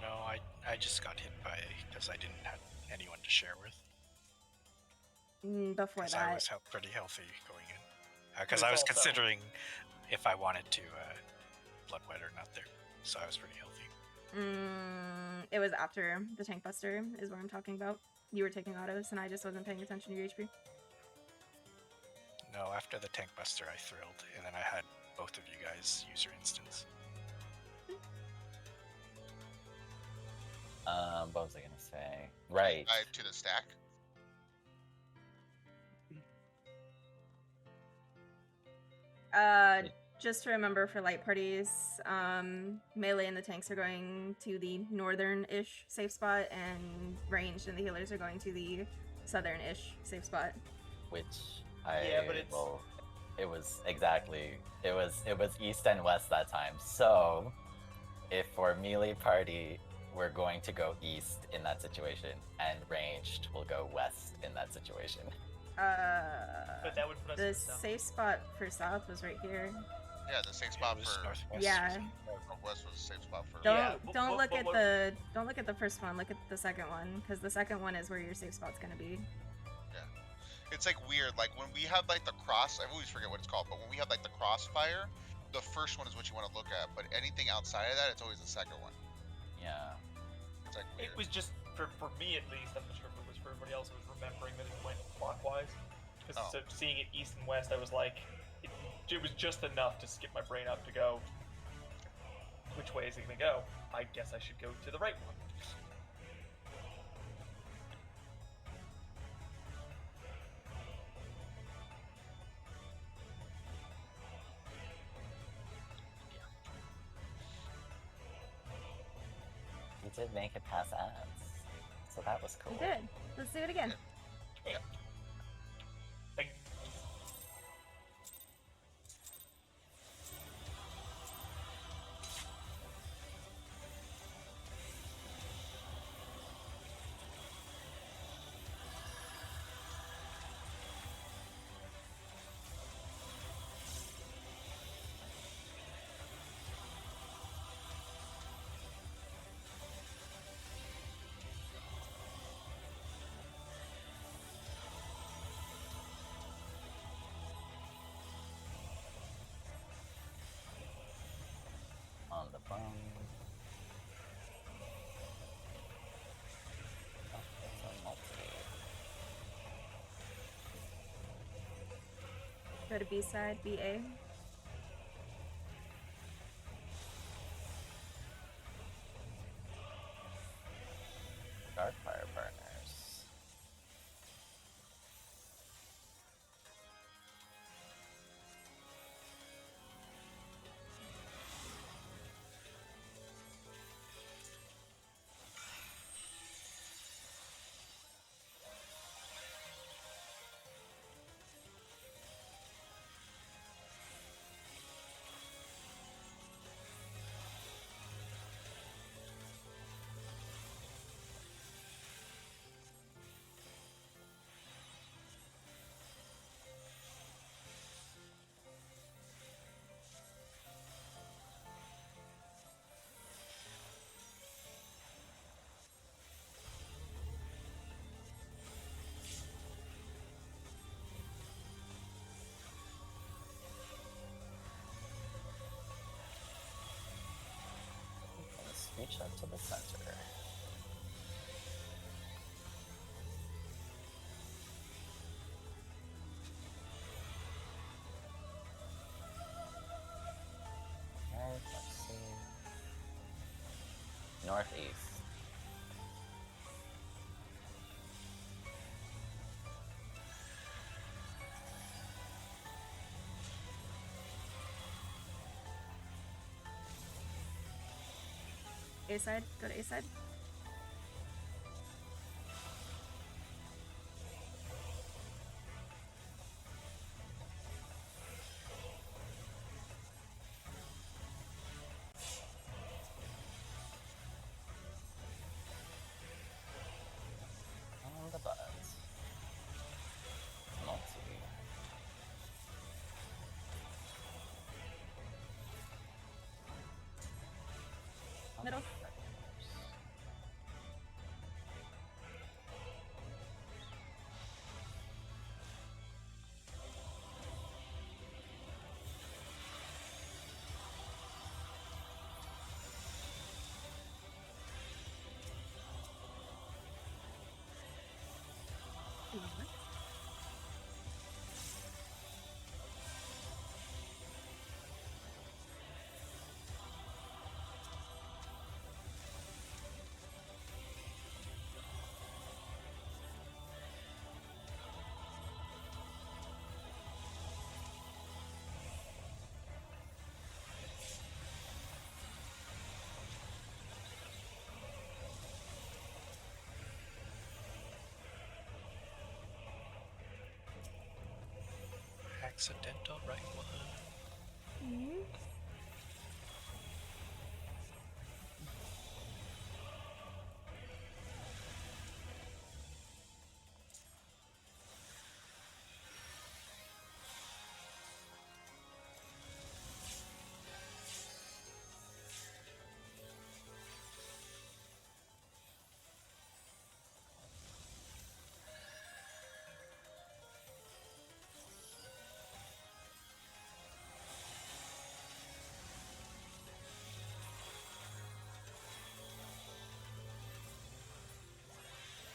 No, I just got hit by because I didn't have anyone to share with. Before Because that, I was pretty healthy going in. Because I was considering if I wanted to bloodwet or not there, so I was pretty healthy. It was after the tank buster is what I'm talking about. You were taking autos, and I just wasn't paying attention to your HP. No, after the tank buster, I thrilled, and then I had both of you guys use your instance. What was I gonna say? Right. To the stack. Just to remember for light parties, melee and the tanks are going to the northern-ish safe spot, and ranged and the healers are going to the southern-ish safe spot. Which but it's... well, it was east and west that time. So, if for melee party we're going to go east in that situation, and ranged will go west in that situation. But that would put us the in south. safe spot for south was right here. Yeah, the safe spot for northwest. Yeah. Northwest was the safe spot for. Don't look at the first one. Look at the second one, because the second one is where your safe spot's gonna be. Yeah, it's like weird. Like when we have like the cross, I always forget what it's called. But when we have like the crossfire, the first one is what you want to look at. But anything outside of that, it's always the second one. Yeah. It's like weird. It was just for me at least. I'm not sure if it was for everybody else. It was remembering that it went clockwise. Because so seeing it east and west, I was like, it was just enough to skip my brain out to go, which way is it gonna go? I guess I should go to the right one. We did make it past ads, so that was cool. We did. Let's do it again. Yeah. On the phone. Oh, it's a multi. Go to B side, BA. Dark Fire Partners. push up to the center. Let's see. Northeast. A side. Go to A side. On the buzz. Multi. Middle. Accidental right one.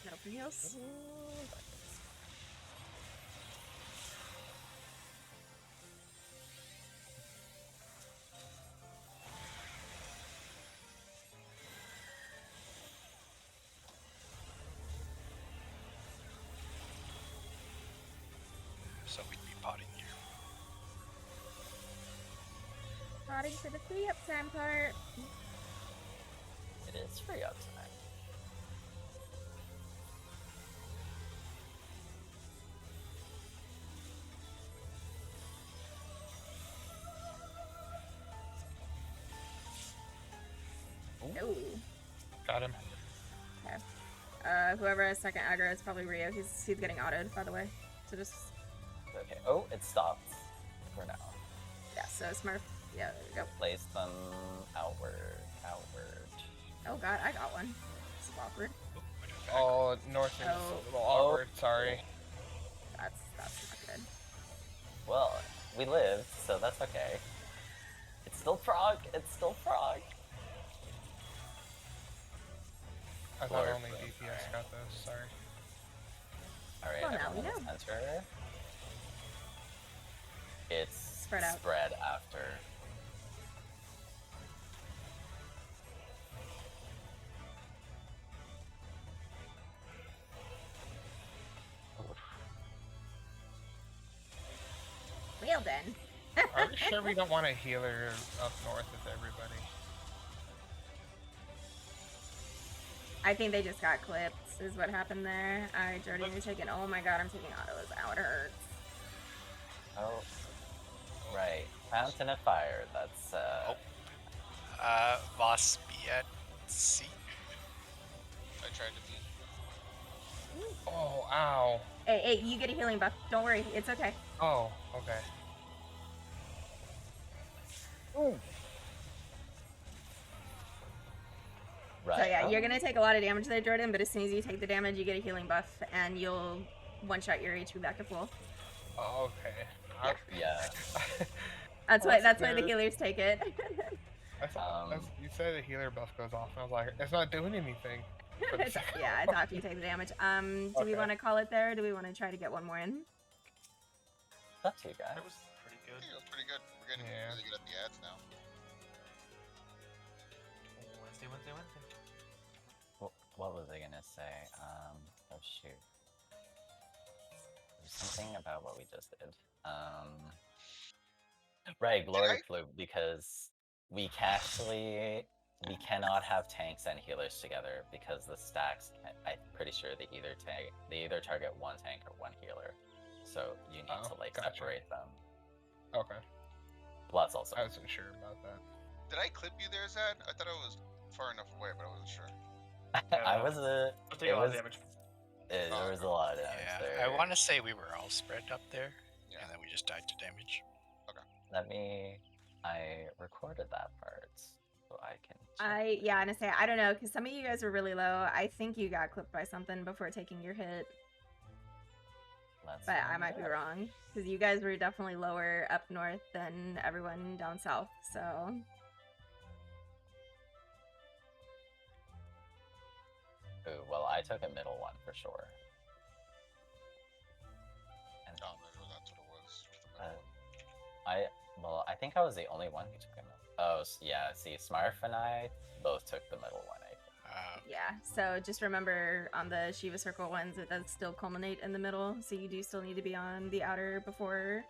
Middle for heals. So we'd be potting here. Prodding for the free uptime part. It is free up tonight. Ooh. Got him. Okay. Whoever has second aggro is probably Rio. He's getting autoed, by the way. So just Okay. Oh, it stopped for now. yeah. So Smurf. Yeah. There you go. Place them outward. Oh god, I got one. This is awkward. Oh, north is Oh. a little awkward. Sorry. That's not good. Well, we lived, so that's okay. It's still Prog. It's still Prog. I thought Blur only from DPS there. got those. Sorry. All right, Well, now we everyone know. center. It's Spread out. Spread after. Well then. Are we sure we don't want a healer up north with everybody? I think they just got clipped. Is what happened there. Alright, Jordan, you're taking. Oh my god, I'm taking autos. Ow, it hurts. Oh, right. Fountain of Fire. That's Voss be at C. I tried to be. Oh, ow. Hey, you get a healing buff. Don't worry, it's okay. Oh, okay. right. So yeah, Oh, you're gonna take a lot of damage there, Jordan. But as soon as you take the damage, you get a healing buff, and you'll one-shot your HP back to full. Oh, okay. Yeah. That's why the fair. healers take it. I thought you said the healer buff goes off, and I was like, it's not doing anything. For the second Yeah, it's after you take the damage. Do we want to call it there? Or do we want to try to get one more in? Up to you guys. That was pretty good. It was pretty good. We're getting really good at the ads now. Wednesday. What was I gonna say? Oh shoot. There's something about what we just did. Right, Glory Flute, because we cannot have tanks and healers together because the stacks. I'm pretty sure they either target one tank or one healer, so you need to separate them. Okay. Plus, also, I wasn't sure about that. Did I clip you there, Zad? I thought I was far enough away, but I wasn't sure. I was I'll take a lot of damage. There was a lot of damage there. I want to say we were all spread up there, and then we just died to damage. Okay. I recorded that part, so I can. I'm gonna say I don't know because some of you guys were really low. I think you got clipped by something before taking your hit. But I might be wrong because you guys were definitely lower up north than everyone down south. So. Ooh, well, I took a middle one for sure. And that's what it was with the middle one. I think I was the only one who took a middle. Oh, yeah. See, Smarf and I both took the middle one. Yeah. So just remember on the Shiva Circle ones, it does still culminate in the middle. So you do still need to be on the outer before,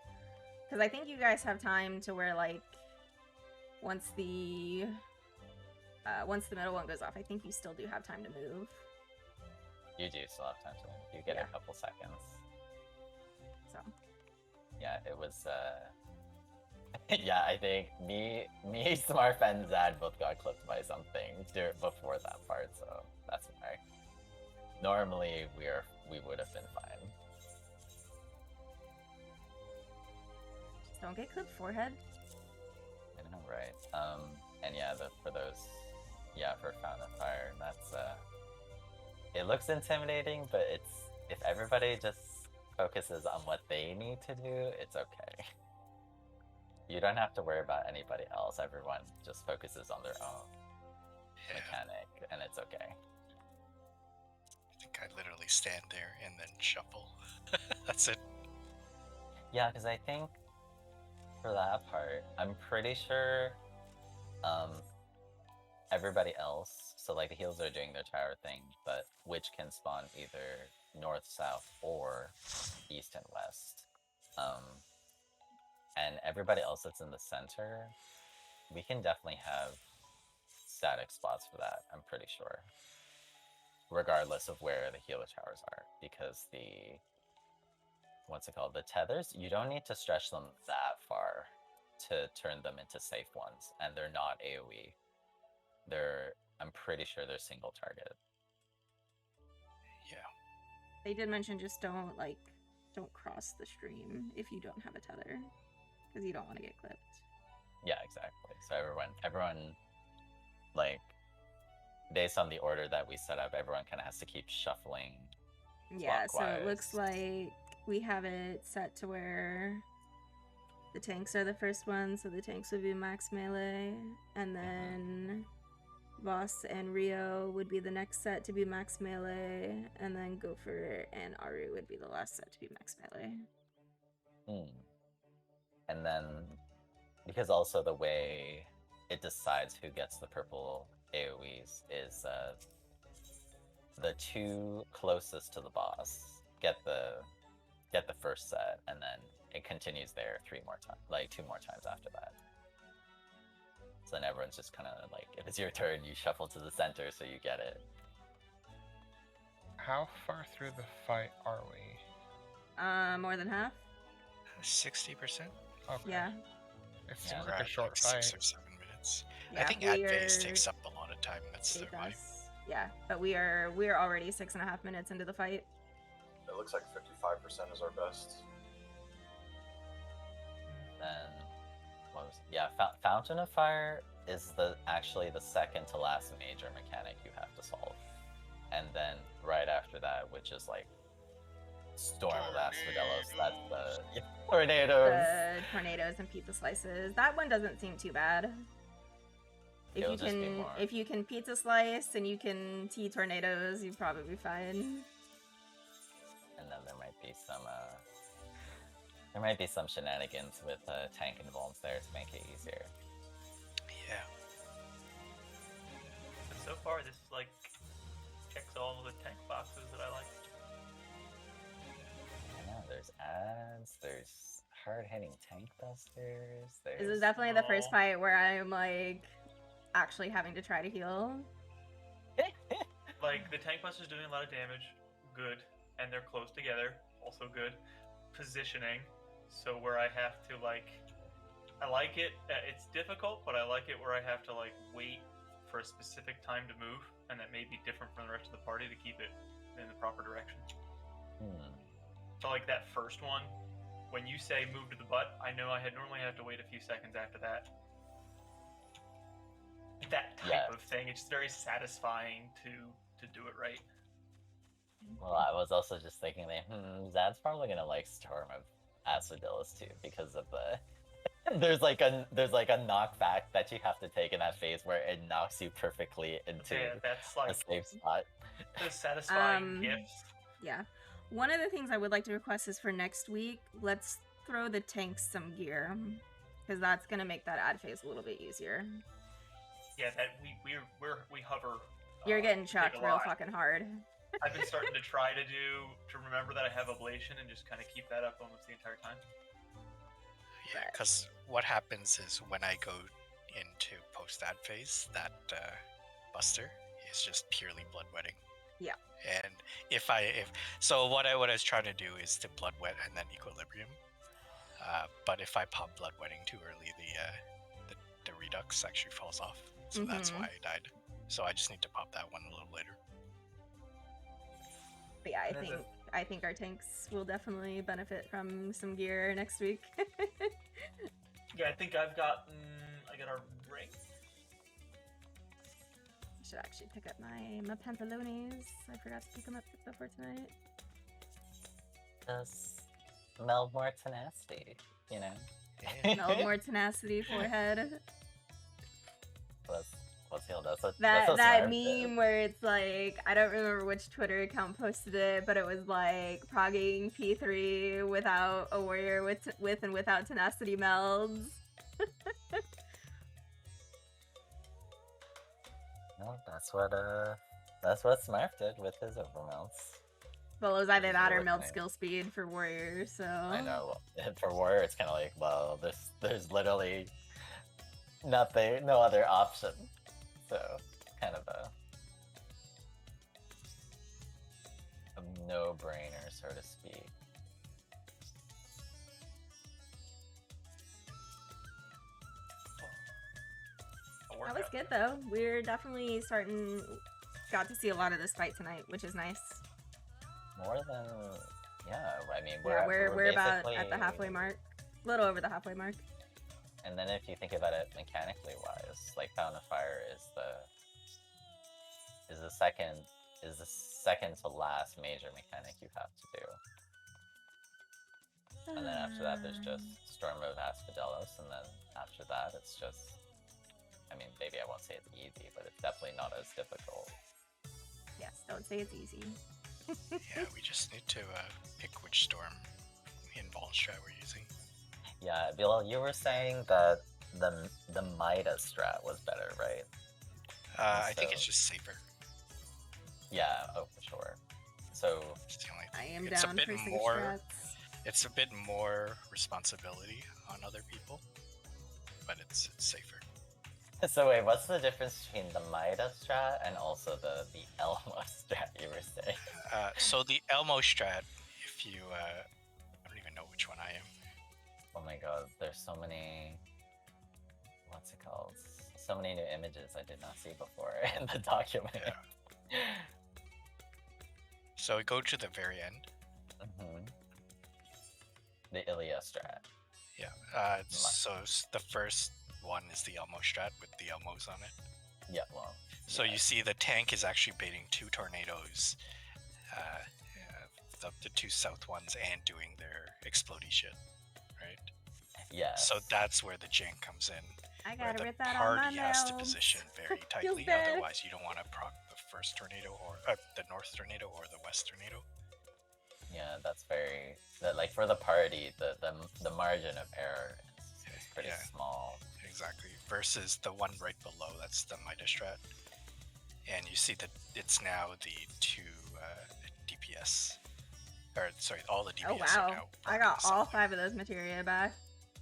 because I think you guys have time to where like once the middle one goes off, I think you still do have time to move. You do still have time to move. You get a couple seconds. So. Yeah, it was. Yeah, I think me, Smarf, and Zad both got clipped by something before that part, so that's why. Normally, we would have been fine. Just don't get clipped forehead. I know, right? And yeah, for Fountain of Fire, that's it looks intimidating, but if everybody just focuses on what they need to do, it's okay. You don't have to worry about anybody else. Everyone just focuses on their own mechanic, and it's okay. I think I literally stand there and then shuffle. That's it. Yeah, because I think for that part, I'm pretty sure everybody else, so like the heals are doing their tower thing, but which can spawn either north, south, or east and west. And everybody else that's in the center, we can definitely have static spots for that, I'm pretty sure. Regardless of where the healer towers are. Because the tethers, you don't need to stretch them that far to turn them into safe ones. And they're not AoE. I'm pretty sure they're single target. Yeah. They did mention just don't cross the stream if you don't have a tether. Because you don't want to get clipped. Yeah, exactly. So everyone, like, based on the order that we set up, everyone kind of has to keep shuffling. Yeah, so it looks like we have it set to where the tanks are the first one, so the tanks would be max melee, and then Voss and Rio would be the next set to be max melee, and then Gopher and Aru would be the last set to be max melee. And then, because also the way it decides who gets the purple AoEs is the two closest to the boss get the first set, and then it continues there 2 more times after that. So then everyone's just kind of like, if it's your turn, you shuffle to the center so you get it. How far through the fight are we? More than half. 60%. Okay. Yeah. It seems like a short fight. 6 or 7 minutes. Yeah, I think ad phase takes up a lot of time. That's the vibe. Yeah, but we are already 6.5 minutes into the fight. It looks like 55% is our best. Then, Fountain of Fire is actually the second to last major mechanic you have to solve, and then right after that, which is like Storm of Asphodelos, that's the tornadoes. The tornadoes and pizza slices. That one doesn't seem too bad. If you can pizza slice and you can tornadoes, you'd probably be fine. And then there might be some shenanigans with tank involved there to make it easier. Yeah. But so far, this like checks all the tank boxes that I like. I know, there's ads, there's hard-hitting tank busters, there's... This is definitely the first fight where I'm like actually having to try to heal. Like the tank buster's doing a lot of damage, good, and they're close together, also good. Positioning, so where I have to like, I like it. It's difficult, but I like it where I have to like wait for a specific time to move, and that may be different from the rest of the party to keep it in the proper direction. So like that first one, when you say move to the butt, I know I normally have to wait a few seconds after that. That type of thing, it's very satisfying to do it right. Well, I was also just thinking that, Zad's probably gonna like Storm of Asphodelos too, because of the there's like a knockback that you have to take in that phase where it knocks you perfectly into that's like a safe spot. The satisfying gifts. Yeah. One of the things I would like to request is for next week, let's throw the tanks some gear, because that's gonna make that ad phase a little bit easier. Yeah, that we hover. You're getting chucked real fucking hard. I've been starting to try to remember that I have ablation and just kind of keep that up almost the entire time. Yeah, because what happens is when I go into post-ad phase, that buster is just purely bloodwetting. Yeah. And what I was trying to do is to bloodwet and then equilibrium. But if I pop bloodwetting too early, the redux actually falls off. So that's why I died. So I just need to pop that one a little later. But yeah, I think our tanks will definitely benefit from some gear next week. Yeah, I think I got our ring. I should actually pick up my pantalones. I forgot to pick them up before tonight. Just meld more tenacity, you know? Meld more tenacity, forehead. That meme where it's like, I don't remember which Twitter account posted it, but it was like progging P3 without a warrior with and without tenacity melds. No, that's what Smurf did with his overmelts. Well, it was either that or meld skill speed for warrior, so... I know. For warrior, it's kind of like, well, there's literally nothing, no other option. So, kind of a no-brainer, so to speak. That was good, though. We're definitely got to see a lot of this fight tonight, which is nice. More than, yeah, I mean, we're about at the halfway mark. A little over the halfway mark. And then if you think about it mechanically wise, like Fountain of Fire is the second to last major mechanic you have to do. And then after that there's just Storm of Asphodelos, and then after that it's just, I mean, maybe I won't say it's easy, but it's definitely not as difficult. Yes, don't say it's easy. Yeah, we just need to pick which Storm invuln strat we're using. Yeah, Bill, you were saying that the Mida strat was better, right? I think it's just safer. Yeah, oh for sure. So I am down for safe strats. It's a bit more responsibility on other people, but it's safer. So wait, what's the difference between the Mida strat and also the Elmo strat you were saying? So the Elmo strat, if you, I don't even know which one I am. Oh my god, there's so many, what's it called? So many new images I did not see before in the document. Yeah. So go to the very end. The Ilya strat. Yeah, so the first one is the Elmo strat with the Elmos on it. Yeah, well. So you see the tank is actually baiting 2 tornadoes, the 2 south ones, and doing their explodey shit, right? Yeah. So that's where the jank comes in. I where gotta the rip that on my party has to nails. position very Feels tightly, bad. otherwise you don't want to proc the first tornado or the north tornado or the west tornado. Yeah, that's very like for the party, the margin of error is pretty Yeah. small. Exactly. Versus the one right below, that's the Midas strat. And you see that it's now the 2 DPS. Or, sorry, all the DPS Oh are wow, now I proccing got all similar. 5 of those materia back.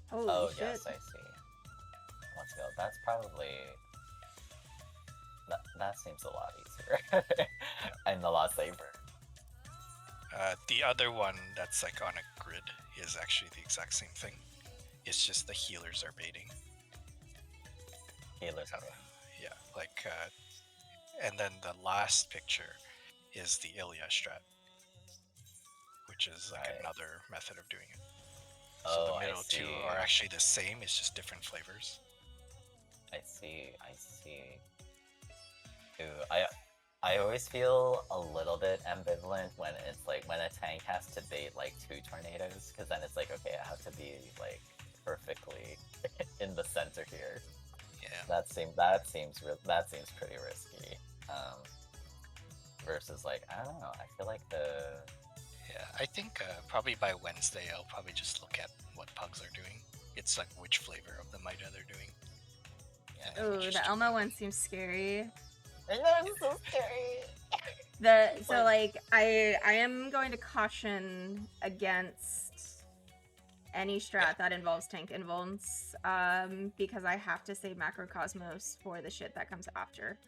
Holy Oh shit. yes, I see. Let's go. That's probably that seems a lot easier and a lot safer. The other one that's like on a grid is actually the exact same thing. It's just the healers are baiting. Healers are Yeah, like, and then the last picture is the Ilya strat, which is like another method of doing it. So the middle two are actually the same, it's just different flavors. I see. Ooh, I always feel a little bit ambivalent when it's like when a tank has to bait like 2 tornadoes, because then it's like, okay, I have to be like perfectly in the center here. Yeah. That seems pretty risky. Versus like, I don't know, I feel like Yeah, I think probably by Wednesday I'll probably just look at what pugs are doing. It's like which flavor of the Mida they're doing. Ooh, the Elmo one seems scary. I know, it's so scary. So like I am going to caution against any strat that involves tank invulns, because I have to save Macrocosmos for the shit that comes after.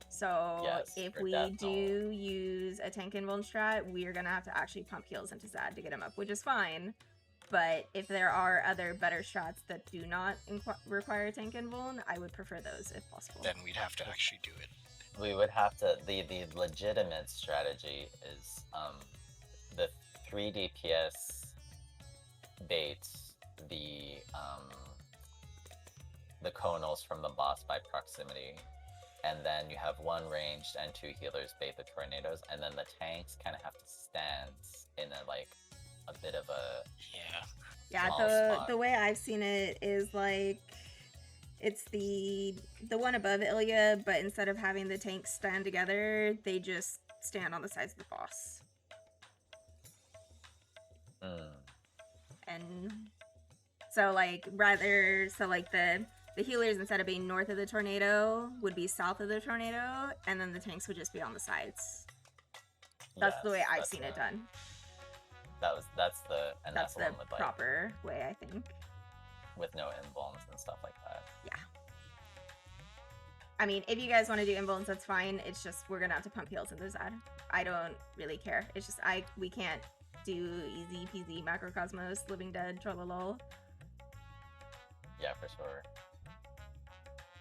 So Yes, if for we Death do use a tank invuln strat, we are gonna have to actually pump heals into Zad to get him up, which is fine. But if there are other better strats that do not require tank invuln, I would prefer those if possible. Then we'd have to actually do it. We would have to. The legitimate strategy is the 3 DPS baits the conals from the boss by proximity, and then you have 1 ranged and 2 healers bait the tornadoes, and then the tanks kind of have to stand in a bit of a yeah. The way I've seen it is like it's the one above Ilya, but instead of having the tanks stand together, they just stand on the sides of the boss. And so the healers, instead of being north of the tornado, would be south of the tornado, and then the tanks would just be on the sides. That's the way I've seen it done. That's the one with proper way, I think. With no invulns and stuff like that. Yeah. I mean, if you guys want to do invulns, that's fine. It's just we're gonna have to pump heals into Zad. I don't really care. It's just we can't do easy peasy Macrocosmos, Living Dead, Trollolol. Yeah, for sure.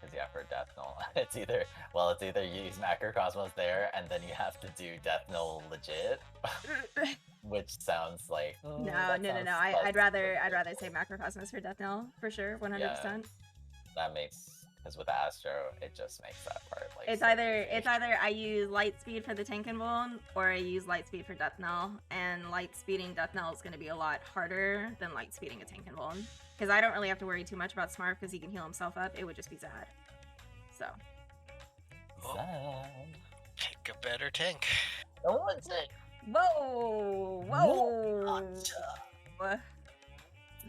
Because yeah, for Death Null, it's either you use Macrocosmos there, and then you have to do Death Null legit, which sounds like no. I'd rather say Macrocosmos for Death Null for sure, 100%. Yeah, that makes, because with Astro, it just makes that part like. It's either I use light speed for the tank invuln, or I use light speed for Death Null, and light speeding Death Null is going to be a lot harder than light speeding a tank invuln. Because I don't really have to worry too much about Smarf because he can heal himself up. It would just be Zad. So. Zad. Pick a better tank. No one's it. Whoa!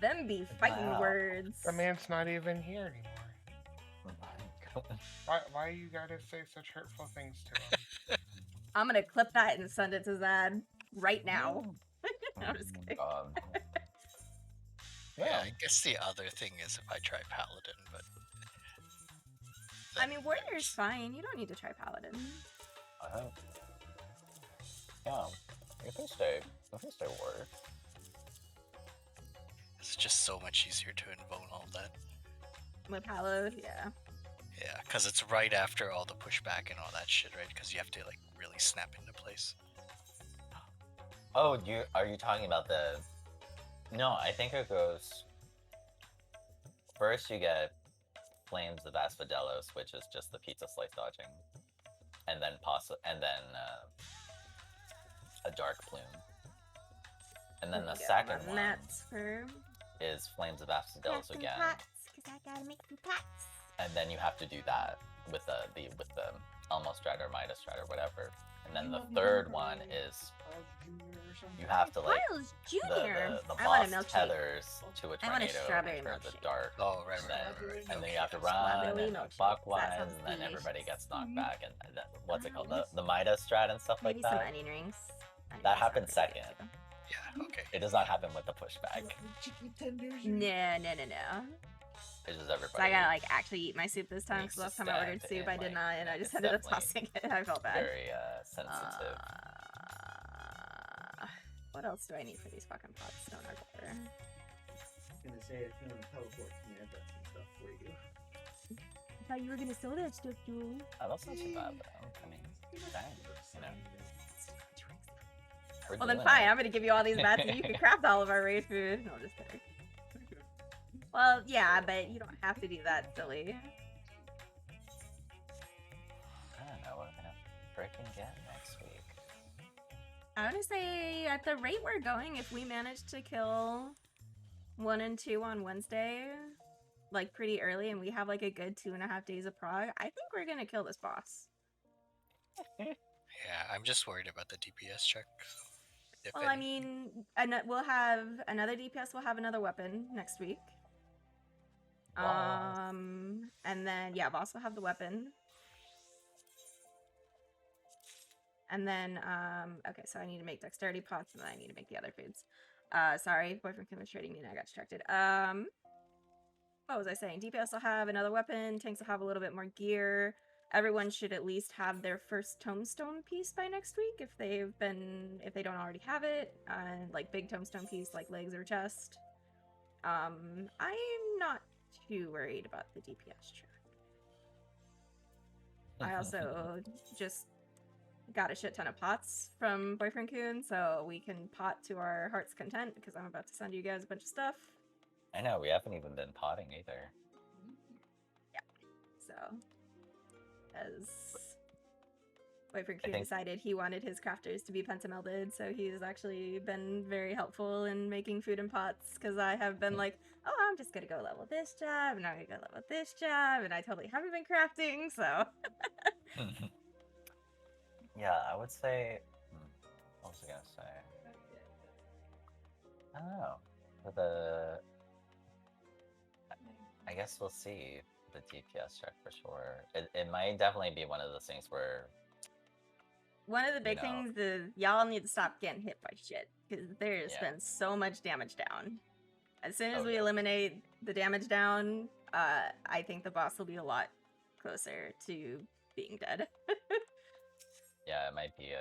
Them be fighting words. The man's not even here anymore. Why you gotta say such hurtful things to him? I'm gonna clip that and send it to Zad right now. I'm just kidding. Yeah, I guess the other thing is if I try Paladin, but... I mean, Warrior's fine. You don't need to try Paladin. Yeah, you can stay Warrior. It's just so much easier to invuln all that. With Hallowed, yeah. Yeah, because it's right after all the pushback and all that shit, right? Because you have to, like, really snap into place. Oh, are you talking about the... No, I think it goes... First you get Flames of Asphodelos, which is just the pizza slice dodging. And then a Dark Plume. And then the second one is Flames of Asphodelos again. 'cause I gotta make some pots. And then you have to do that with the almost Strat or Midas Strat or whatever. And then the third one is you have to like Miles Jr. the I want a boss milkshake. tethers to a I want a tornado strawberry and turns it milkshake. dark. Oh, right, And then you have to Strawberry run and milkshake. That clockwise, sounds and then everybody delicious. gets knocked back. And what's it called? The Midas Strat and stuff Maybe like some that. onion rings. That happens second. Yeah, okay. It does not happen with the pushback. Chicken tenders. No. It's just everybody. So I gotta like actually eat my soup this time because needs last to time I ordered stand soup I did and, not, and I like, just it's ended up definitely tossing it. I felt bad. Very sensitive. What else do I need for these fucking pots? Stone or water. I'm gonna say if you want to teleport to me, I've got some stuff for you. I thought you were gonna sell that stuff, Joel. Oh, that's not too bad though. I mean, dang, you know. We're Well then doing fine, it. I'm gonna give you all these mats and you can craft all of our raid food. No, just kidding. Well, yeah, but you don't have to do that, silly. I don't know what I'm gonna freaking get next week. I would say at the rate we're going, if we manage to kill 1 and 2 on Wednesday, like pretty early, and we have like a good 2.5 days of prog, I think we're gonna kill this boss. Yeah, I'm just worried about the DPS check. If Well, I any. mean, we'll have another DPS. We'll have another weapon next week. Boss. And then yeah, boss will have the weapon. And then okay, so I need to make dexterity pots, and then I need to make the other foods. Sorry, boyfriend was trading me, and I got distracted. What was I saying? DPS will have another weapon. Tanks will have a little bit more gear. Everyone should at least have their first tombstone piece by next week if they don't already have it. Like big tombstone piece, like legs or chest. I'm not too worried about the DPS track. I also just got a shit ton of pots from Boyfriend Coon, so we can pot to our heart's content because I'm about to send you guys a bunch of stuff. I know, we haven't even been potting either. Yeah. So, as Boyfriend Coon decided he wanted his crafters to be pentamelded, so he's actually been very helpful in making food and pots, because I have been like, oh, I'm just gonna go level this job, and I'm gonna go level this job, and I totally haven't been crafting, so... Yeah, I would say... What was I gonna say? I don't know. For the... I guess we'll see the DPS check for sure. It might definitely be one of those things where... One of the big things is y'all need to stop getting hit by shit, because there's been so much damage down. As soon as we eliminate the damage down, I think the boss will be a lot closer to being dead. Yeah, it might be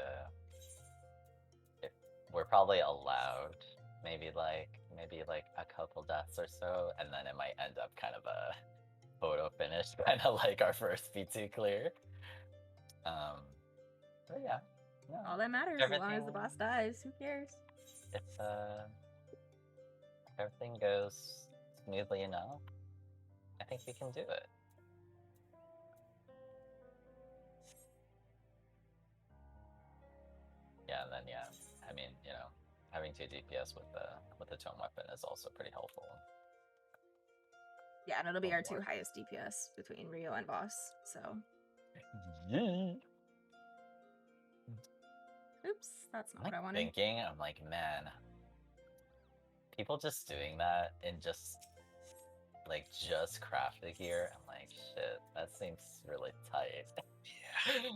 we're probably allowed maybe like a couple deaths or so, and then it might end up kind of a photo finish, kind of like our first P2 clear. But yeah, no. All that matters, as long as the boss dies, who cares? If everything goes smoothly enough, I think we can do it. Yeah, and then I mean, having 2 DPS with the tome weapon is also pretty helpful. Yeah, and it'll be our 2 highest DPS between Rio and boss, so... Yeah. Oops, that's not what I wanted. I'm like, man, people just doing that and just craft the gear, I'm like, shit, that seems really tight. Yeah.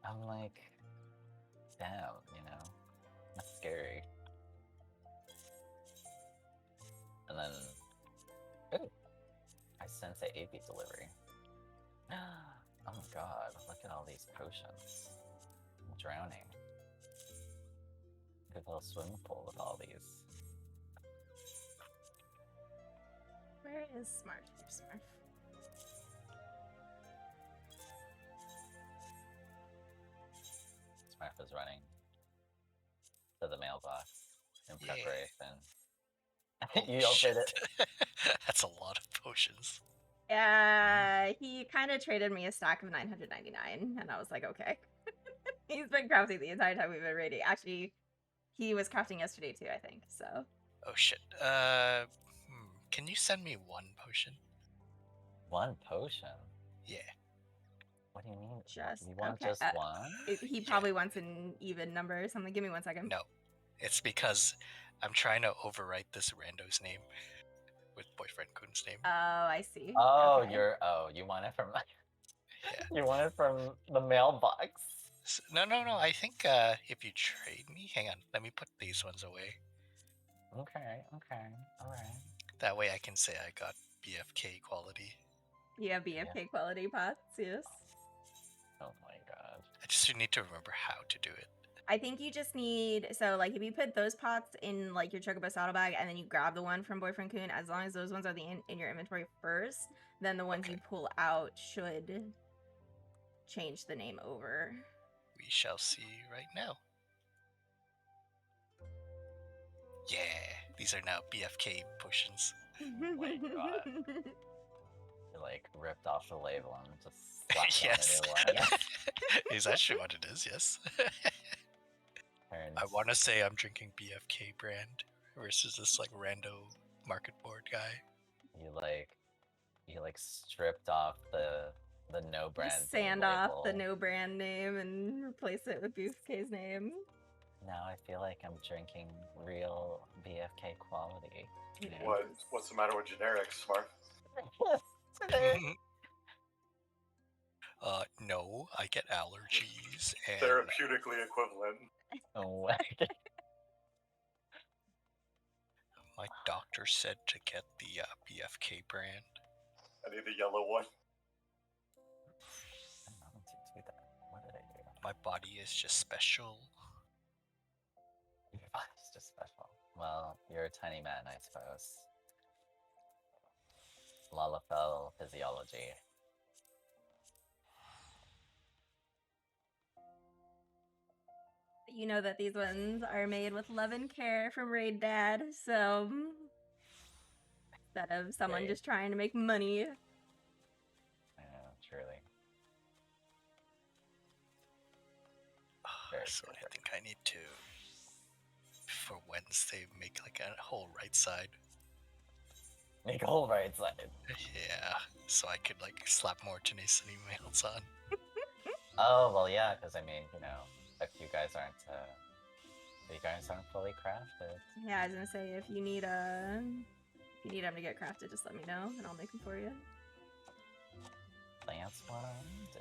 I'm like, damn, that's scary. And then, ooh, I sense a AP delivery. Oh my god, look at all these potions. I'm drowning. Good little swimming pool with all these. Where is Smurf? Here's Smurf. Smurf is running to the mailbox in preparation. You opened it. That's a lot of potions. He kind of traded me a stack of 999, and I was like, okay. He's been crafting the entire time we've been raiding. Actually, he was crafting yesterday too, I think, so. Oh shit. Can you send me 1 potion? 1 potion? Yeah. What do you mean? Just You want okay. just 1? He probably wants an even number or something. Give me 1 second. No, it's because I'm trying to overwrite this rando's name with boyfriend Kun's name. Oh, I see. Oh, okay. you want it from Yeah. you want it from the mailbox? No. I think if you trade me, hang on. Let me put these ones away. Okay. All right. That way I can say I got BFK quality. Yeah, BFK quality pots, yes. Oh my god. I just need to remember how to do it. I think you just need, so like if you put those pots in like your Chocobo saddle bag and then you grab the one from Boyfriend Kun, as long as those ones are in your inventory first, then the ones you pull out should change the name over. We shall see right now. Yeah, these are now BFK potions. Oh my god. You like ripped off the label and just slapped Yes. on a new one. Is actually what it is, yes. I want to say I'm drinking BFK brand versus this like rando market board guy. You stripped off the no brand Just sand off the label. no brand name and replace it with BFK's name. Now I feel like I'm drinking real BFK quality. What's the matter with generics, Smart? No, I get allergies and Therapeutically equivalent. Oh, my doctor said to get the BFK brand. I need the yellow one. What did I do? My body is just special. Your body's just special. Well, you're a tiny man, I suppose. Lalafell physiology. You know that these ones are made with love and care from Raid Dad, so instead of someone Raid. just trying to make money. I know, truly. So I think I need to, for Wednesday, make like a whole right side. Make a whole right side. Yeah, so I could like slap more tenacity mails on. Oh well, yeah, because I mean, if you guys aren't fully crafted. Yeah, I was gonna say if you need them to get crafted, just let me know and I'll make them for you. That's what I do.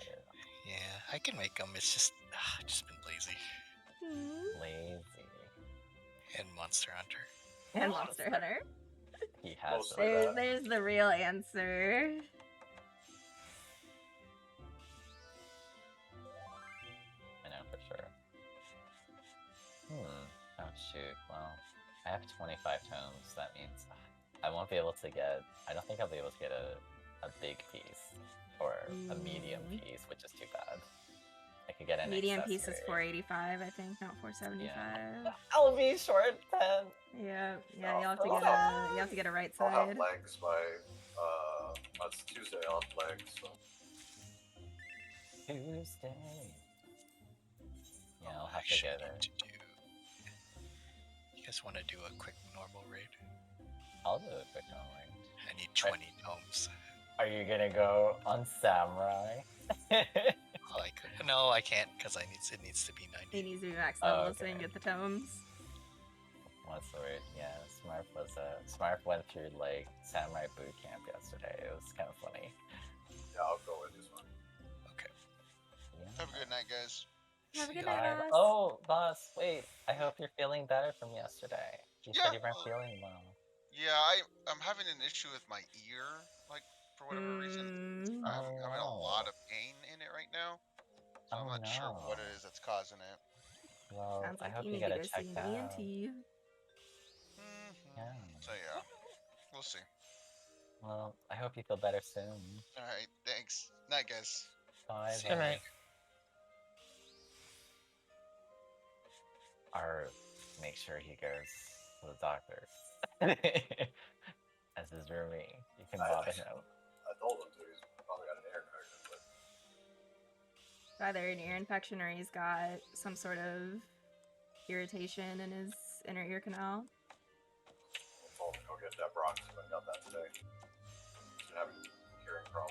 Yeah, I can make them. It's just been lazy. Lazy. And Monster Hunter. And Monster Hunter. He has There's the real answer. I know for sure. Oh shoot. Well, I have 25 tomes. That means I won't be able to get. I don't think I'll be able to get a big piece or a medium piece, which is too bad. I could get an medium piece is accessory. $485, I think, not $475. Yeah. I'll be short 10. Yeah, you'll have to get a right side. I'll have legs by that's Tuesday. I'll have legs. So. Tuesday. Yeah, I'll have to get it. You guys want to do a quick normal raid? I'll do a quick normal raid. I need 20 tomes. Are you gonna go on Samurai? Well, I could. No, I can't because it needs to be 90. It needs to be max level okay. so you can get the tomes. What's the word? Yeah, Smart went through like Samurai boot camp yesterday. It was kind of funny. Yeah, I'll go with this one. Okay. Yeah. Have a good night, guys. Have a good night, boss. Oh, boss, wait. I hope you're feeling better from yesterday. You said you weren't feeling well. Yeah, I'm having an issue with my ear, like for whatever reason. I'm having a lot of pain in it right now, so I'm not sure what it is that's causing it. Well, Sounds like I hope you you need get to it go see checked an out. ENT. Yeah. So yeah, we'll see. Well, I hope you feel better soon. All right, thanks. Night, guys. Bye. See you, mate. Or make sure he goes to the doctor. As his roomie, you can bother him. I told him to. He's probably got an ear infection, but Either an ear infection or he's got some sort of irritation in his inner ear canal. I told him to go get that Brox. I got that today. He's been having hearing problems.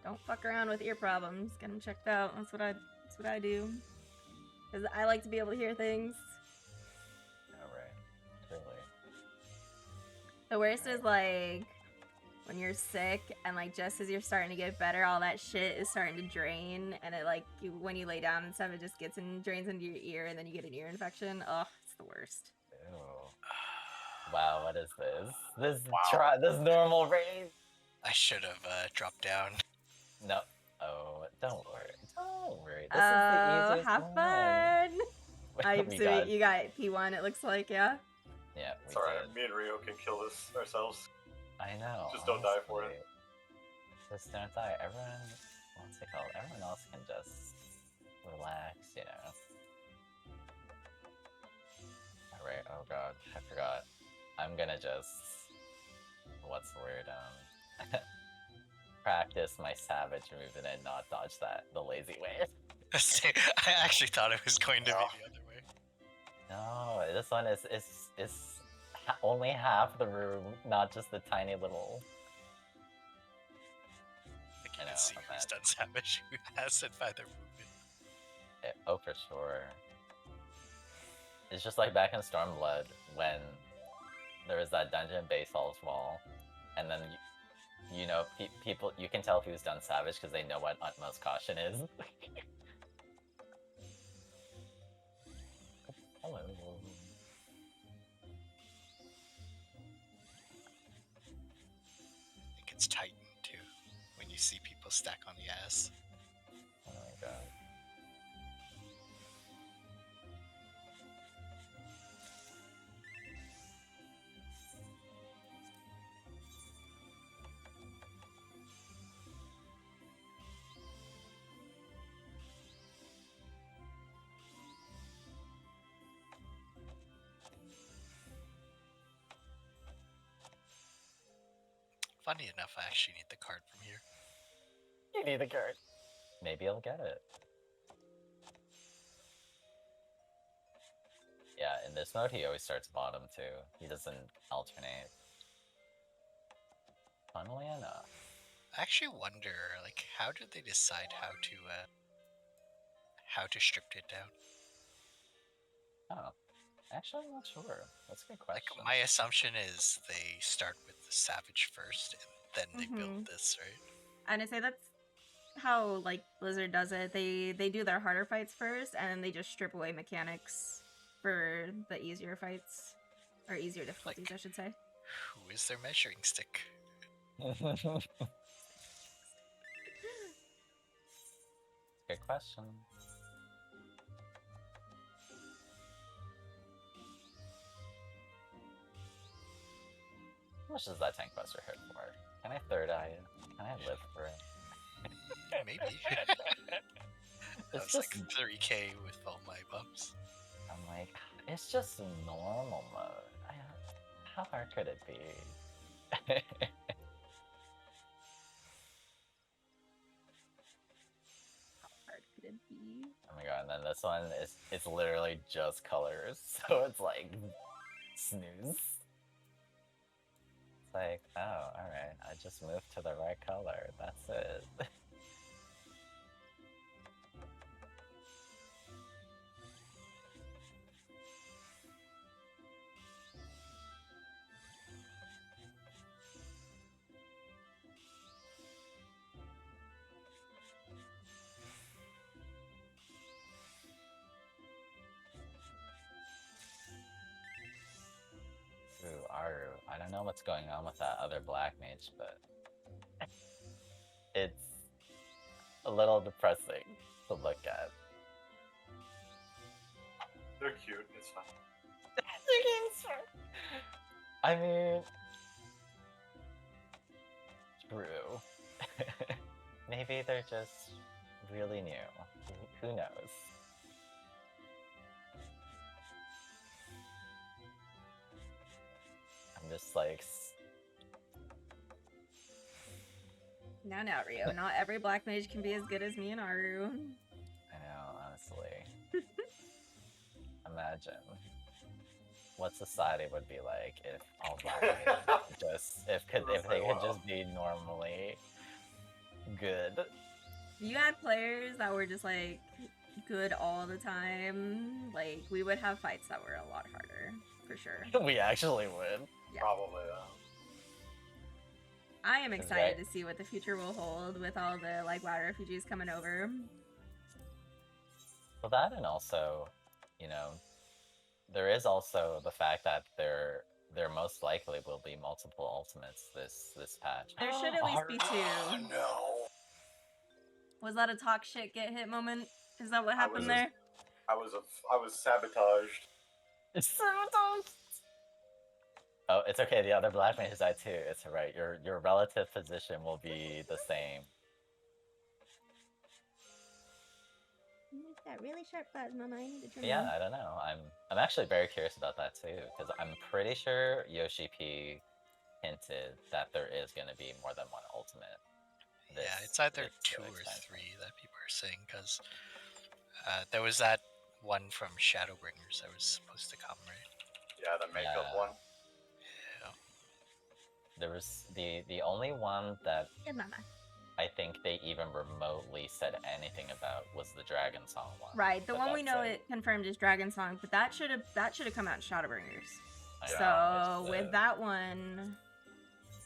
Don't fuck around with ear problems. Get them checked out. That's what I do. Because I like to be able to hear things. Alright. Truly. The worst is like when you're sick and like just as you're starting to get better, all that shit is starting to drain, and it like when you lay down and stuff, it just gets and drains into your ear, and then you get an ear infection. Ugh, it's the worst. Ew. Wow, what is this? This normal raid? I should have dropped down. No. Oh, don't worry. Don't worry. This is the easiest have one. fun! We You got P1, it looks like, yeah? Yeah, It's alright, me and Rio can kill this ourselves. I know. Just don't die for it. Just don't die. Everyone, what's it called? Everyone else can just relax, you know. Alright, oh god, I forgot. I'm gonna just... What's the word? Practice my savage move and then not dodge the lazy way. I actually thought it was going to be the other way. No, this one is only half the room, not just the tiny little... I can see who's done savage, who hasn't by their movement. Oh, for sure. It's just like back in Stormblood when there was that dungeon base halls wall, and then you know people you can tell who's done savage because they know what utmost caution is. Hello. I think it's Titan too, when you see people stack on the ass. Oh my god. Funny enough, I actually need the card from here. You need the card. Maybe I'll get it. Yeah, in this mode he always starts bottom too. He doesn't alternate. Funnily enough. I actually wonder, like, how did they decide how to strip it down? Oh. Actually, I'm not sure. That's a good question. Like, my assumption is they start with the savage first, and then they build this, right? And I say that's how like Blizzard does it. They do their harder fights first, and then they just strip away mechanics for the easier fights, or easier difficulties, I should say. Who is their measuring stick? Good question. How much does that tank buster hit for? Can I third eye it? Can I live for it? Maybe. It's It's just like 3k with all my bumps. I'm like, it's just normal mode. How hard could it be? How hard could it be? Oh my god, and then this one it's literally just colors, so it's like snooze. It's like, oh, alright, I just moved to the right color, that's it. Ooh, Aru. I don't know what's going on with that other black mage, but it's a little depressing to look at. They're cute, it's fine. I mean, true. Maybe they're just really new. Who knows? I'm just like... Now, Rio. Not every black mage can be as good as me and Aru. I know, honestly. Imagine what society would be like if all black mages if they could just be normally good. If you had players that were just like good all the time, like we would have fights that were a lot harder, for sure. We actually would. Yeah. Probably. I am Is excited that- to see what the future will hold with all the like WoW refugees coming over. Well, that, and also, there is also the fact that there most likely will be multiple ultimates this patch. There should at least be Oh, 2. no. Was that a talk shit get hit moment? Is that what happened there? I was sabotaged. It's sabotaged. Oh, it's okay. The other black mage died too. It's alright. Your relative position will be the same. He's got really sharp plasma mine to trim Yeah, him. I don't know. I'm actually very curious about that too, because I'm pretty sure Yoshi P hinted that there is going to be more than one ultimate. Yeah, it's either 2 or 3 that people are saying, because there was that one from Shadowbringers that was supposed to come, right? Yeah, the makeup one. Yeah. There was the only one that Good mama. I think they even remotely said anything about was the Dragon Song one. Right, the But one we that's know it. it confirmed is Dragon Song, but that should have come out in Shadowbringers. I So know, it's, with that one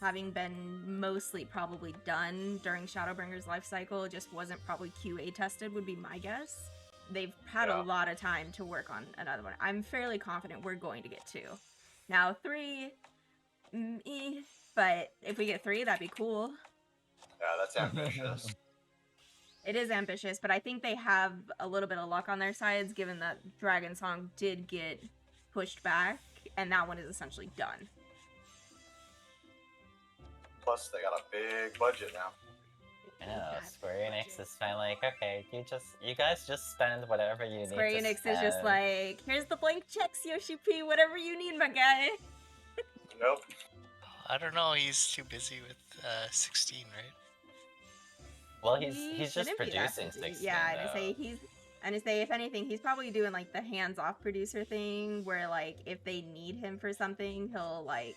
having been mostly probably done during Shadowbringers life cycle, it just wasn't probably QA tested would be my guess. They've had a lot of time to work on another one. I'm fairly confident we're going to get 2. Now 3, but if we get 3, that'd be cool. Yeah, that's ambitious. It is ambitious, but I think they have a little bit of luck on their sides, given that Dragon Song did get pushed back, and that one is essentially done. Plus, they got a big budget now. Yeah, Square Enix is finally like, okay, you guys just spend whatever you need Square to Enix spend. is just like, here's the blank checks, Yoshi P, whatever you need, my guy. Nope. I don't know, he's too busy with 16, right? Well, he's just shouldn't be that producing busy. 16. Yeah, and I though. say if anything, he's probably doing like the hands-off producer thing, where like if they need him for something, he'll like,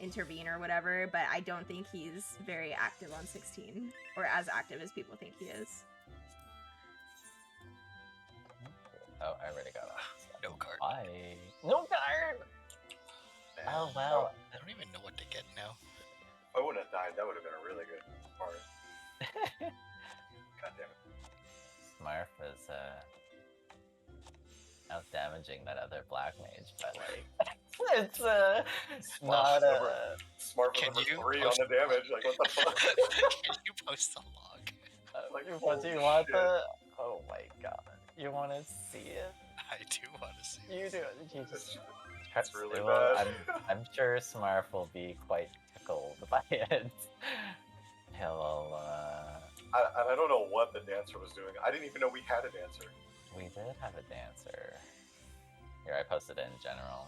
intervene or whatever. But I don't think he's very active on 16, or as active as people think he is. Oh, I already got it. No card. Why? No card. Oh well. I don't even know what to get now. If I wouldn't have died, that would have been a really good part. God damn it. Smarf is out damaging that other black mage, but like it's not Smart Can number you 3 on post- the damage. Like, what the fuck? Can you post a log? Like, what do you holy want shit. Oh my god. You want to see it? I do want to see You it. do. You just That's really well, bad. I'm sure Smarf will be quite tickled by it. He'll I don't know what the dancer was doing. I didn't even know we had a dancer. we did have a dancer. Here, I posted it in general.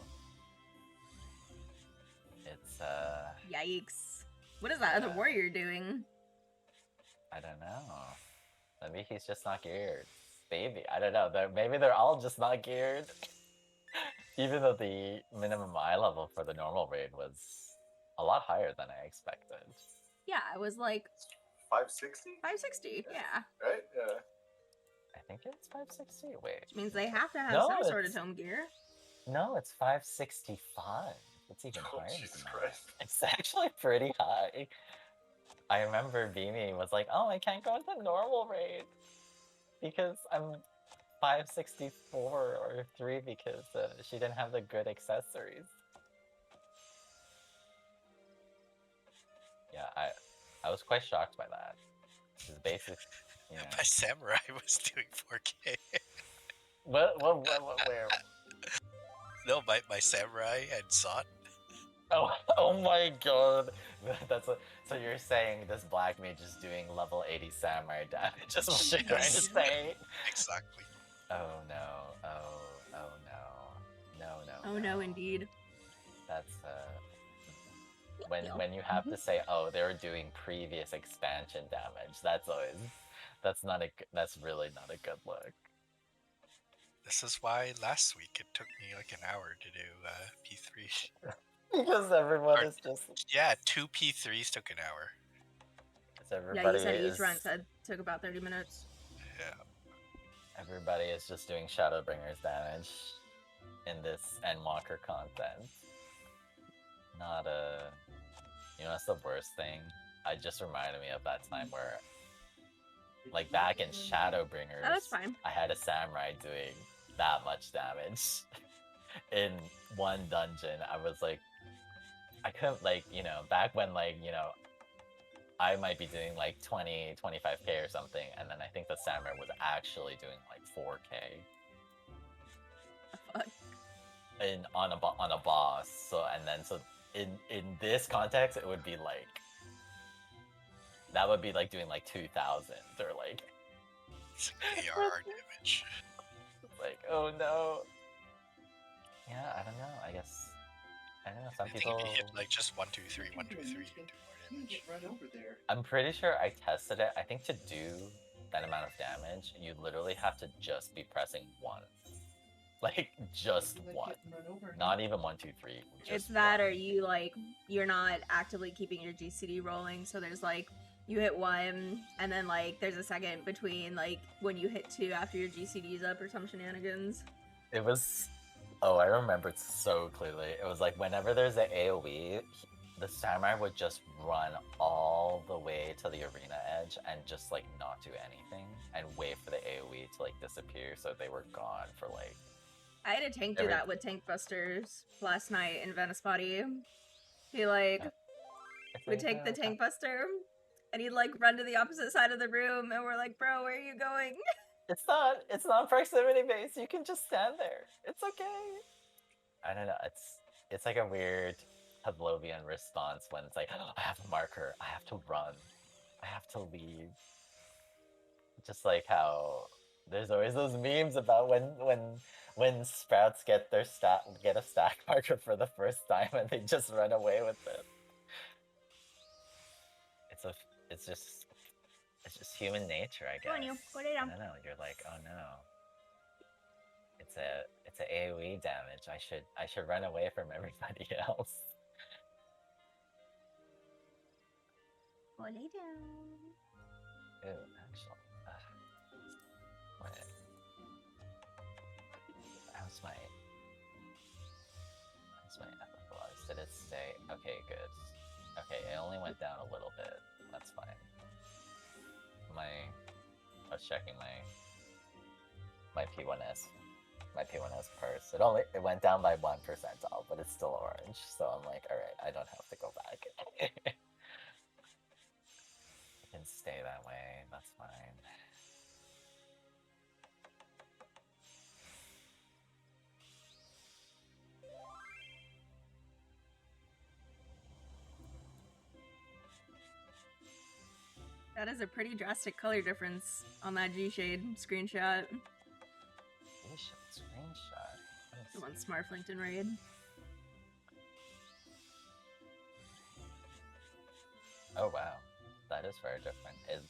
It's Yikes! What is that other warrior doing? I don't know. Maybe he's just not geared. Maybe. I don't know. Maybe they're all just not geared. Even though the minimum eye level for the normal raid was a lot higher than I expected. Yeah, it was like 560? 560. Yeah, Right? Yeah. I think it's 560. Wait. which means they have to have No, some sort of it's- tome gear. No, it's 565. It's even Oh, higher Jesus than that. Christ. It's actually pretty high. I remember Beamy was like, oh, I can't go into normal raid because I'm 564 or 3 because she didn't have the good accessories. Yeah, I was quite shocked by that. It's basic, My samurai was doing 4K. Where? No, my samurai and Zot. Oh my god. So you're saying this black mage is doing level 80 samurai damage is what you're trying to Yes. say? Exactly. Oh no. Oh no. Oh no, indeed. That's when you have to say, oh, they're doing previous expansion damage. That's really not a good look. This is why last week it took me like an hour to do P3. Because everyone Or- is just Yeah, 2 P3s took an hour. So Yeah, everybody you said each is run took about 30 minutes. Yeah. everybody is just doing Shadowbringers damage in this Endwalker content. Not a, you know, that's the worst thing. I just reminded me of that time where, like back in Shadowbringers, Oh, that's fine. I had a samurai doing that much damage in one dungeon. I was like, I couldn't, like, you know, back when, like, you know, I might be doing like 20, 25k or something, and then I think the samurai was actually doing like 4k. Fuck. On a boss. So and then so in this context, it would be like, that would be like doing like 2,000 or like It's like ARR damage. it's like, oh no. Yeah, I don't know. I guess I don't know. Some I think people. if you hit like just 1, 2, 3, 1, 2, 3, you do more damage. Run over there. I'm pretty sure I tested it. I think to do that amount of damage, you literally have to just be pressing one. Like just one. Not even 1, 2, 3. It's that, or you like you're not actively keeping your GCD rolling. So there's like you hit one, and then like there's a second between like when you hit two after your GCD's up or some shenanigans. It was. Oh, I remember it so clearly. It was like whenever there's an AoE, the samurai would just run all the way to the arena edge and just like not do anything and wait for the AoE to like disappear, so they were gone for like. I had a tank do that with tank busters last night in Venice Body. He like would take the tank buster and he'd like run to the opposite side of the room, and we're like, bro, where are you going? It's not proximity based. You can just stand there. It's okay. I don't know. It's like a weird Pavlovian response when it's like, oh, I have a marker. I have to run. I have to leave. Just like how there's always those memes about when sprouts get a stack marker for the first time and they just run away with it. It's just human nature, I guess. Go on, you. Put it I on. don't know. You're like, oh no. It's a AoE damage. I should run away from everybody else. Put it down. Ew, actually. Wait. How's my FFXIV? Did it stay? Okay, good. Okay, it only went down a little bit. That's fine. I was checking my P1S purse. It went down by 1%, but it's still orange. So I'm like, all right, I don't have to go back. It can stay that way. That's fine. That is a pretty drastic color difference on that G-Shade screenshot. Screenshot? The one Smart linked in Raid. Oh wow, that is very different. It,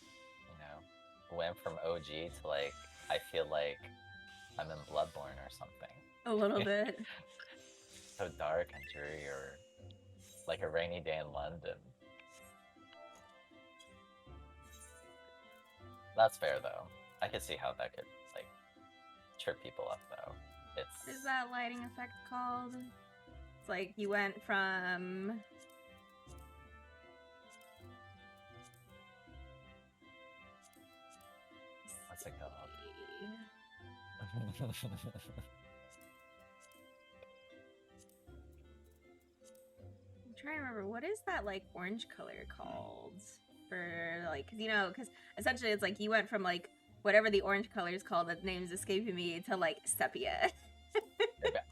went from OG to like, I feel like I'm in Bloodborne or something. A little bit. So dark and dreary, or like a rainy day in London. That's fair though. I could see how that could like trip people up though. What is that lighting effect called? It's like you went from what's it called? I'm trying to remember, what is that like orange color called? For like, because essentially it's like you went from like whatever the orange color is called, that name's escaping me, to like sepia.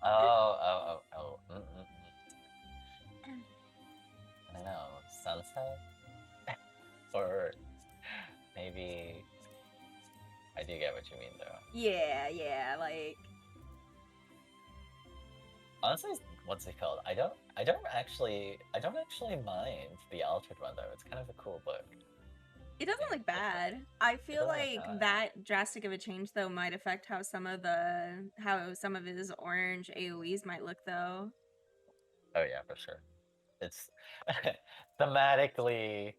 Oh. I don't know, sunset? Or maybe I do get what you mean though. Yeah, like honestly, what's it called? I don't actually mind the altered one though. It's kind of a cool book. It doesn't look bad. I feel like that drastic of a change though might affect how some of his orange AoEs might look though. Oh yeah, for sure. It's thematically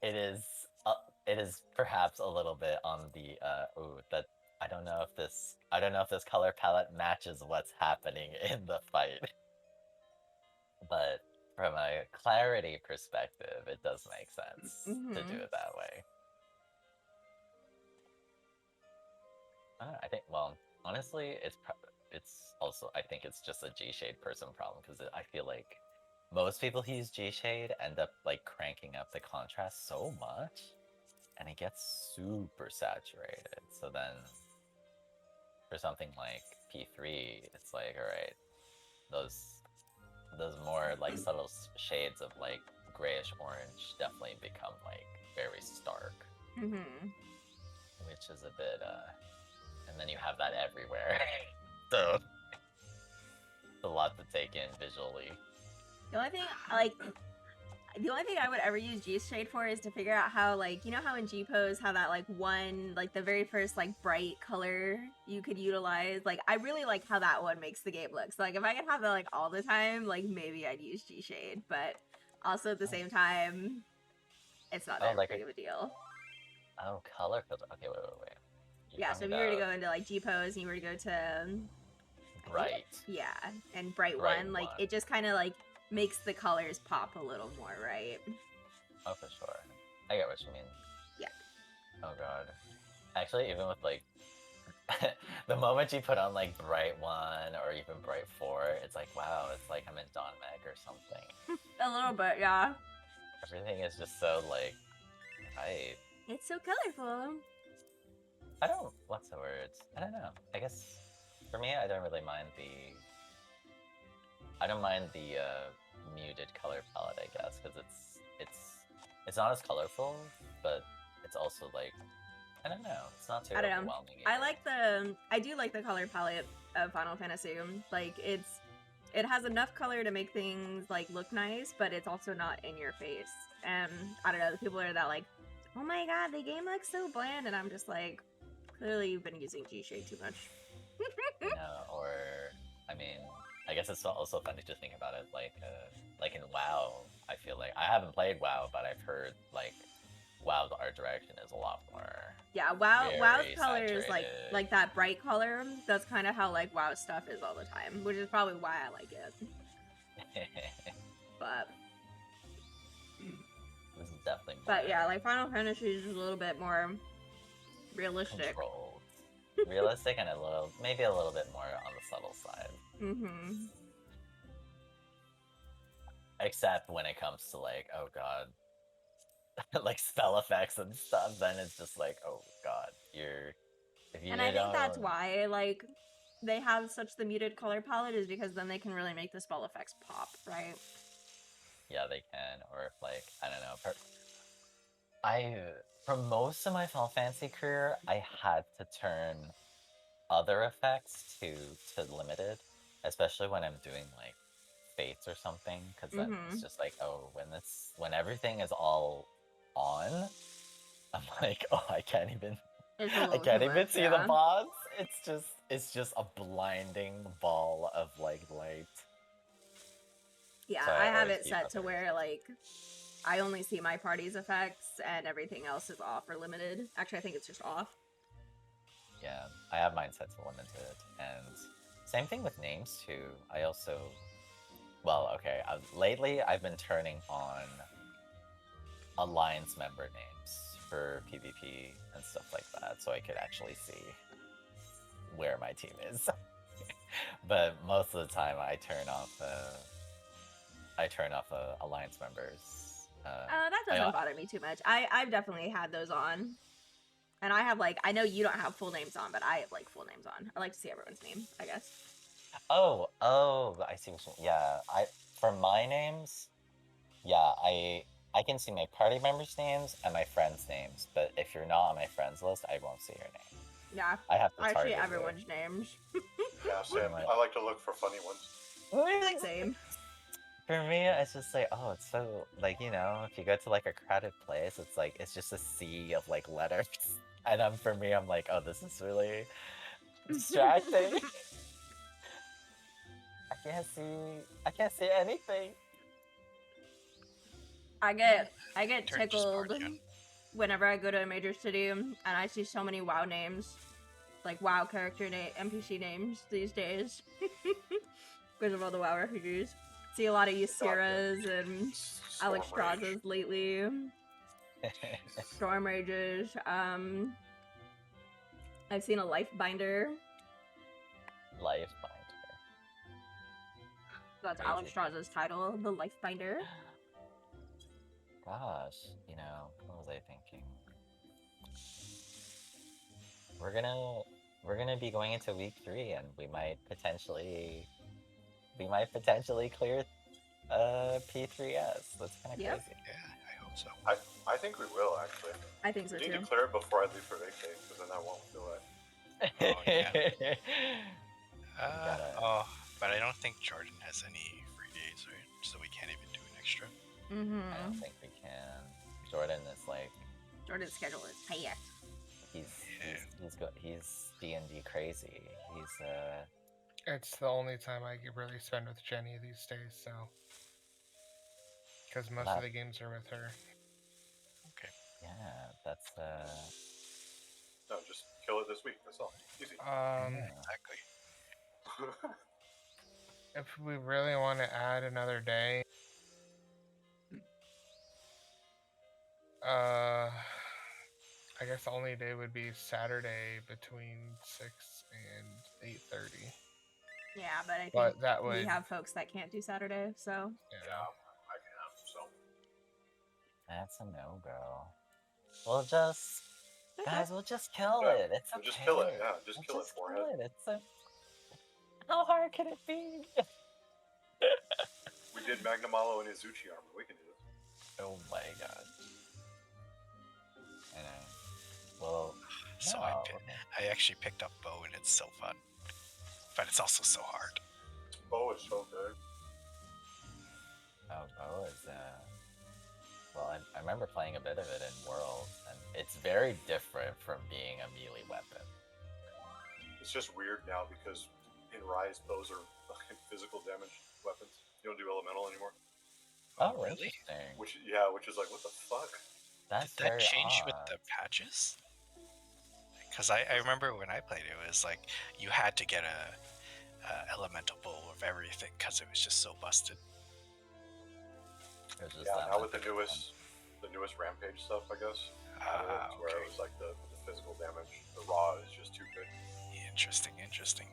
it is it is perhaps a little bit on the that I don't know if this color palette matches what's happening in the fight. But from a clarity perspective, it does make sense to do it that way. I think, well, honestly, it's also, I think it's just a G-Shade person problem, because I feel like most people who use G-Shade end up like cranking up the contrast so much, and it gets super saturated. So then, for something like P3, it's like, alright, those more like subtle shades of like grayish orange definitely become like very stark. Which is a bit, and then you have that everywhere. So, it's a lot to take in visually. The only thing I would ever use G-Shade for is to figure out how, like, you know how in G-Pose, how that, like, one, like, the very first, like, bright color you could utilize? Like, I really like how that one makes the game look. So, like, if I could have that, like, all the time, like, maybe I'd use G-Shade. But also at the same time, it's not that big of a deal. Oh, color filter. Okay, wait. Yeah, so if you were to go into, like, G-Pose and you were to go to... Bright. Yeah, and Bright 1, like, it just kind of, like, makes the colors pop a little more, right? Oh, for sure. I get what you mean. Yeah. Oh god. Actually, even with, like, the moment you put on, like, Bright 1 or even Bright 4, it's like, wow, it's like I'm in Dawn Meg or something. A little bit, yeah. Everything is just so, like, bright. It's so colorful. What's the word? I don't know. I guess, for me, I don't really mind the muted color palette, I guess, because it's not as colorful, but it's also like, I don't know, it's not too overwhelming. I do like the color palette of Final Fantasy. Like, it has enough color to make things like look nice, but it's also not in your face. And I don't know, the people are that like, oh my god, the game looks so bland, and I'm just like, clearly you've been using G-Shade too much. Or, I mean, I guess it's also funny to think about it, like in WoW, I feel like, I haven't played WoW, but I've heard, like, WoW's art direction is a lot more... Yeah, WoW's colors, like that bright color, that's kind of how, like, WoW stuff is all the time, which is probably why I like it. But... This is definitely more... But yeah, like, Final Fantasy is a little bit more realistic. Controlled. Realistic and maybe a little bit more on the subtle side. Except when it comes to, like, oh god, like spell effects and stuff, then it's just like, oh god, I think that's why, like, they have such the muted color palette, is because then they can really make the spell effects pop, right? Yeah, they can. Or if, like, I don't know, for most of my Final Fantasy career, I had to turn other effects to limited, especially when I'm doing, like, fates or something, because then it's just like, oh, when everything is all on, I'm like, oh, I can't even see the boss. It's just a blinding ball of, like, light. Yeah, so I have it set to where, like, I only see my party's effects and everything else is off or limited. Actually, I think it's just off. Yeah, I have mine set to limited, and same thing with names too. I also, well, okay, lately I've been turning on alliance member names for PvP and stuff like that, so I could actually see where my team is. But most of the time, I turn off alliance members. That doesn't bother me too much. I've definitely had those on. And I have, like, I know you don't have full names on, but I have, like, full names on. I like to see everyone's name, I guess. Oh, I see what you mean. Yeah, for my names, yeah, I can see my party members' names and my friends' names, but if you're not on my friends list, I won't see your name. Yeah, I have to target everyone's names. Yeah, same. I like to look for funny ones. Really? Same. For me, it's just like, oh, it's so, like, you know, if you go to, like, a crowded place, it's like, it's just a sea of, like, letters. And for me, I'm like, oh, this is really distracting. I can't see anything. I get Turn just tickled party on. whenever I go to a major city and I see so many WoW names, like WoW character NPC names these days, because of all the WoW refugees. See a lot of Ysiras and Alex Strazas lately. Storm Rages. I've seen a Lifebinder. Lifebinder. That's Alex Straz's title, the Lifebinder. Gosh, you know, what was I thinking? We're gonna be going into week 3, and we might potentially clear P3S. That's kind of Yep. crazy. Yeah, I hope so. I think we will actually. I think so We need too. to clear it before I leave for vacation, because then I won't feel it. Oh, yeah. gotta- But I don't think Jordan has any free days, right? So we can't even do an extra. I don't think we can. Jordan is like Jordan's schedule is packed. he's D&D crazy. He's It's the only time I could really spend with Jenny these days, so. Because most of the games are with her. Okay. yeah, that's No, just kill it this week. That's all. Easy. Exactly. If we really want to add another day, I guess the only day would be Saturday between 6 and 8:30. Yeah, but I But think that we would- have folks that can't do Saturday, so. Yeah, I can. So. that's a no-go. We'll just we'll just kill Yeah, it. It's we'll okay. just kill it. Yeah, just We'll kill it, forehead. It's how hard can it be? We did Magnamalo and Izuchi armor. We can do this. Oh my god. I know. Well, So no. I actually picked up Bow, and it's so fun. But it's also so hard. Bow is so good. Bow is well, I remember playing a bit of it in World, and it's very different from being a melee weapon. It's just weird now because in Rise, bows are physical damage weapons. You don't do elemental anymore. Oh, really? Interesting. Which is like, what the fuck? That's Did that very change odd. with the patches? Because I remember when I played it was like you had to get a elemental bow of everything because it was just so busted. It was just Yeah, that now with the much newest Rampage stuff, I guess. It's where it was like the physical damage. The raw is just too good. Interesting. Interesting.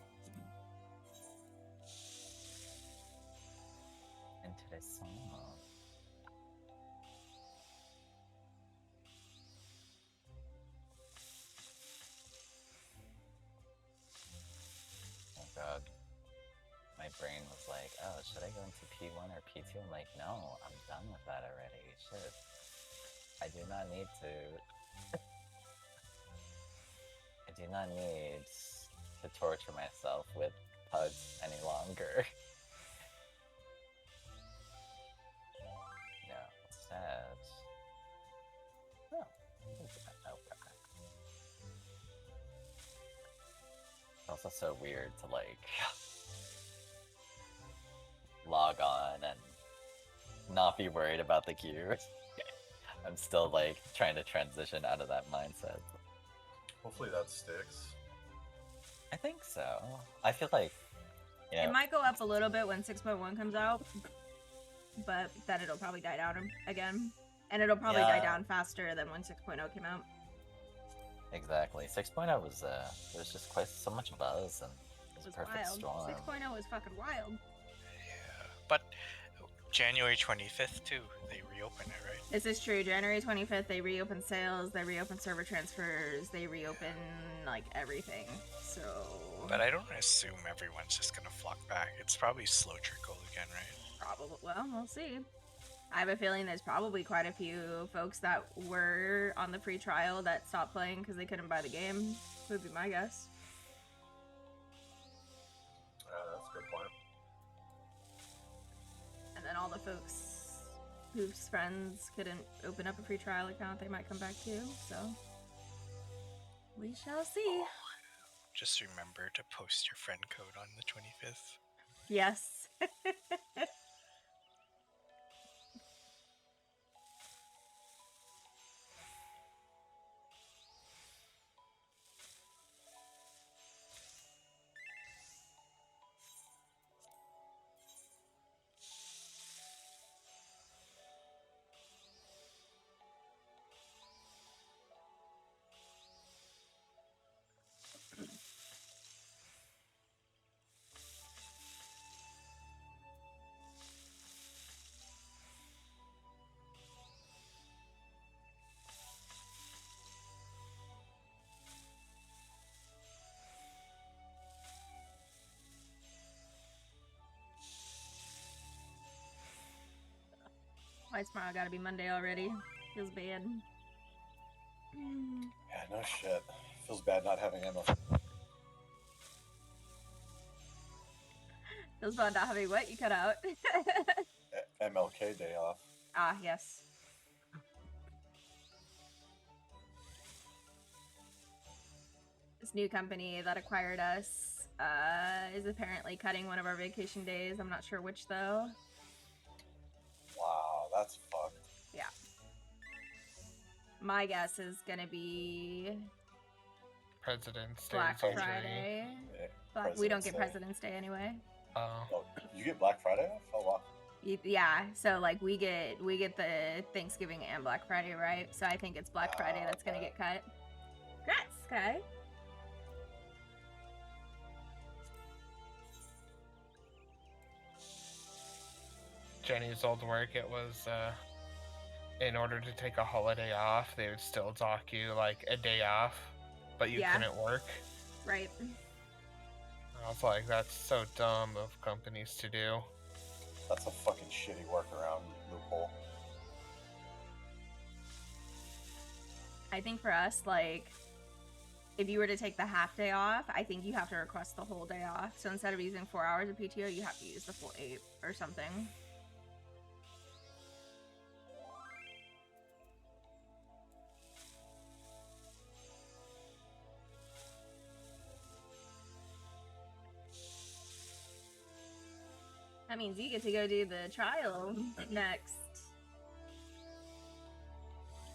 Oh god. My brain was like, oh, should I go into P1 or P2? I'm like, no, I'm done with that already. Shit. I do not need to... I do not need to torture myself with pugs any longer. No, sad. Oh, okay. It's also so weird to like log on and not be worried about the gears. I'm still like trying to transition out of that mindset. Hopefully that sticks. I think so. I feel like it might go up a little bit when 6.1 comes out, but then it'll probably die down again. And it'll probably die down faster than when 6.0 came out. Exactly. 6.0 was there was just quite so much buzz, and it was a perfect wild. storm. 6.0 was fucking wild. Yeah, but January 25th too, they reopen it, right? This is true. January 25th, they reopen sales, they reopen server transfers, they reopen like everything. So. But I don't assume everyone's just gonna flock back. It's probably slow trickle again, right? Probably. Well, we'll see. I have a feeling there's probably quite a few folks that were on the free trial that stopped playing because they couldn't buy the game. Would be my guess. That's a good point. And then all the folks whose friends couldn't open up a free trial account, they might come back too. So we shall see. Just remember to post your friend code on the 25th. Yes. Why tomorrow gotta be Monday already? Feels bad. Yeah, no shit. Feels bad not having ammo. Feels bad not having what? You cut out. MLK day off. Ah, yes. This new company that acquired us is apparently cutting one of our vacation days. I'm not sure which, though. Wow, that's fucked. Yeah. My guess is gonna be President's Day. Black surgery. Friday. Yeah, We don't get Day. President's Day anyway. Oh, you get Black Friday off? Oh wow. Yeah, so like we get the Thanksgiving and Black Friday, right? So I think it's Black Friday that's gonna get cut. Congrats, Sky. Jenny's old work, it was in order to take a holiday off, they would still dock you like a day off, but you couldn't work. Right. I was like, that's so dumb of companies to do. That's a fucking shitty workaround loophole. I think for us, like, if you were to take the half day off, I think you have to request the whole day off. So instead of using 4 hours of PTO, you have to use the full 8 or something. That means you get to go do the trial next.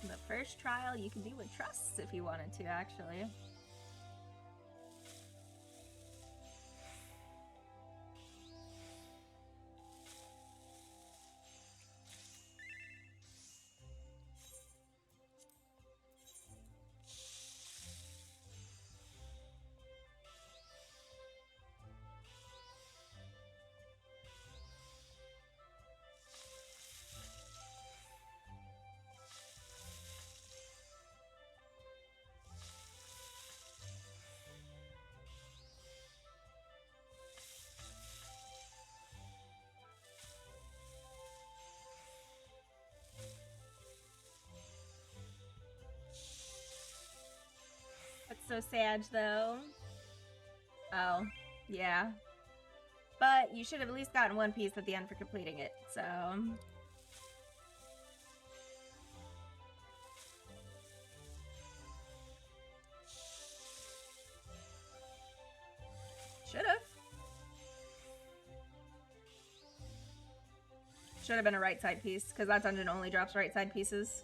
The first trial you can do with trusts if you wanted to, actually. That's so sad, though. Oh, yeah. But you should have at least gotten one piece at the end for completing it, so... Should have. Should have been a right side piece, because that dungeon only drops right side pieces.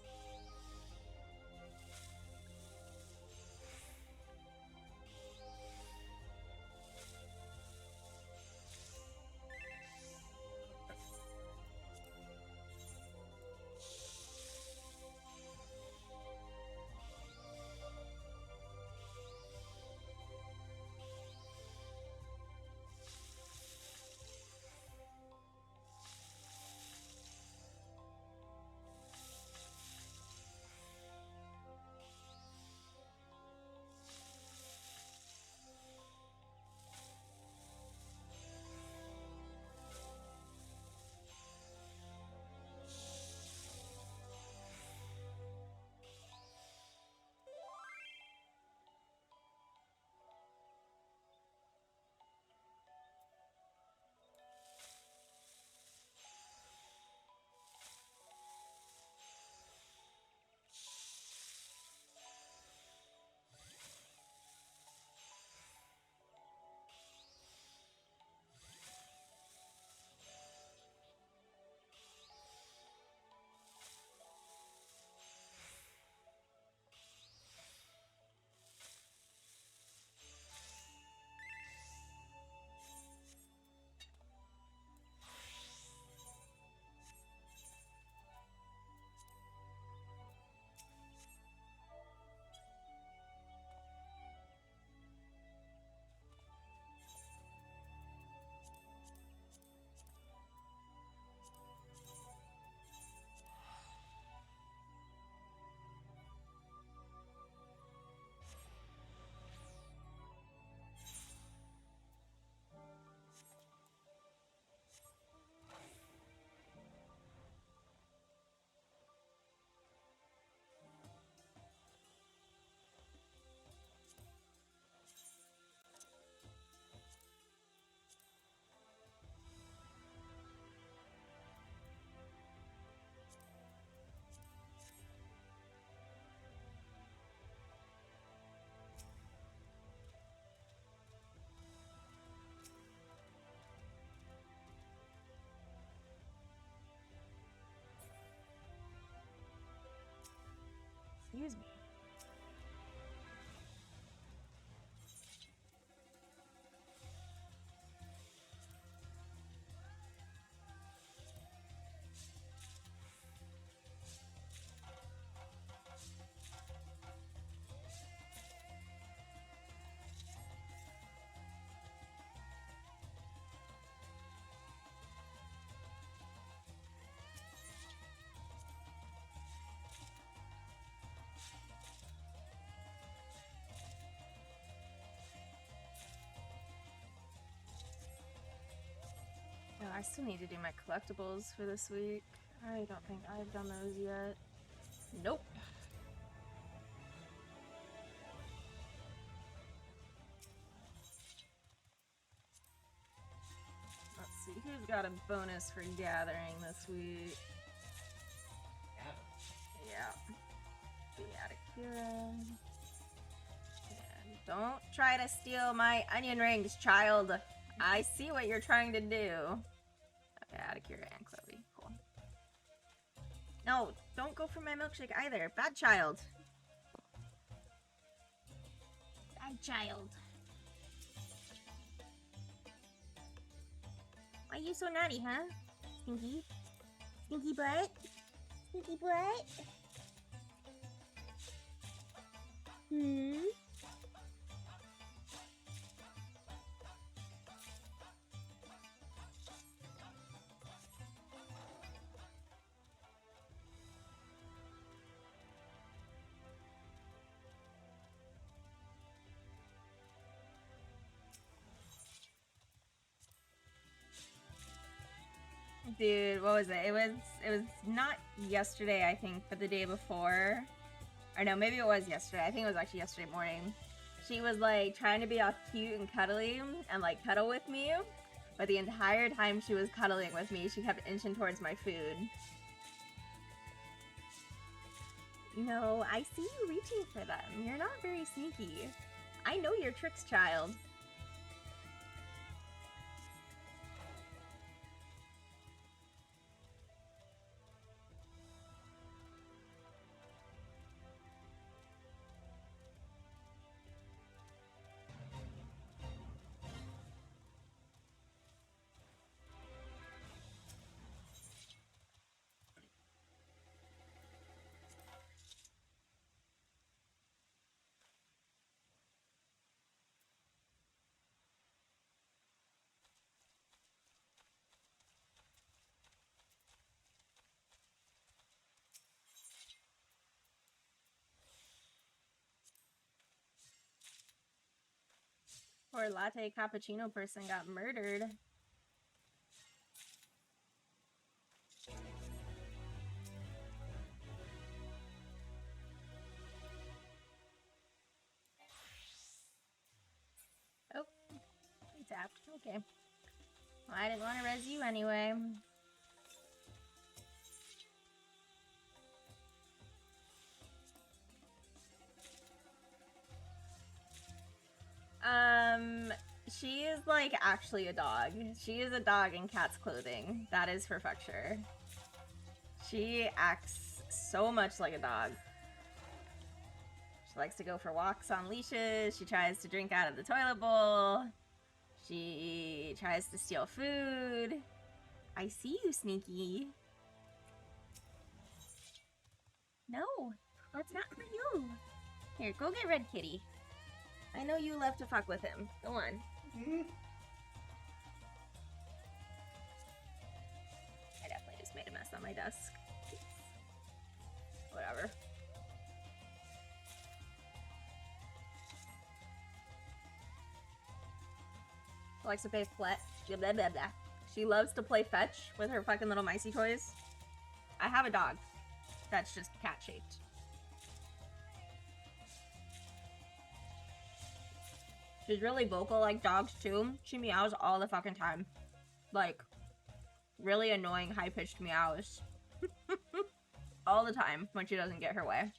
Excuse me. No, I still need to do my collectibles for this week. I don't think I've done those yet. Nope. Let's see, who's got a bonus for gathering this week? Yeah. The Avyuir. And don't try to steal my onion rings, child. I see what you're trying to do. Okay, Avyuir and Chloe. Cool. No, don't go for my milkshake either. Bad child. Bad child. Why you so naughty, huh? Stinky? Stinky butt? Stinky butt? Hmm? Dude, what was it? It was not yesterday, I think, but the day before. Or no, maybe it was yesterday. I think it was actually yesterday morning. She was like trying to be all cute and cuddly and like cuddle with me, but the entire time she was cuddling with me, she kept inching towards my food. No, I see you reaching for them. You're not very sneaky. I know your tricks, child. Poor latte cappuccino person got murdered. Oh, he tapped. Okay. Well, I didn't want to res you anyway. She is like actually a dog. She is a dog in cat's clothing. That is for fuck sure. She acts so much like a dog. She likes to go for walks on leashes. She tries to drink out of the toilet bowl. She tries to steal food. I see you, Sneaky. No, that's not for you. Here, go get Red Kitty. I know you love to fuck with him. Go on. I definitely just made a mess on my desk. Whatever. Likes to play blah, blah, blah, blah. She loves to play fetch with her fucking little micey toys. I have a dog that's just cat-shaped. She's really vocal like dogs too. She meows all the fucking time. Like, really annoying high-pitched meows. All the time when she doesn't get her way.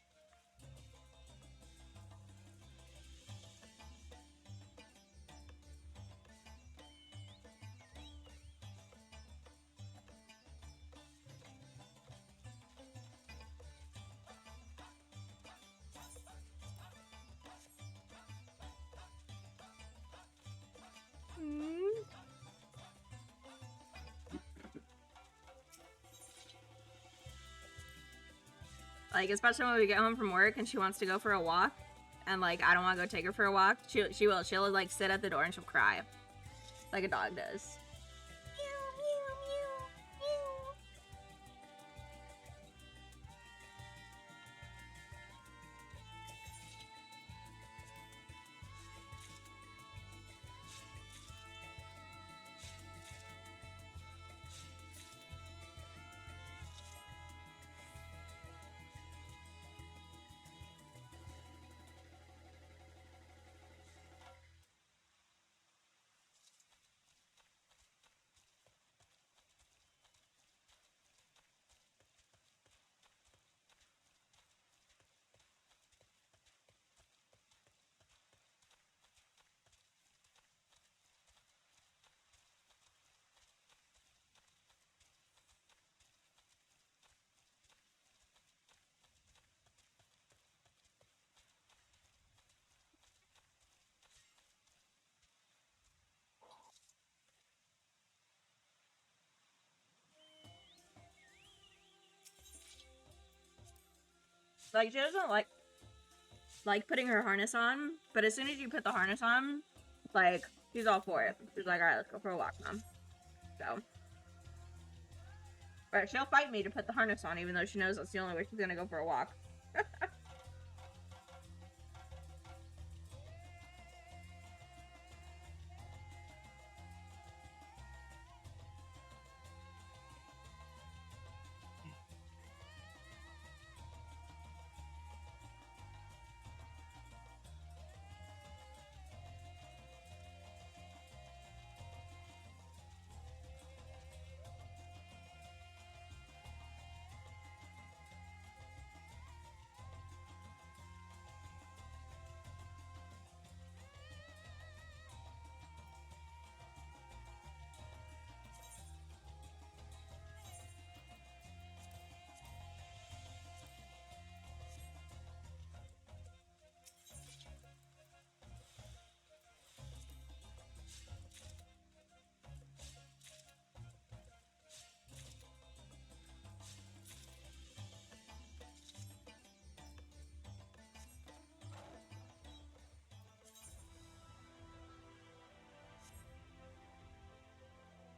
Like, especially when we get home from work and she wants to go for a walk, and like I don't want to go take her for a walk. She'll like sit at the door and she'll cry, like a dog does. Like, she doesn't like putting her harness on, but as soon as you put the harness on, like, she's all for it. She's like, alright, let's go for a walk, Mom. So. But she'll fight me to put the harness on, even though she knows that's the only way she's gonna go for a walk.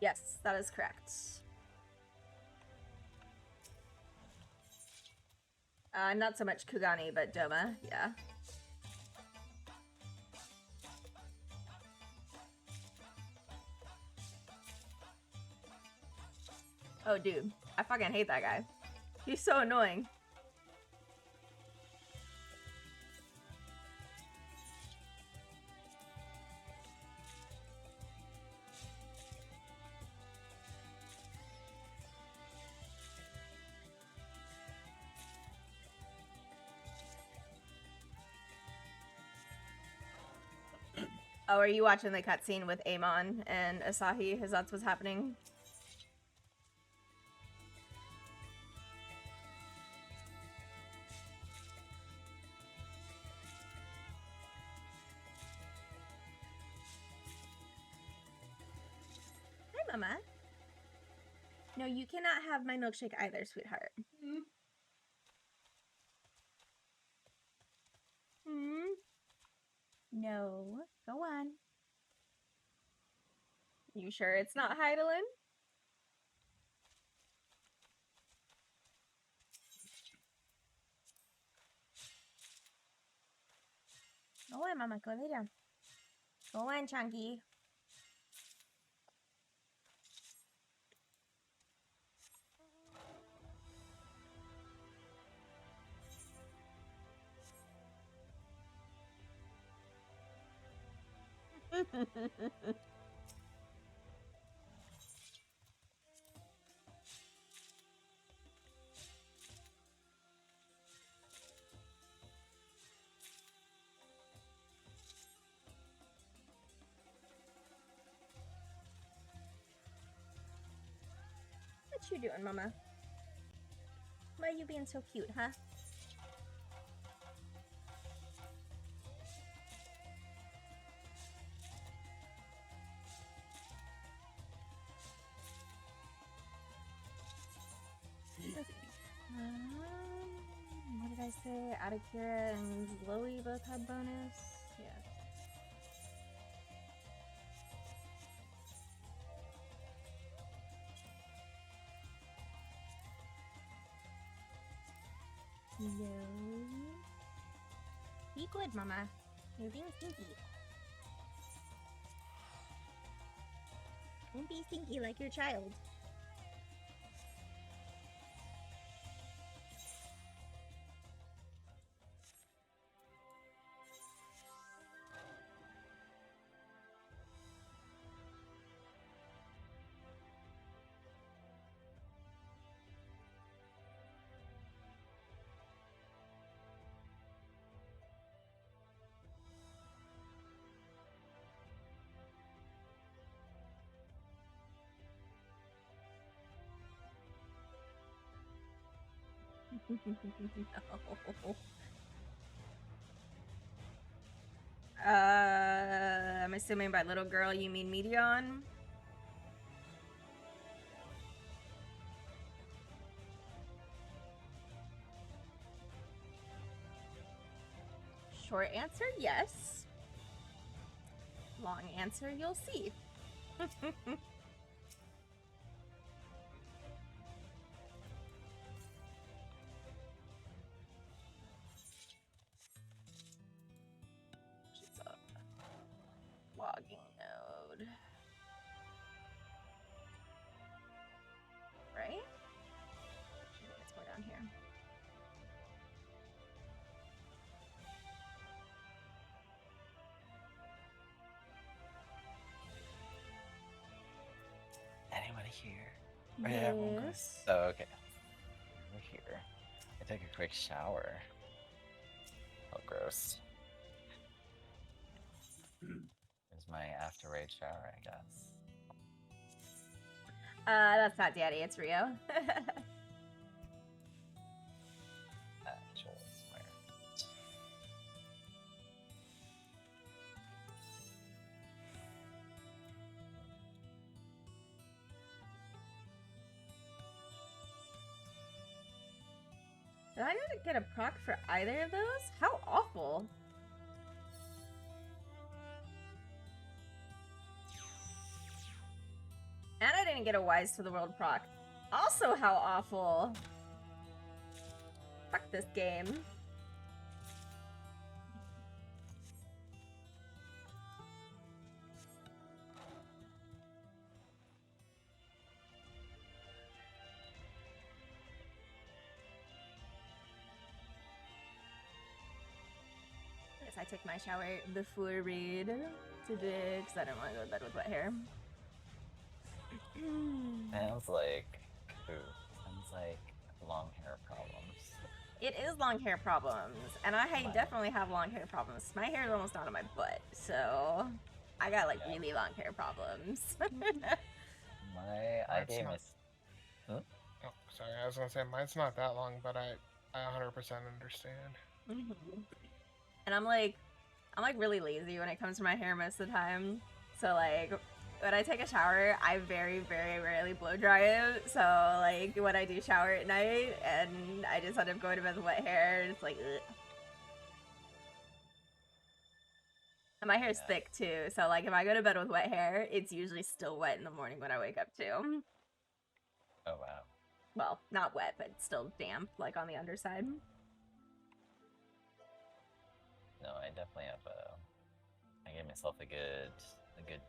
Yes, that is correct. Not so much Kugani, but Doma, yeah. Oh, dude. I fucking hate that guy. He's so annoying. Oh, are you watching the cutscene with Amon and Asahi? Is that what's happening? Hi, Mama. No, you cannot have my milkshake either, sweetheart. No. Go on. You sure it's not Heidelin? Go on, Mama. Go lay down. Go on, Chunky. What you doing, Mama? Why you being so cute, huh? say Avyuir and Zoe both had bonus? Yeah. No. Be good, Mama. You're being stinky. Don't be stinky like your child. No. I'm assuming by little girl you mean Medion? Short answer, yes. Long answer, you'll see. She's up. Logging node. Right? I think it's more down here. Anybody here? Yes. Yeah, everyone goes. Oh, okay. We're here. I took a quick shower. Oh, gross. It's my after raid shower, I guess. That's not Daddy, it's Rio. Actual swear. Did I not get a proc for either of those? How awful. And I didn't get a Wise to the World proc. Also, how awful. Fuck this game. I guess I take my shower before raid today because I don't want to go to bed with wet hair. Sounds like poo. Sounds like long hair problems. It is long hair problems, and I Mine. definitely have long hair problems. My hair is almost down to my butt, so I got like really long hair problems. I gave my. Oh, sorry. I was gonna say mine's not that long, but I 100% understand. And I'm like really lazy when it comes to my hair most of the time. So like when I take a shower, I very, very rarely blow dry it. So like when I do shower at night and I just end up going to bed with wet hair, it's like ugh. And my hair's thick too, so like if I go to bed with wet hair, it's usually still wet in the morning when I wake up too. Oh wow. Well, not wet, but still damp, like on the underside. No, I definitely have I gave myself a good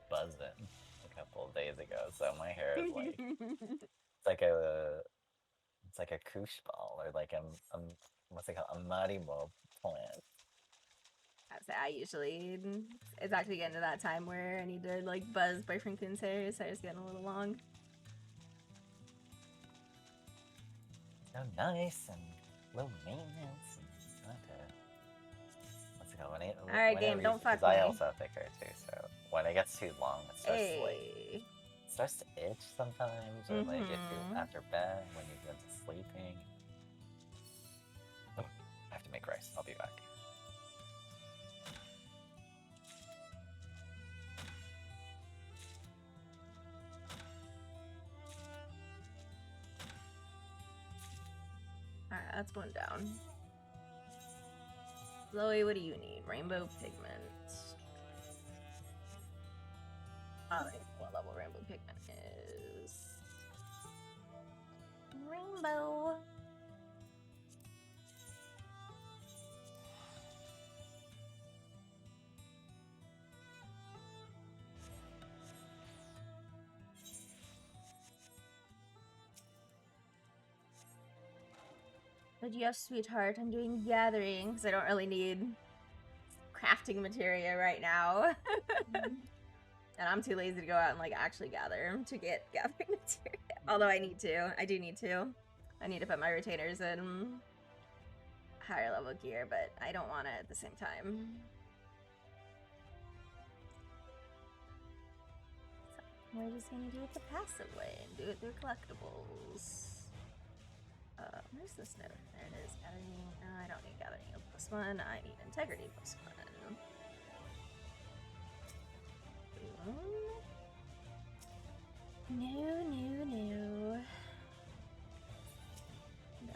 buzz in a couple of days ago, so my hair is like it's like a koosh ball or like a what's it called, a marimo plant. I usually it's actually getting to that time where I need to like buzz boyfriend Kun's hair, so it's getting a little long. So nice and low maintenance. And not to, what's it called? Alright, game, don't fuck I me. also have thick hair too, so when it gets too long, it starts to like it starts to itch sometimes, or like if you're after bed when you go into sleeping. Oh, I have to make rice. I'll be back. Alright, that's one down. Zoe, what do you need? Rainbow pigment. I don't know what level rainbow pigment is. Rainbow. But yes, sweetheart, I'm doing gathering because I don't really need crafting materia right now. And I'm too lazy to go out and like actually gather to get gathering materia. Although I need to. I do need to. I need to put my retainers in higher level gear, but I don't want it at the same time. So we're just gonna do it the passive way and do it through collectibles. Where's this node? There it is. Gathering. I don't need gathering yield +1. I need integrity +1. No.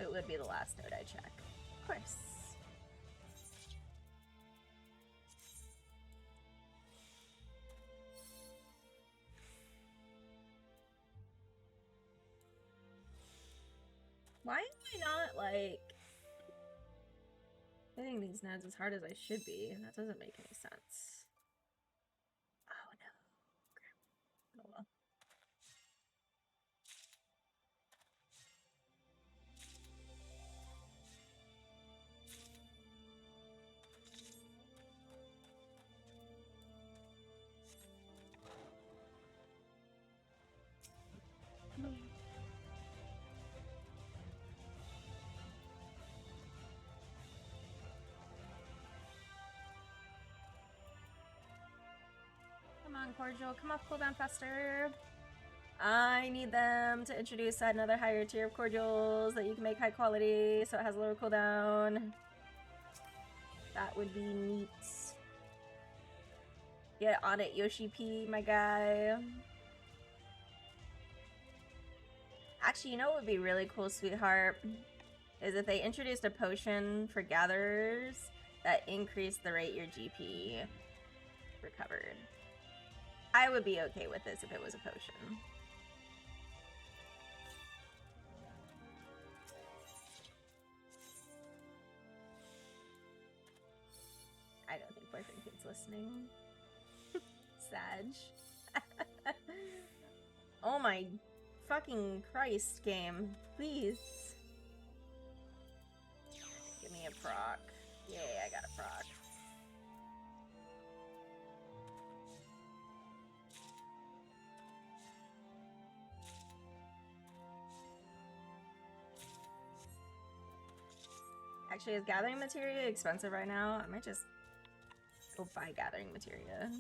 It would be the last node I check. Of course. Why am I not, like, hitting these nodes as hard as I should be? That doesn't make any sense. Oh, no. Oh, well. Come on, Cordial. Come off cooldown faster. I need them to introduce another higher tier of cordials that you can make high quality so it has a lower cooldown. That would be neat. Get on it, Yoshi P, my guy. Actually, you know what would be really cool, sweetheart? Is if they introduced a potion for gatherers that increased the rate your GP recovered. I would be okay with this if it was a potion. I don't think Boyfriend Kid's listening. Sag. Oh my fucking Christ, game. Please. Give me a proc. Yay, I got a proc. Actually, is gathering materia expensive right now? I might just go buy gathering materia.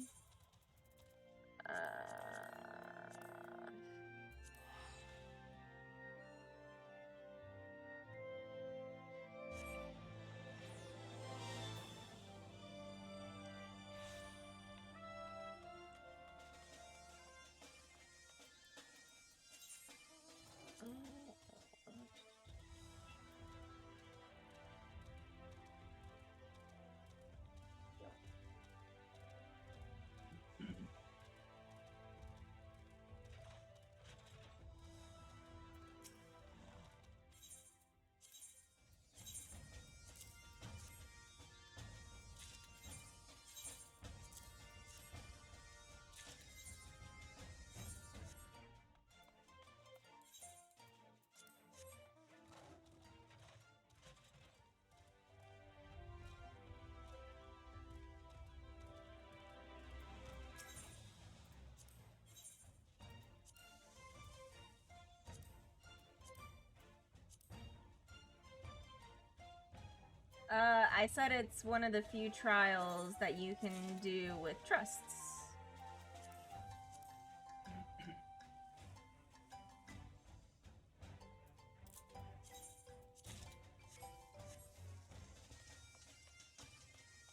I said it's one of the few trials that you can do with trusts.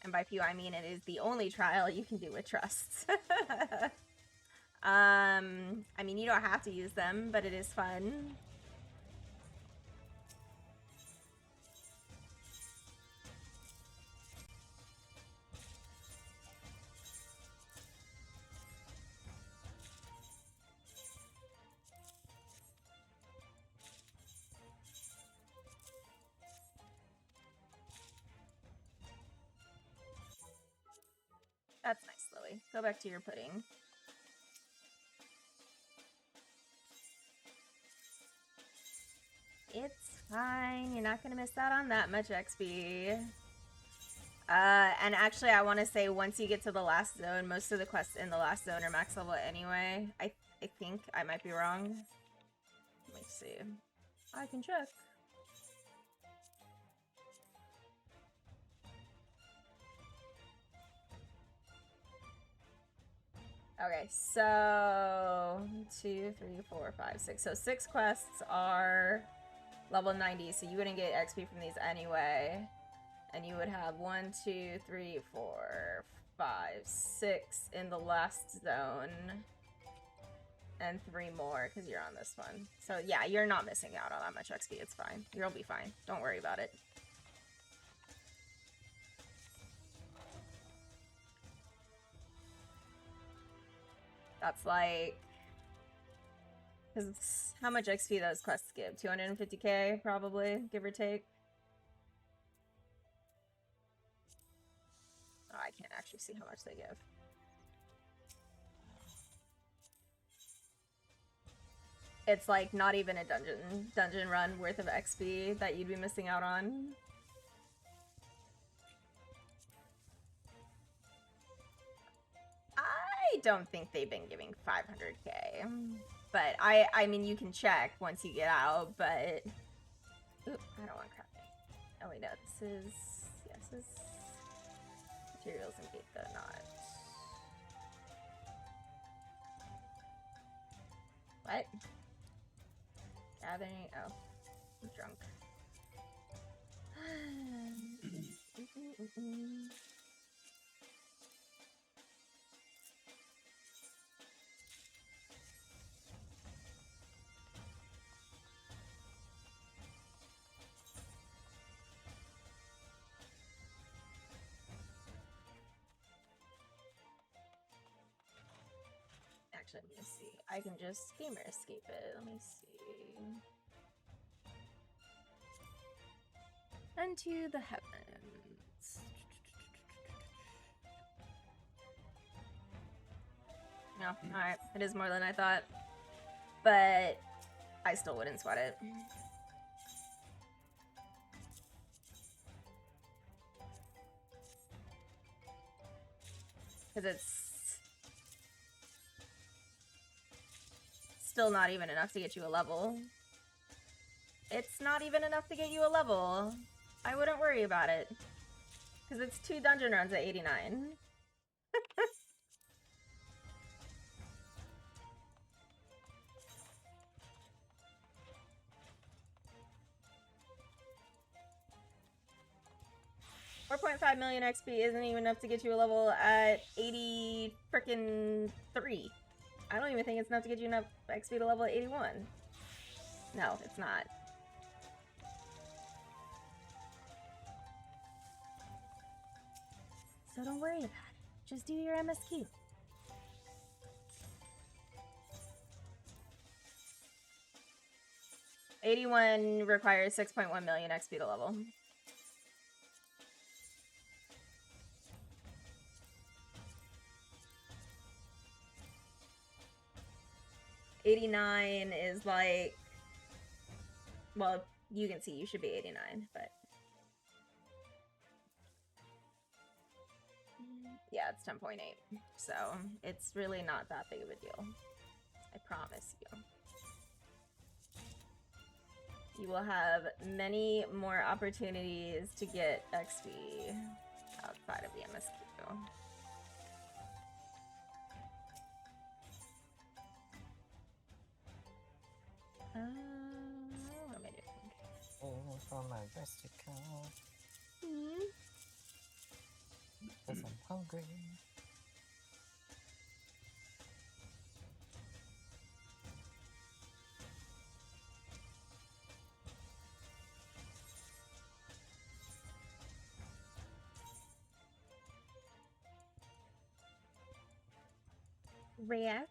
And by few, I mean it is the only trial you can do with trusts. I mean, you don't have to use them, but it is fun. actually. Go back to your pudding. It's fine. You're not gonna miss out on that much XP. And actually, I want to say once you get to the last zone, most of the quests in the last zone are max level anyway. I think. I might be wrong. Let me see. I can check. Okay, so 2, 3, 4, 5, 6. So 6 quests are level 90, so you wouldn't get XP from these anyway. And you would have 1, 2, 3, 4, 5, 6 in the last zone. And 3 more because you're on this one. So yeah, you're not missing out on that much XP. It's fine. You'll be fine. Don't worry about it. That's like... Because how much XP those quests give? 250k, probably, give or take. Oh, I can't actually see how much they give. It's like not even a dungeon run worth of XP that you'd be missing out on. I don't think they've been giving 500k, but I mean you can check once you get out. But oop, I don't want crafting. Oh wait, no, this is this is materials and gate though not. What? Gathering. Oh, I'm drunk. Actually, let me see. I can just gamer escape it. Let me see. Unto the heavens. No, alright. It is more than I thought. But I still wouldn't sweat it. Because it's still not even enough to get you a level. It's not even enough to get you a level. I wouldn't worry about it. Because it's 2 dungeon runs at 89. $4.5 million XP isn't even enough to get you a level at 80 frickin' 3. I don't even think it's enough to get you enough XP to level 81. No, it's not. So don't worry about it. Just do your MSQ. $81 requires 6.1 million XP to level. $89 is like, well, you can see you should be 89, but yeah, it's 10.8, so it's really not that big of a deal. I promise you. You will have many more opportunities to get XP outside of the MSQ. What am I doing? Oh, for my vesicle. Because I'm hungry. Rats.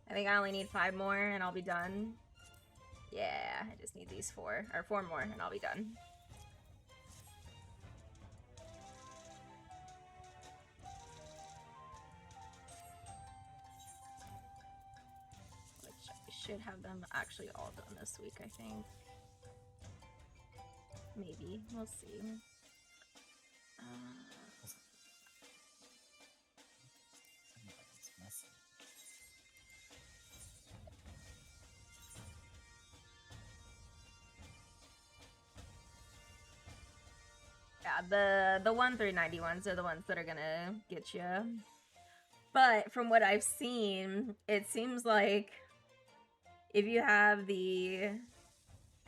I think I only need 5 more and I'll be done. Yeah, I just need these 4, or 4 more and I'll be done. should have them actually all done this week, I think. Maybe. We'll see. Somebody's missing. Yeah, the 1 through 90 ones are the ones that are gonna get you. But from what I've seen, it seems like if you have the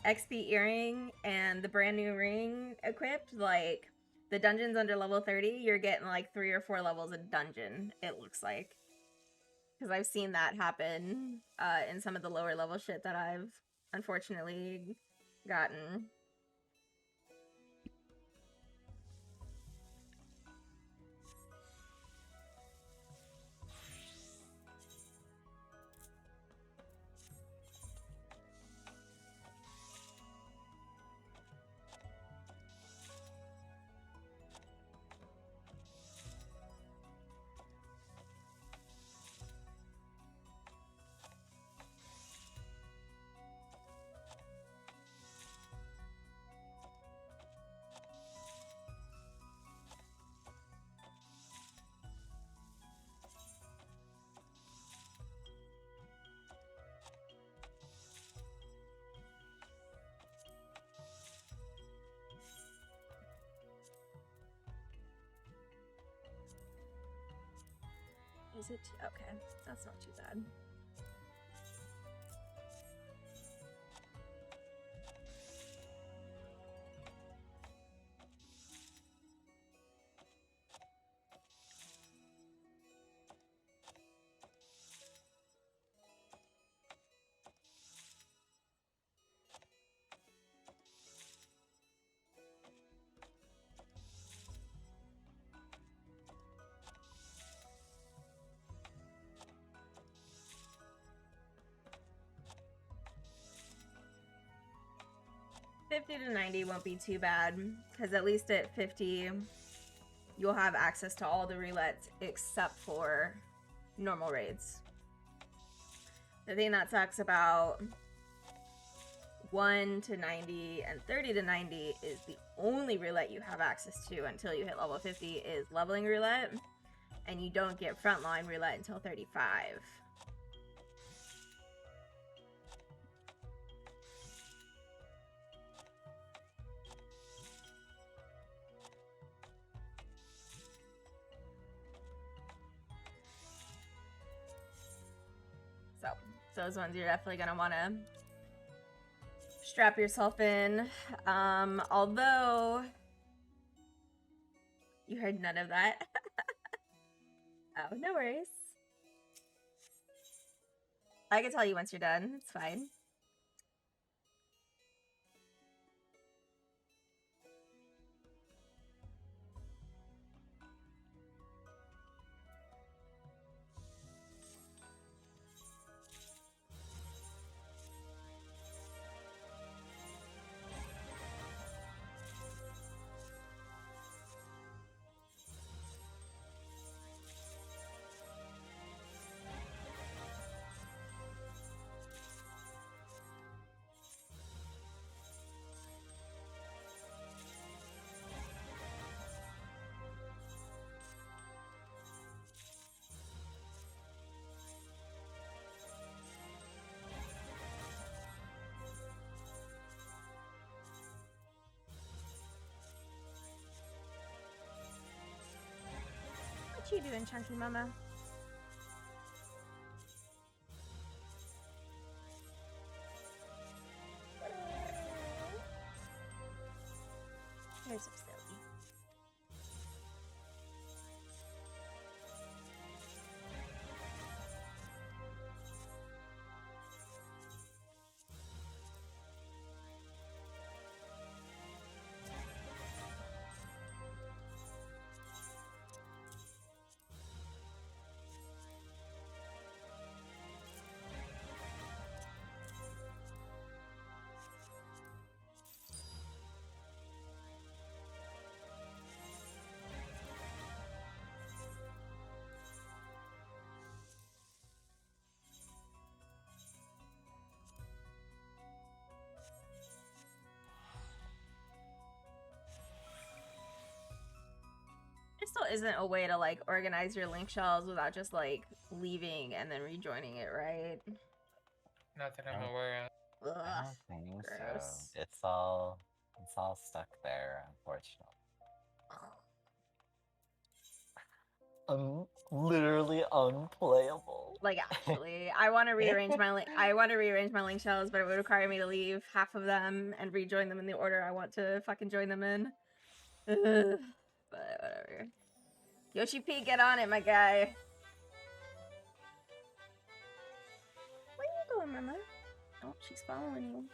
XP earring and the brand new ring equipped, like the dungeons under level 30, you're getting like 3 or 4 levels a dungeon, it looks like. Because I've seen that happen in some of the lower level shit that I've unfortunately gotten. Is it? Okay, that's not too bad. $50 to $90 won't be too bad, because at least at $50, you'll have access to all the roulettes except for normal raids. The thing that sucks about 1 to 90 and 30 to 90 is the only roulette you have access to until you hit level 50 is leveling roulette, and you don't get frontline roulette until 35. So, those ones you're definitely going to want to strap yourself in. Although, you heard none of that. Oh, no worries. I can tell you once you're done. It's fine. What you doing, Chunky Mama? You're so silly. also isn't a way to like organize your link shells without just like leaving and then rejoining it, right? Not that I'm aware of. Ugh, I don't think gross. so. It's all stuck there, unfortunately. Literally unplayable. Like actually, I want to rearrange my link. I want to rearrange my link shells, but it would require me to leave half of them and rejoin them in the order I want to fucking join them in. Ugh, but whatever. Yoshi P, get on it, my guy. Where you going, Mama? Oh, she's following you.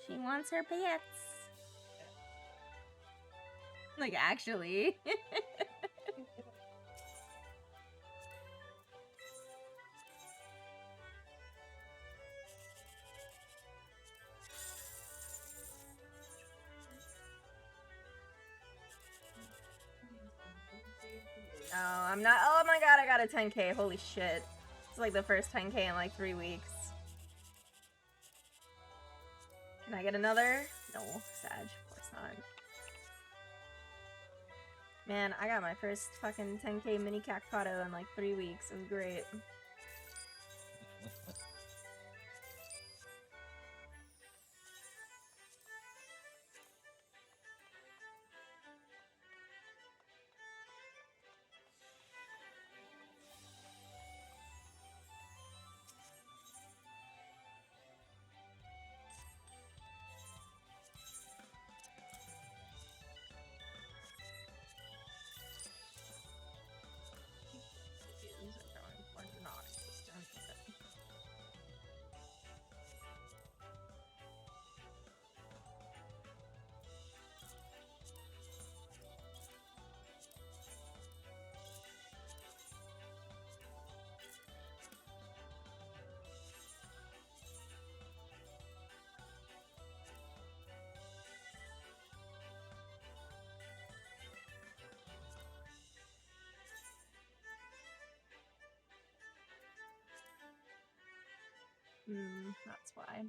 She wants her pets. Like actually. Oh, I'm not. Oh my god, I got a 10k. Holy shit. It's like the first 10k in like 3 weeks. Can I get another? No, Sag. Of course not. Man, I got my first fucking 10k mini Cacpato in like 3 weeks. It was great. That's why.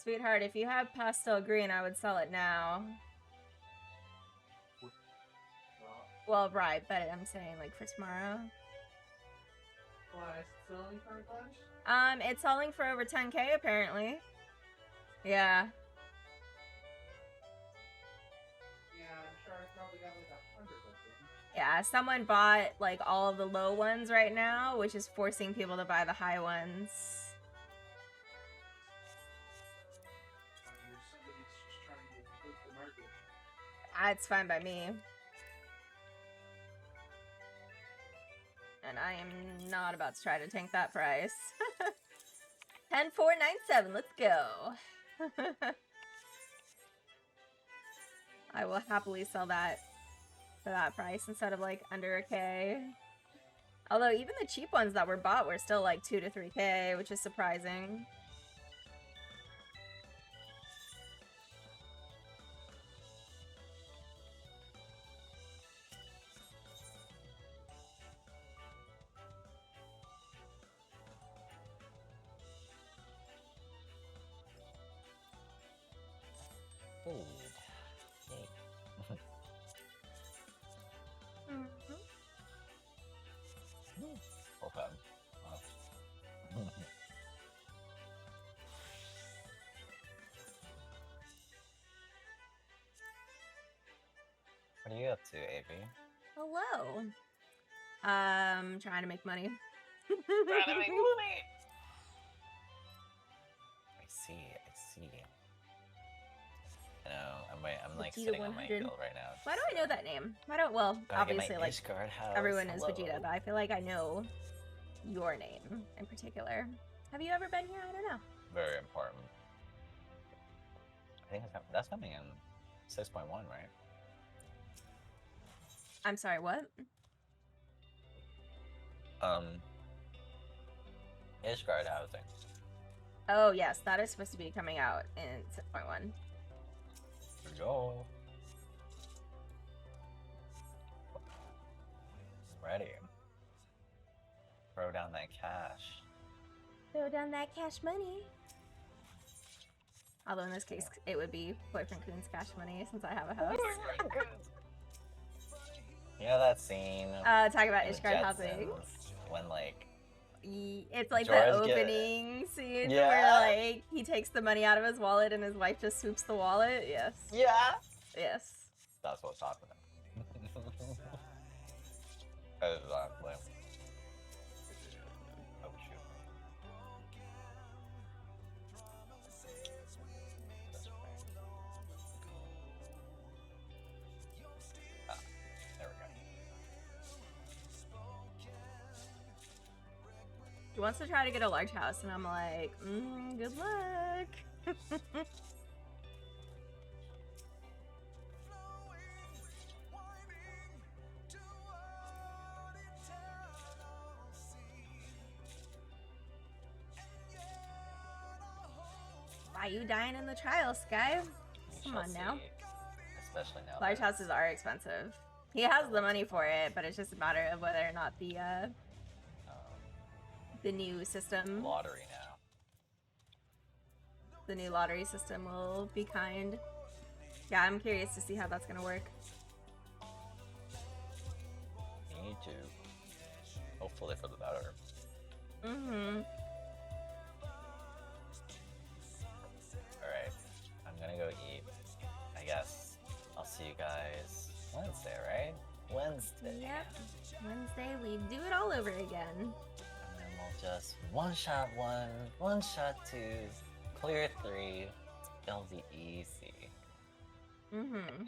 Sweetheart, if you have pastel green, I would sell it now. Well, right, but I'm saying like for tomorrow. Why? Selling for a bunch? It's selling for over 10K apparently. Yeah. Yeah, I'm sure I probably got like 100 of them. Yeah, someone bought like all of the low ones right now, which is forcing people to buy the high ones. Somebody's just trying to flip the market. It's fine by me. And I am not about to try to tank that price. 10,497, let's go. I will happily sell that for that price instead of like under a K. Although even the cheap ones that were bought were still like 2 to 3K, which is surprising. Food. Yay. Okay. What are you up to, Avy? Hello. Trying to make money. Trying to make money. I see. I know. I'm like Vegeta sitting on my 100. guild right now. Why do I know that name? Why don't? Well, obviously, like everyone is Vegeta, but I feel like I know your name in particular. Have you ever been here? I don't know. Very important. I think that's coming in 6.1, right? I'm sorry, what? Ishgard housing. Oh yes, that is supposed to be coming out in 6.1. Go. Ready. Throw down that cash. Throw down that cash money. Although in this case, it would be Boyfriend Coon's cash money since I have a house. You know that scene? Talk about in the Ishgard housing. Jetsons when like It's like Jorah's the opening scene Yeah. where like he takes the money out of his wallet and his wife just swoops the wallet. Yes. Yeah. Yes. That's what's happening. Exactly. Oh shoot. There we go. He wants to try to get a large house, and I'm like, good luck. Why you dying in the trial, Sky? Come on now. Especially now. Large houses are expensive. He has the money for it, but it's just a matter of whether or not the new system, Lottery now. the new lottery system will be kind. Yeah, I'm curious to see how that's gonna work. Me too. Hopefully for the better. Mm-hmm. Alright. I'm gonna go eat. I guess I'll see you guys Wednesday, right? Wednesday. Yep. Wednesday, we do it all over again. And then we'll just one shot 1, one shot 2, clear 3. It'll be easy. Mm-hmm.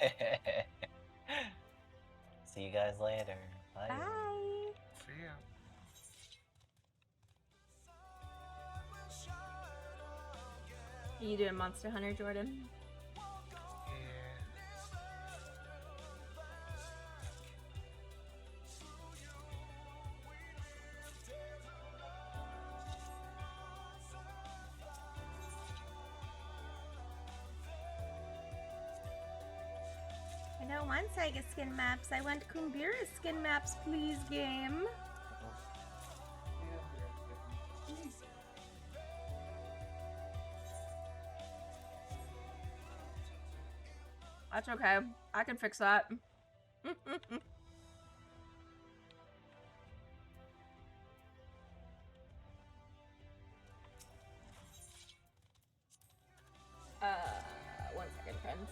See you guys later. Bye. Bye. See ya. Are you doing Monster Hunter, Jordan? I don't want Saiga skin maps. I want Kumbira skin maps, please, game. That's okay. I can fix that. One second, friends.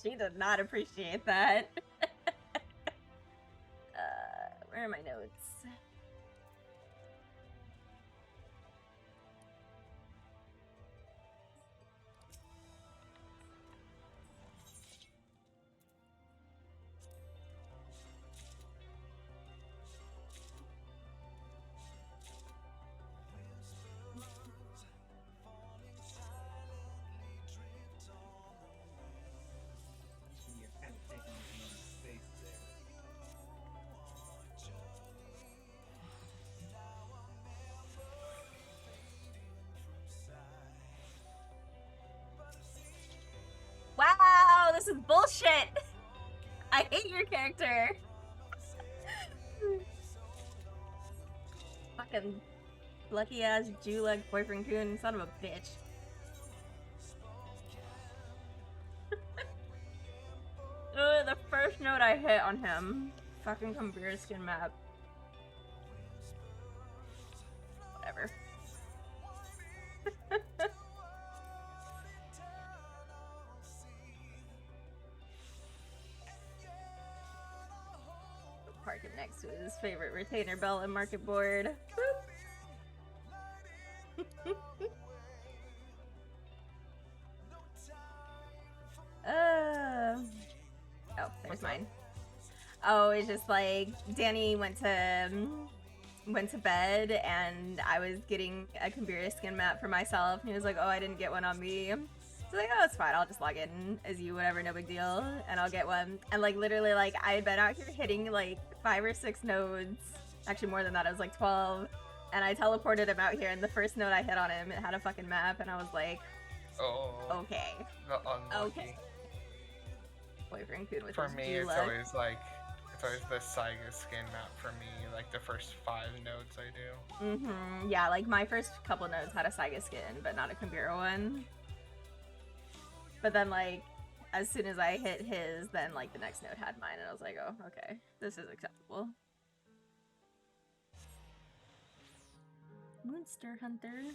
She did not appreciate that. Where are my notes? You're kind of taking your own space there. Wow, this is bullshit. I hate your character. Fucking lucky ass Jew-leg boyfriend coon, son of a bitch. The first note I hit on him. Fucking Cumbria skin map. Whatever. Park it next to his favorite retainer belt and market board. Oh, there's mine. Oh, it's just like Danny went to bed and I was getting a Cumbria skin map for myself and he was like, oh, I didn't get one on me. So I was like, oh, it's fine, I'll just log in as you, whatever, no big deal, and I'll get one. And like literally, like I had been out here hitting like 5 or 6 nodes, actually more than that, it was like 12, and I teleported him out here and the first node I hit on him, it had a fucking map and I was like, oh, okay. The unlucky. Okay. Boyfriend coon with For his me, Jew it's luck. always like, it's always the Saiga skin map for me, like the first 5 nodes I do. Mm-hmm. Yeah, like my first couple nodes had a Saiga skin, but not a Cumbria one. But then like, as soon as I hit his, then like the next node had mine, and I was like, oh, okay, this is acceptable. Monster Hunter.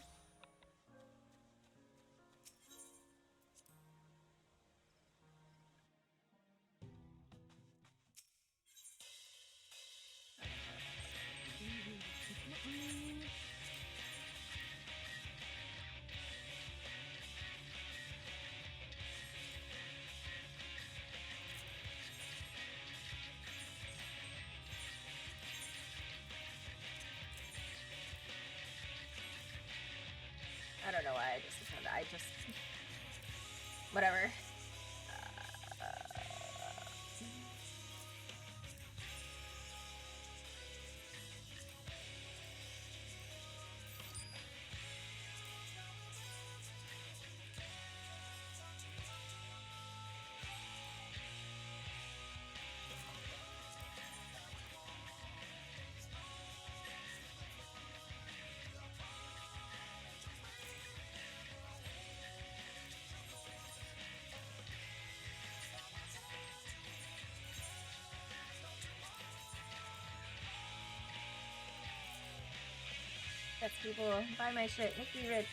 I don't know why I just decided. I just whatever. That's people. Buy my shit. Make me rich.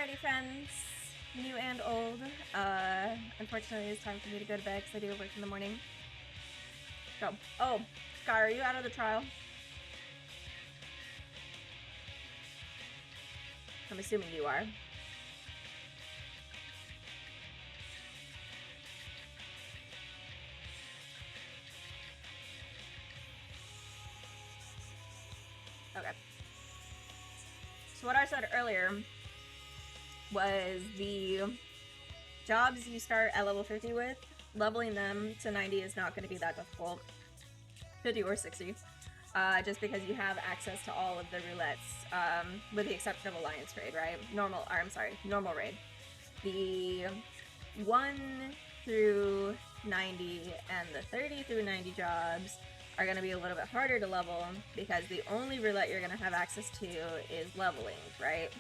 Alrighty, friends, new and old. Unfortunately, it's time for me to go to bed because I do have work in the morning. Go. Oh, Sky, are you out of the trial? I'm assuming you are. Okay. So what I said earlier was the jobs you start at level 50 with, leveling them to 90 is not going to be that difficult. 50 or 60. Just because you have access to all of the roulettes, with the exception of Alliance raid, right? Normal raid. The 1 through 90 and the 30 through 90 jobs are going to be a little bit harder to level because the only roulette you're going to have access to is leveling, right?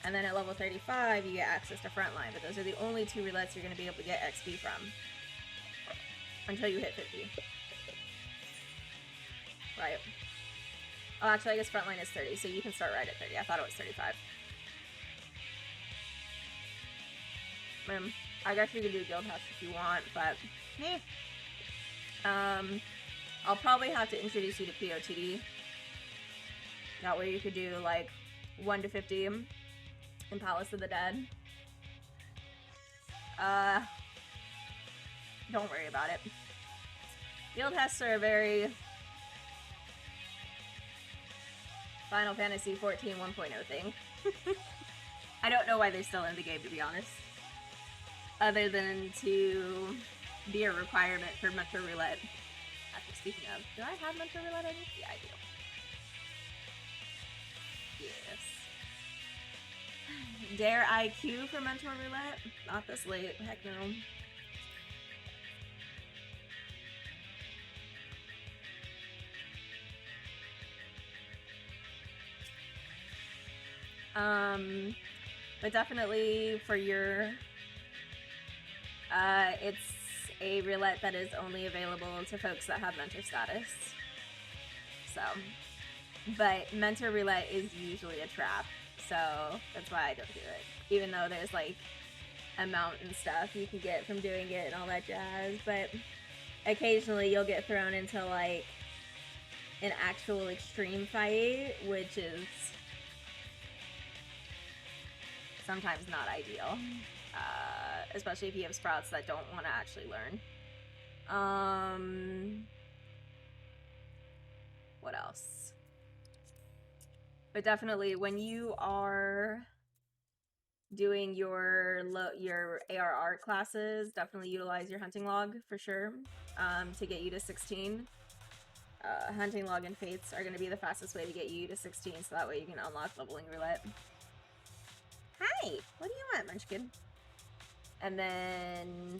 And then at level 35, you get access to frontline, but those are the only 2 roulettes you're going to be able to get XP from until you hit 50. Right. Oh, actually, I guess frontline is 30, so you can start right at 30. I thought it was 35. I guess you can do guild house if you want, but I'll probably have to introduce you to POTD. That way you could do like 1 to 50 in Palace of the Dead. Don't worry about it. Guild tests are a very Final Fantasy XIV 1.0 thing. I don't know why they're still in the game, to be honest. Other than to be a requirement for Mentor Roulette. Actually, speaking of, do I have Mentor Roulette on this? Yeah, I do. Yes. Dare I queue for Mentor Roulette? Not this late. Heck no. But definitely for your, it's a roulette that is only available to folks that have mentor status. So, but mentor roulette is usually a trap, so that's why I don't do it. Even though there's like amount and stuff you can get from doing it and all that jazz, but occasionally you'll get thrown into like an actual extreme fight, which is sometimes not ideal, especially if you have sprouts that don't want to actually learn. What else? But definitely when you are doing your ARR classes, definitely utilize your hunting log for sure, to get you to 16. Hunting log and fates are going to be the fastest way to get you to 16, so that way you can unlock leveling roulette. Hi! What do you want, Munchkin? And then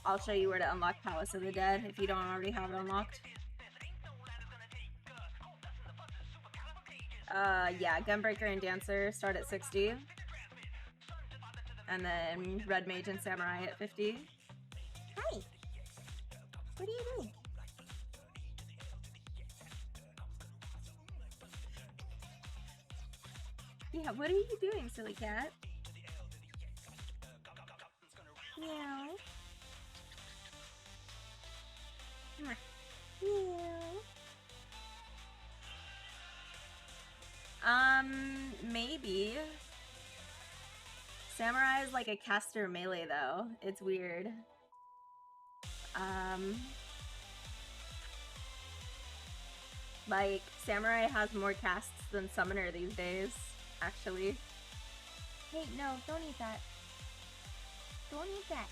I'll show you where to unlock Palace of the Dead if you don't already have it unlocked. Yeah, Gunbreaker and Dancer start at 60. And then Red Mage and Samurai at 50. Hi! What are you doing? Yeah, what are you doing, silly cat? Meow. Meow. Maybe. Samurai is like a caster melee though. It's weird. Like, Samurai has more casts than Summoner these days, actually. Hey, no, don't eat that. Don't eat that.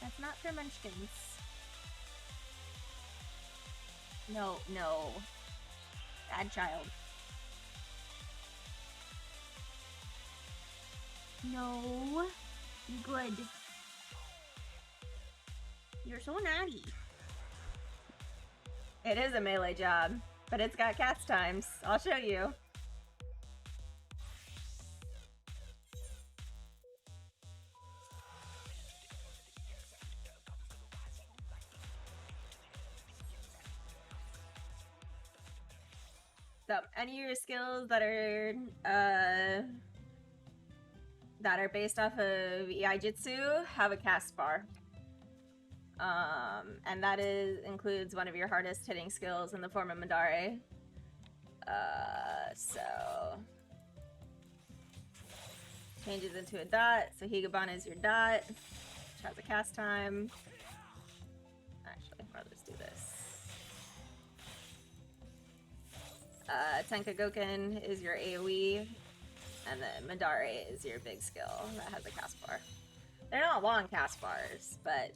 That's not for munchkins. No, no. Bad child. No. Good. You're so naughty. It is a melee job, but it's got cast times. I'll show you. So any of your skills that are based off of Iaijutsu have a cast bar. And that includes one of your hardest hitting skills in the form of Madare. So changes into a dot. So Higaban is your dot, which has a cast time. Actually, I'll just do this. Tenka Goken is your AoE, and then Madare is your big skill that has a cast bar. They're not long cast bars, but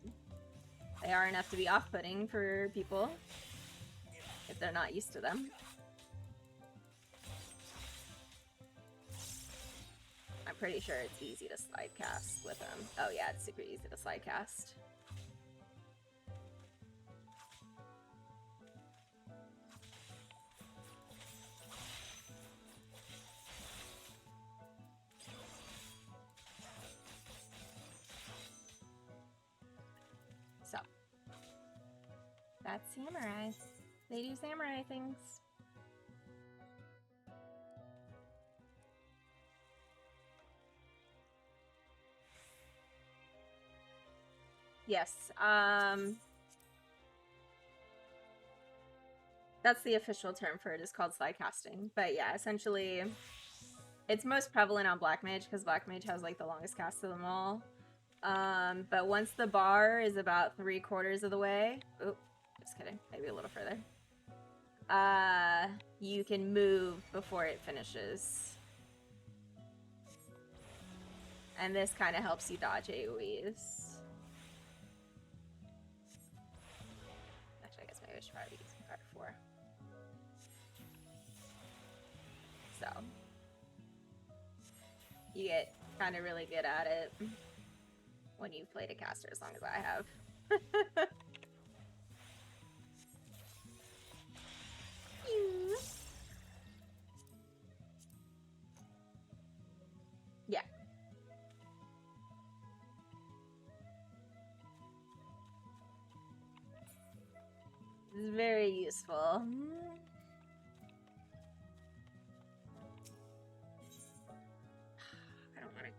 they are enough to be off-putting for people if they're not used to them. I'm pretty sure it's easy to slide cast with them. Oh yeah, it's super easy to slide cast. So, that's samurai. They do samurai things. Yes, that's the official term for it, is called slide casting. But yeah, essentially, it's most prevalent on Black Mage because Black Mage has like the longest cast of them all. But once the bar is about 3/4 of the way, oop, just kidding, maybe a little further, you can move before it finishes. And this kind of helps you dodge AoEs. Actually, I guess maybe I should probably use some card 4. So, you get kind of really good at it when you've played a caster as long as I have. Yeah. It's very useful. I don't want to...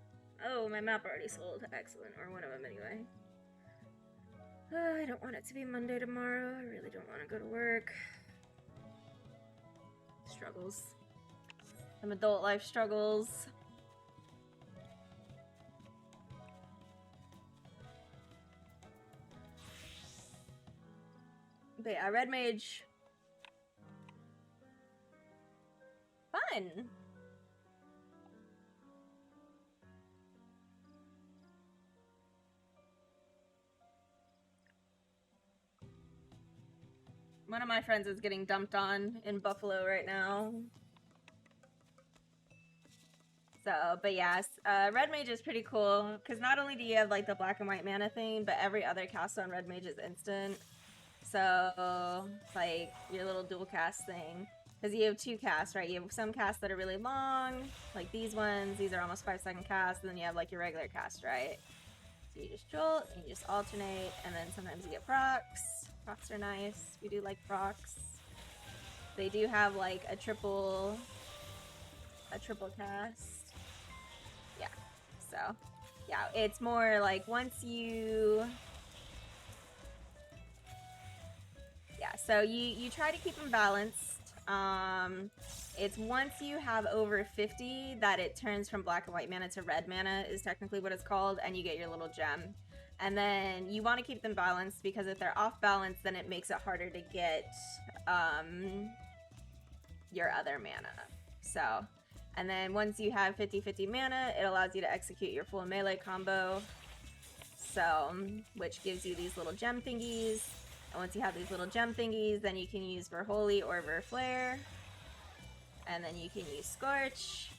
Oh, my map already sold. Excellent. Or one of them anyway. I don't want it to be Monday tomorrow. I really don't want to go to work. Struggles. Some adult life struggles. But yeah, Red Mage. Fun! One of my friends is getting dumped on in Buffalo right now. So, but yes, Red Mage is pretty cool, because not only do you have like the black and white mana thing, but every other cast on Red Mage is instant. So, it's like your little dual cast thing. Because you have 2 casts, right? You have some casts that are really long, like these ones. These are almost 5-second casts, and then you have like your regular cast, right? So you just jolt, and you just alternate, and then sometimes you get procs. Procs are nice. We do like procs. They do have like a triple cast. Yeah. So, yeah, it's more like once you... Yeah, so you try to keep them balanced. It's once you have over 50 that it turns from black and white mana to red mana is technically what it's called, and you get your little gem. And then you want to keep them balanced because if they're off balance, then it makes it harder to get your other mana. So, and then once you have 50-50 mana, it allows you to execute your full melee combo. So, which gives you these little gem thingies. And once you have these little gem thingies, then you can use Verholy or Verflare. And then you can use Scorch.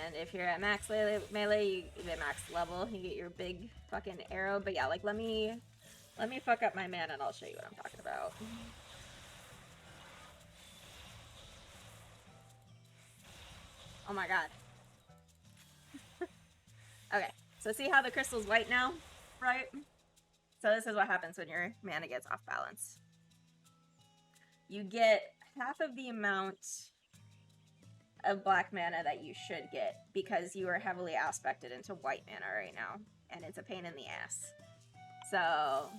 And if you're at max melee, you get max level, you get your big fucking arrow. But yeah, like let me fuck up my mana and I'll show you what I'm talking about. Oh my god. Okay, so see how the crystal's white now, right? So this is what happens when your mana gets off balance. You get half of the amount of black mana that you should get because you are heavily aspected into white mana right now, and it's a pain in the ass. So,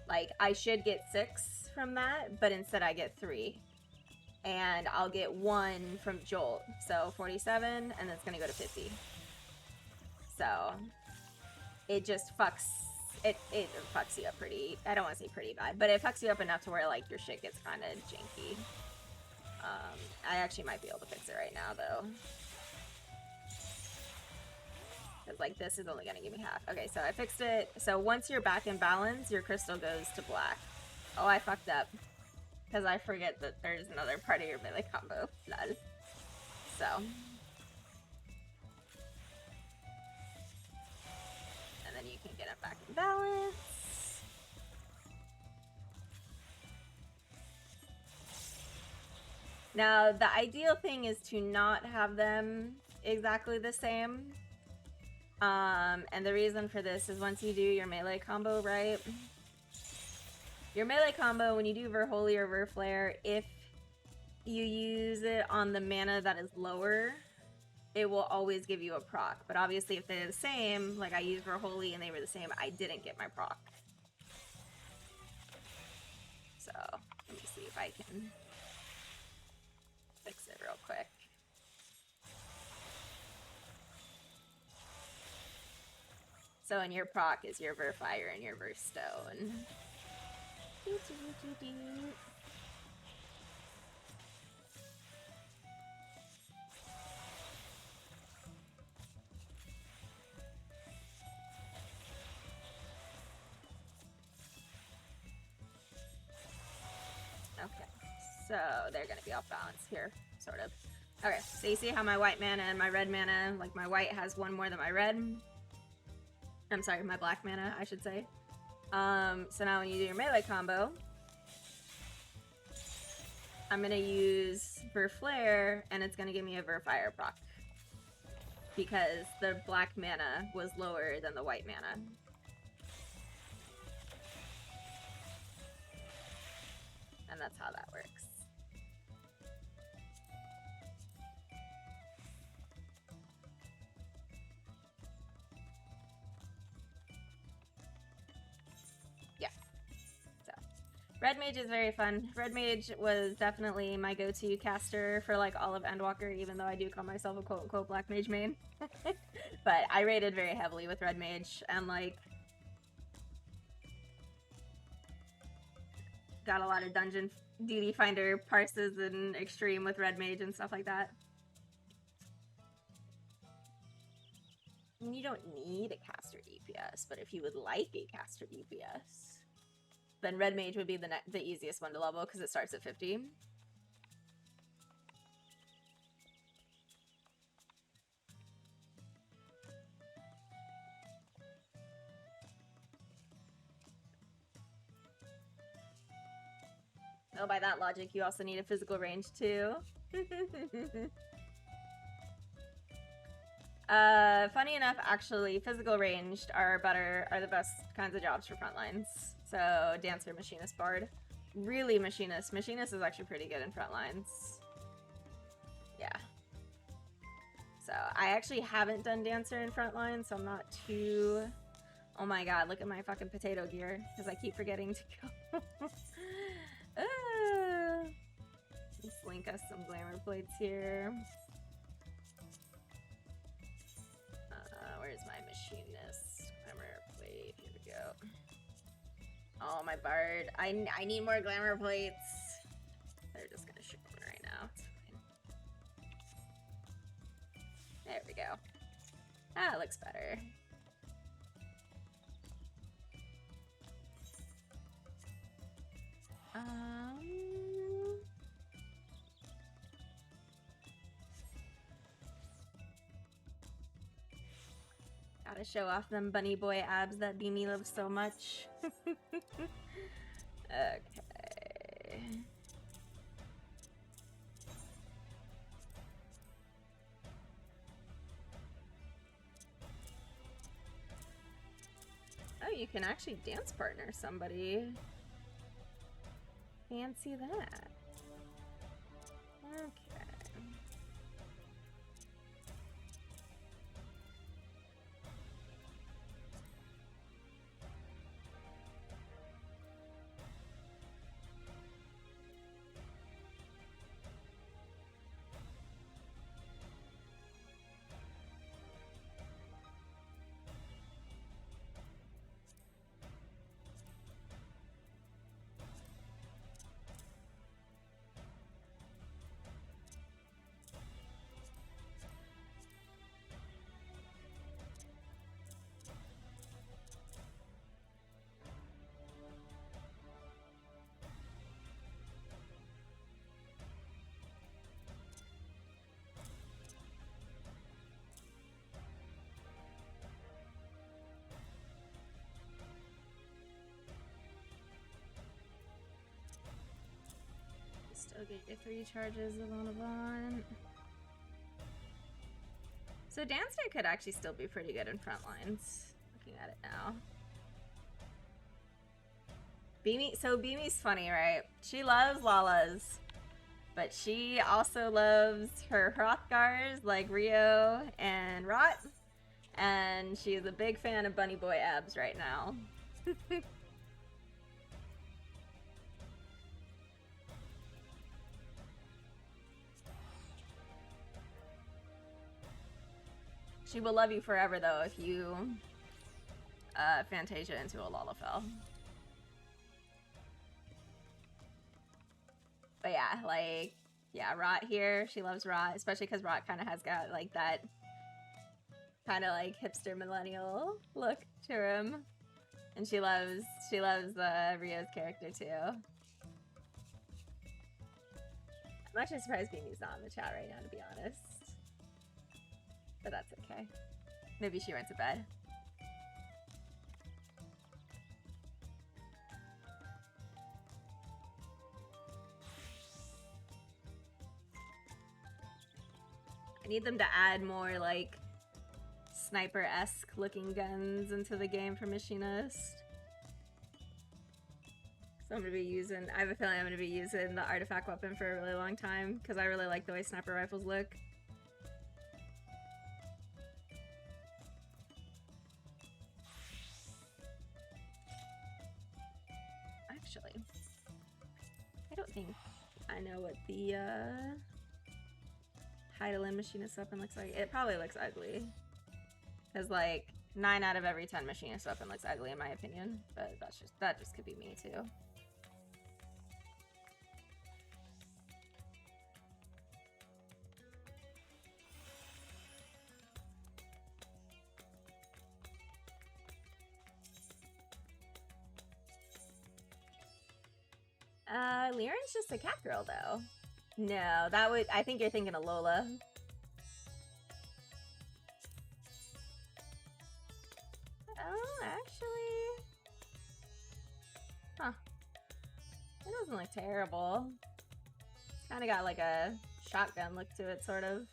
like, I should get 6 from that, but instead I get 3. And I'll get 1 from Jolt. So 47, and that's gonna go to 50. So it just fucks it fucks you up pretty, I don't want to say pretty bad, but it fucks you up enough to where like your shit gets kind of janky. I actually might be able to fix it right now though. Because like this is only gonna give me half. Okay, so I fixed it. So once you're back in balance, your crystal goes to black. Oh, I fucked up. Because I forget that there's another part of your melee combo. Lol. So. And then you can get it back in balance. Now, the ideal thing is to not have them exactly the same. And the reason for this is once you do your melee combo, right? Your melee combo, when you do Verholy or Verflare, if you use it on the mana that is lower, it will always give you a proc. But obviously if they're the same, like I used Verholy and they were the same, I didn't get my proc. So, let me see if I can fix it real quick. So in your proc is your Verfire and your Verstone. Okay, so they're gonna be off balance here, sort of. Okay, so you see how my white mana and my red mana, like my white has 1 more than my red. I'm sorry, my black mana, I should say. So now when you do your melee combo, I'm gonna use Verflare, and it's gonna give me a Verfire proc. Because the black mana was lower than the white mana. And that's how that works. Yeah. So, Red Mage is very fun. Red Mage was definitely my go-to caster for like all of Endwalker, even though I do call myself a quote-unquote Black Mage main. But I raided very heavily with Red Mage, and like got a lot of dungeon duty finder parses and extreme with Red Mage and stuff like that. I mean, you don't need a caster DPS, but if you would like a caster DPS, then Red Mage would be the easiest one to level because it starts at 50. Oh, by that logic, you also need a physical range too. Funny enough, actually, physical ranged are the best kinds of jobs for front lines. So, Dancer, Machinist, Bard. Really Machinist. Machinist is actually pretty good in front lines. Yeah. So, I actually haven't done Dancer in front lines, so I'm not too... Oh my god, look at my fucking potato gear, because I keep forgetting to go. Let's link us some glamour plates here. Where's my machinist glamour plate? Here we go. Oh, my bard. I need more glamour plates. They're just gonna ship one right now. It's fine. There we go. Ah, it looks better. Gotta show off them bunny boy abs that Beanie loves so much. Okay. Oh, you can actually dance partner somebody. Fancy that. You'll get your 3 charges of on Avant. So Danster could actually still be pretty good in front lines. Looking at it now. Beamy's funny, right? She loves Lalas, but she also loves her Hrothgars like Rio and Rot, and she's a big fan of Bunny Boy abs right now. She will love you forever, though, if you Fantasia into a Lalafell. But yeah, like, yeah, Rot here. She loves Rot, especially because Rot kind of has got, like, that kind of, like, hipster millennial look to him. And she loves Rio's character, too. I'm actually surprised Beanie's not in the chat right now, to be honest. But that's okay. Maybe she went to bed. I need them to add more, like, sniper-esque looking guns into the game for Machinist. So I'm gonna be using, I have a feeling I'm gonna be using the artifact weapon for a really long time, because I really like the way sniper rifles look. Actually, I don't think I know what the Heidelin Machinist weapon looks like. It probably looks ugly. Because, like, 9 out of every 10 Machinist weapon looks ugly in my opinion. But that just could be me too. Liren's just a cat girl, though. No, that would... I think you're thinking of Lola. Oh, actually... Huh. It doesn't look terrible. Kinda got like a shotgun look to it, sort of.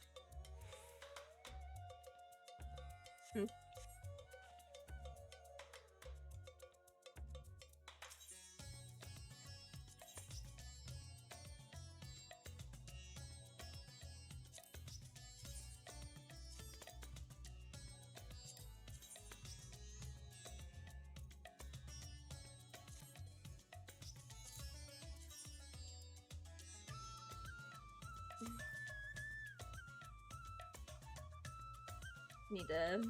Need to...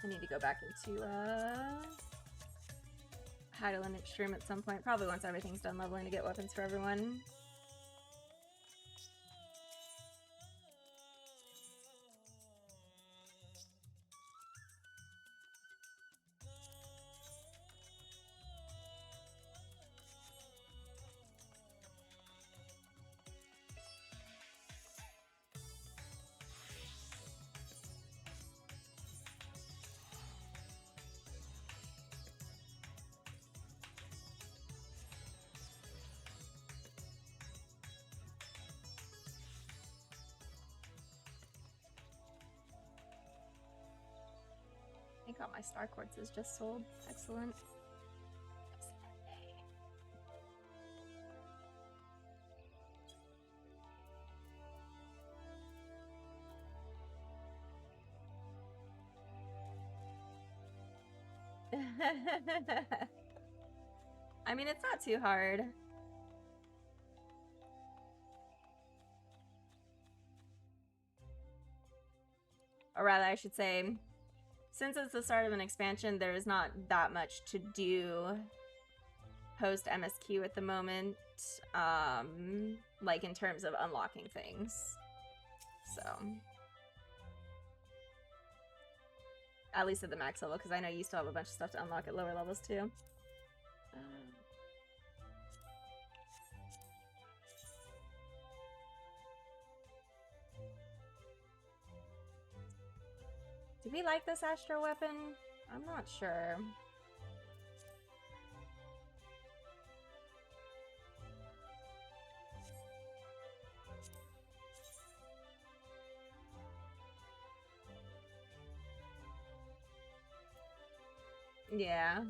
I need to go back into, Heidelin Extreme at some point. Probably once everything's done leveling to get weapons for everyone. I think all my star quartzes just sold. Excellent. I mean, it's not too hard. Or rather, I should say, since it's the start of an expansion, there is not that much to do post MSQ at the moment, like in terms of unlocking things. So, at least at the max level, because I know you still have a bunch of stuff to unlock at lower levels too. Do we like this Astro weapon? I'm not sure. Yeah.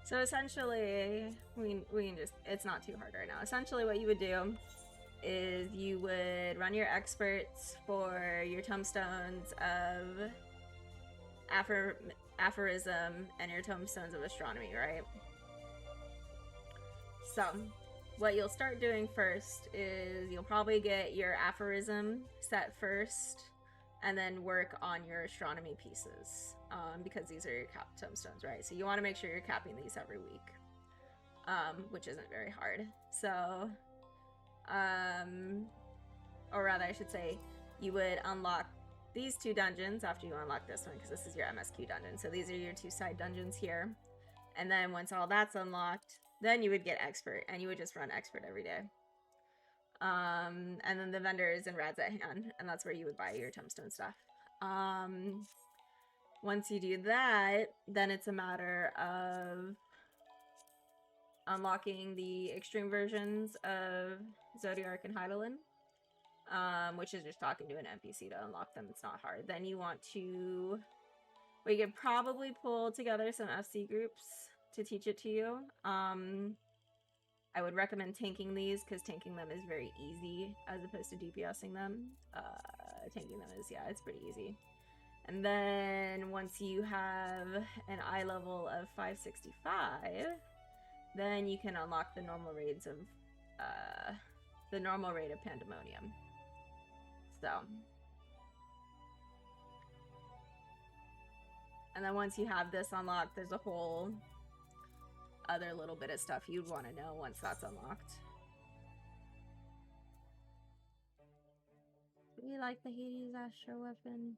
So essentially, we can just, it's not too hard right now. Essentially what you would do is you would run your experts for your tombstones of aphorism and your tombstones of astronomy, right? So what you'll start doing first is you'll probably get your aphorism set first and then work on your astronomy pieces, because these are your cap tombstones, right? So you want to make sure you're capping these every week, which isn't very hard. So, or rather I should say, you would unlock these 2 dungeons after you unlock this one, because this is your MSQ dungeon. So these are your 2 side dungeons here. And then once all that's unlocked, then you would get expert, and you would just run expert every day. And then the vendors and rads at hand, and that's where you would buy your tombstone stuff. Once you do that, then it's a matter of unlocking the extreme versions of Zodiark and Hydaelyn, which is just talking to an NPC to unlock them. It's not hard. Then you want to, we could probably pull together some FC groups to teach it to you. I would recommend tanking these, because tanking them is very easy as opposed to DPSing them. Tanking them is, yeah, it's pretty easy. And then once you have an eye level of 565, then you can unlock the normal raids of, the normal raid of Pandemonium. So. And then once you have this unlocked, there's a whole other little bit of stuff you'd want to know once that's unlocked. Do we like the Hades Astro weapon?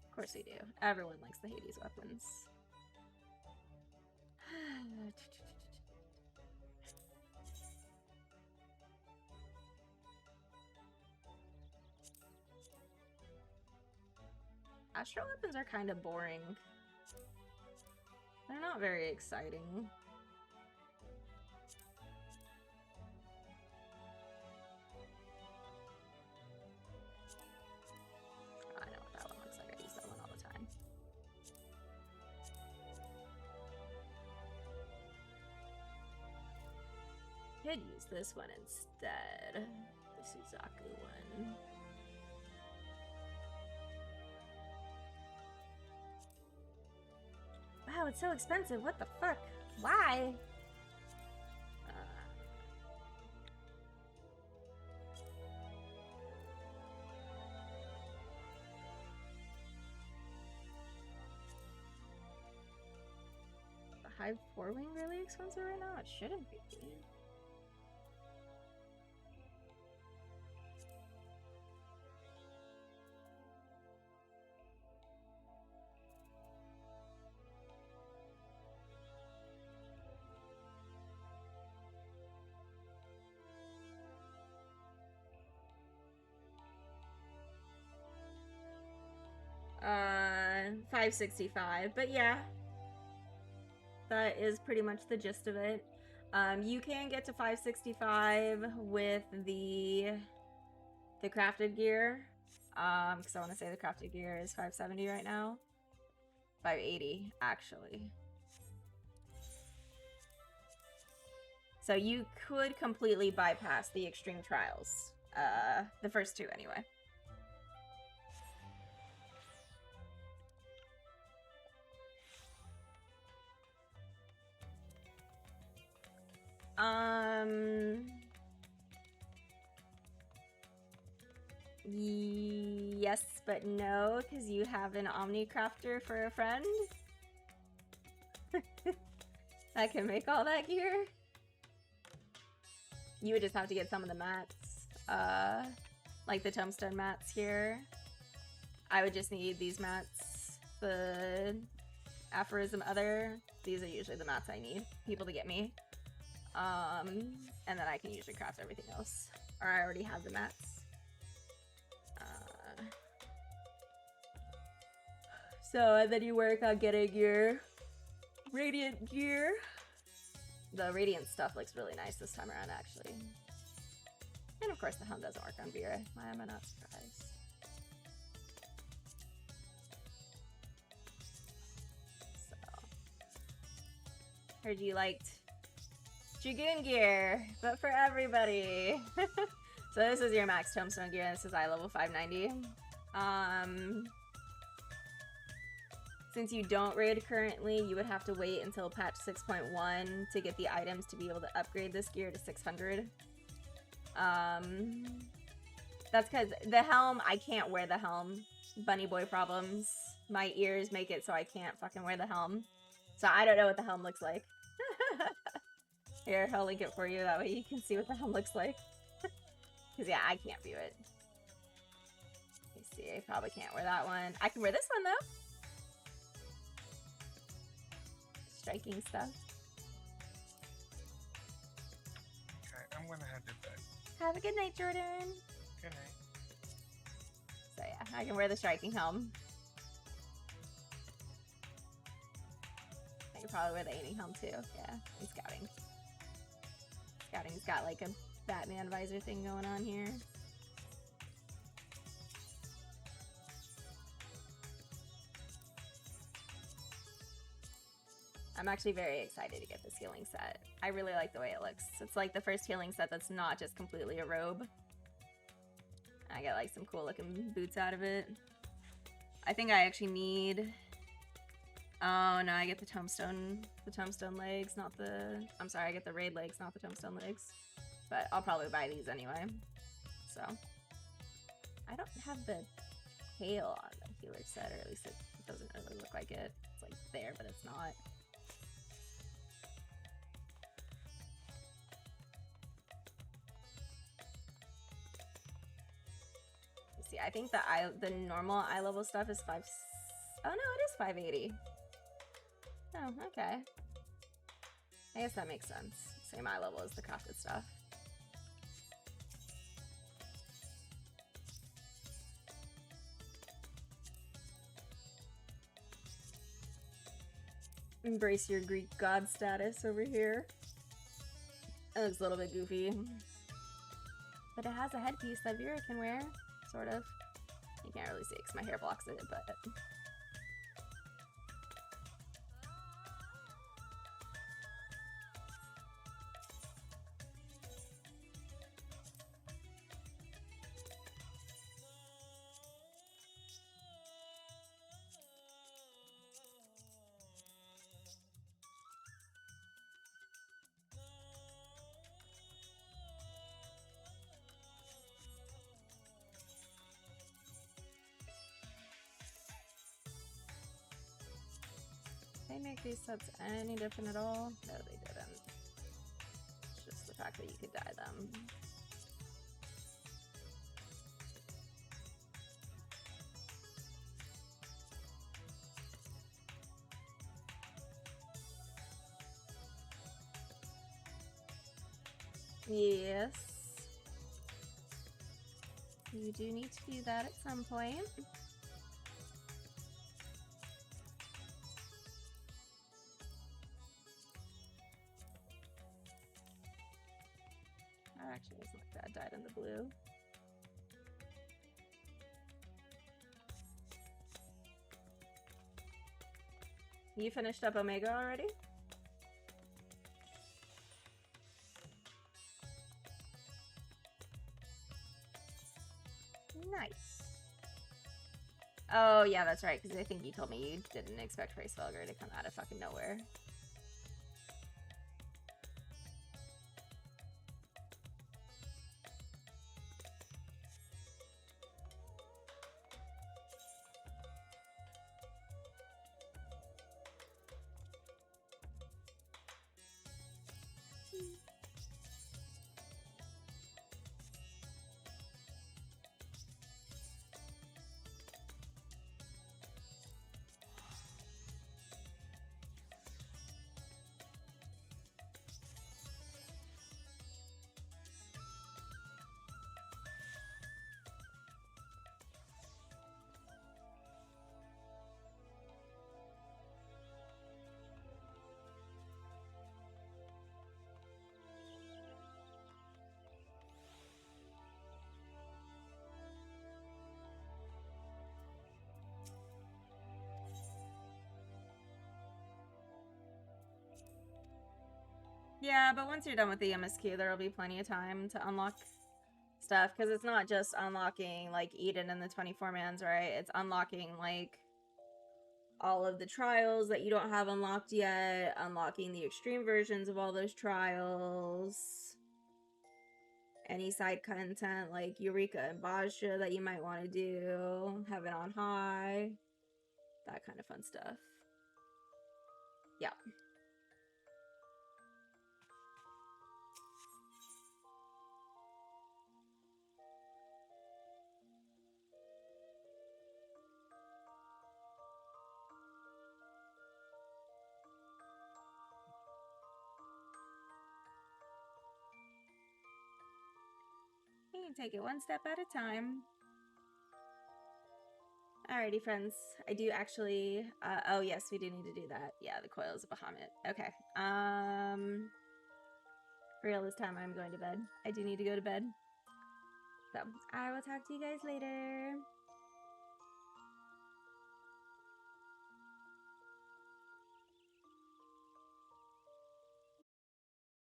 Of course we do. Everyone likes the Hades weapons. Astro weapons are kind of boring. They're not very exciting. I know what that one looks like. I use that one all the time. Could use this one instead. The Suzaku one. Wow, it's so expensive. What the fuck? Why? The Hive 4-wing really expensive right now? It shouldn't be. $565, but yeah, that is pretty much the gist of it. You can get to $565 with the crafted gear, because I want to say the crafted gear is $570 right now. $580 actually. So you could completely bypass the extreme trials, the first 2 anyway. Yes, but no, because you have an Omni Crafter for a friend that can make all that gear. You would just have to get some of the mats, like the tombstone mats here. I would just need these mats. The aphorism other, these are usually the mats I need people to get me. And then I can usually craft everything else. Or I already have the mats. So, and then you work on getting your radiant gear. The Radiant stuff looks really nice this time around, actually. And of course the helm doesn't work on Vera. Why am I not surprised? So, heard you liked Dragoon gear, but for everybody. So this is your max tombstone gear, and this is eye level 590. Since you don't raid currently, you would have to wait until patch 6.1 to get the items to be able to upgrade this gear to 600. That's because the helm, I can't wear the helm. Bunny boy problems. My ears make it so I can't fucking wear the helm. So I don't know what the helm looks like. Here, I'll link it for you, that way you can see what the helm looks like. Because yeah, I can't view it. Let me see, I probably can't wear that one. I can wear this one though. Striking stuff. Okay, I'm gonna head to bed. Have a good night, Jordan. Good night. So yeah, I can wear the striking helm. I could probably wear the aiming helm too. Yeah, and scouting. Scouting's got like a Batman visor thing going on here. I'm actually very excited to get this healing set. I really like the way it looks. It's like the first healing set that's not just completely a robe. I get like some cool looking boots out of it. I think I actually need... Oh no, I get the tombstone legs, not the... I'm sorry, I get the raid legs, not the tombstone legs. But I'll probably buy these anyway. So. I don't have the tail on the healer set, or at least it doesn't really look like it. It's like there, but it's not. See, I think the normal eye level stuff is 5... Oh no, it is 580. Oh, okay. I guess that makes sense. Same eye level as the crafted stuff. Embrace your Greek god status over here. It looks a little bit goofy. But it has a headpiece that Vera can wear. Sort of. You can't really see it because my hair blocks it, but... They make these sets any different at all? No, they didn't. It's just the fact that you could dye them. Yes. You do need to do that at some point. That actually doesn't look bad dyed in the blue. You finished up Omega already? Nice. Oh, yeah, that's right, because I think you told me you didn't expect Race Velgar to come out of fucking nowhere. Yeah, but once you're done with the MSQ, there will be plenty of time to unlock stuff, because it's not just unlocking, like, Eden and the 24-mans, right? It's unlocking, like, all of the trials that you don't have unlocked yet, unlocking the extreme versions of all those trials, any side content like Eureka and Basha that you might want to do, Heaven on High, that kind of fun stuff. Yeah. You can take it one step at a time. Alrighty, friends. I do actually... oh, yes, we do need to do that. Yeah, the coil is a Bahamut. Okay. For real this time, I'm going to bed. I do need to go to bed. So, I will talk to you guys later.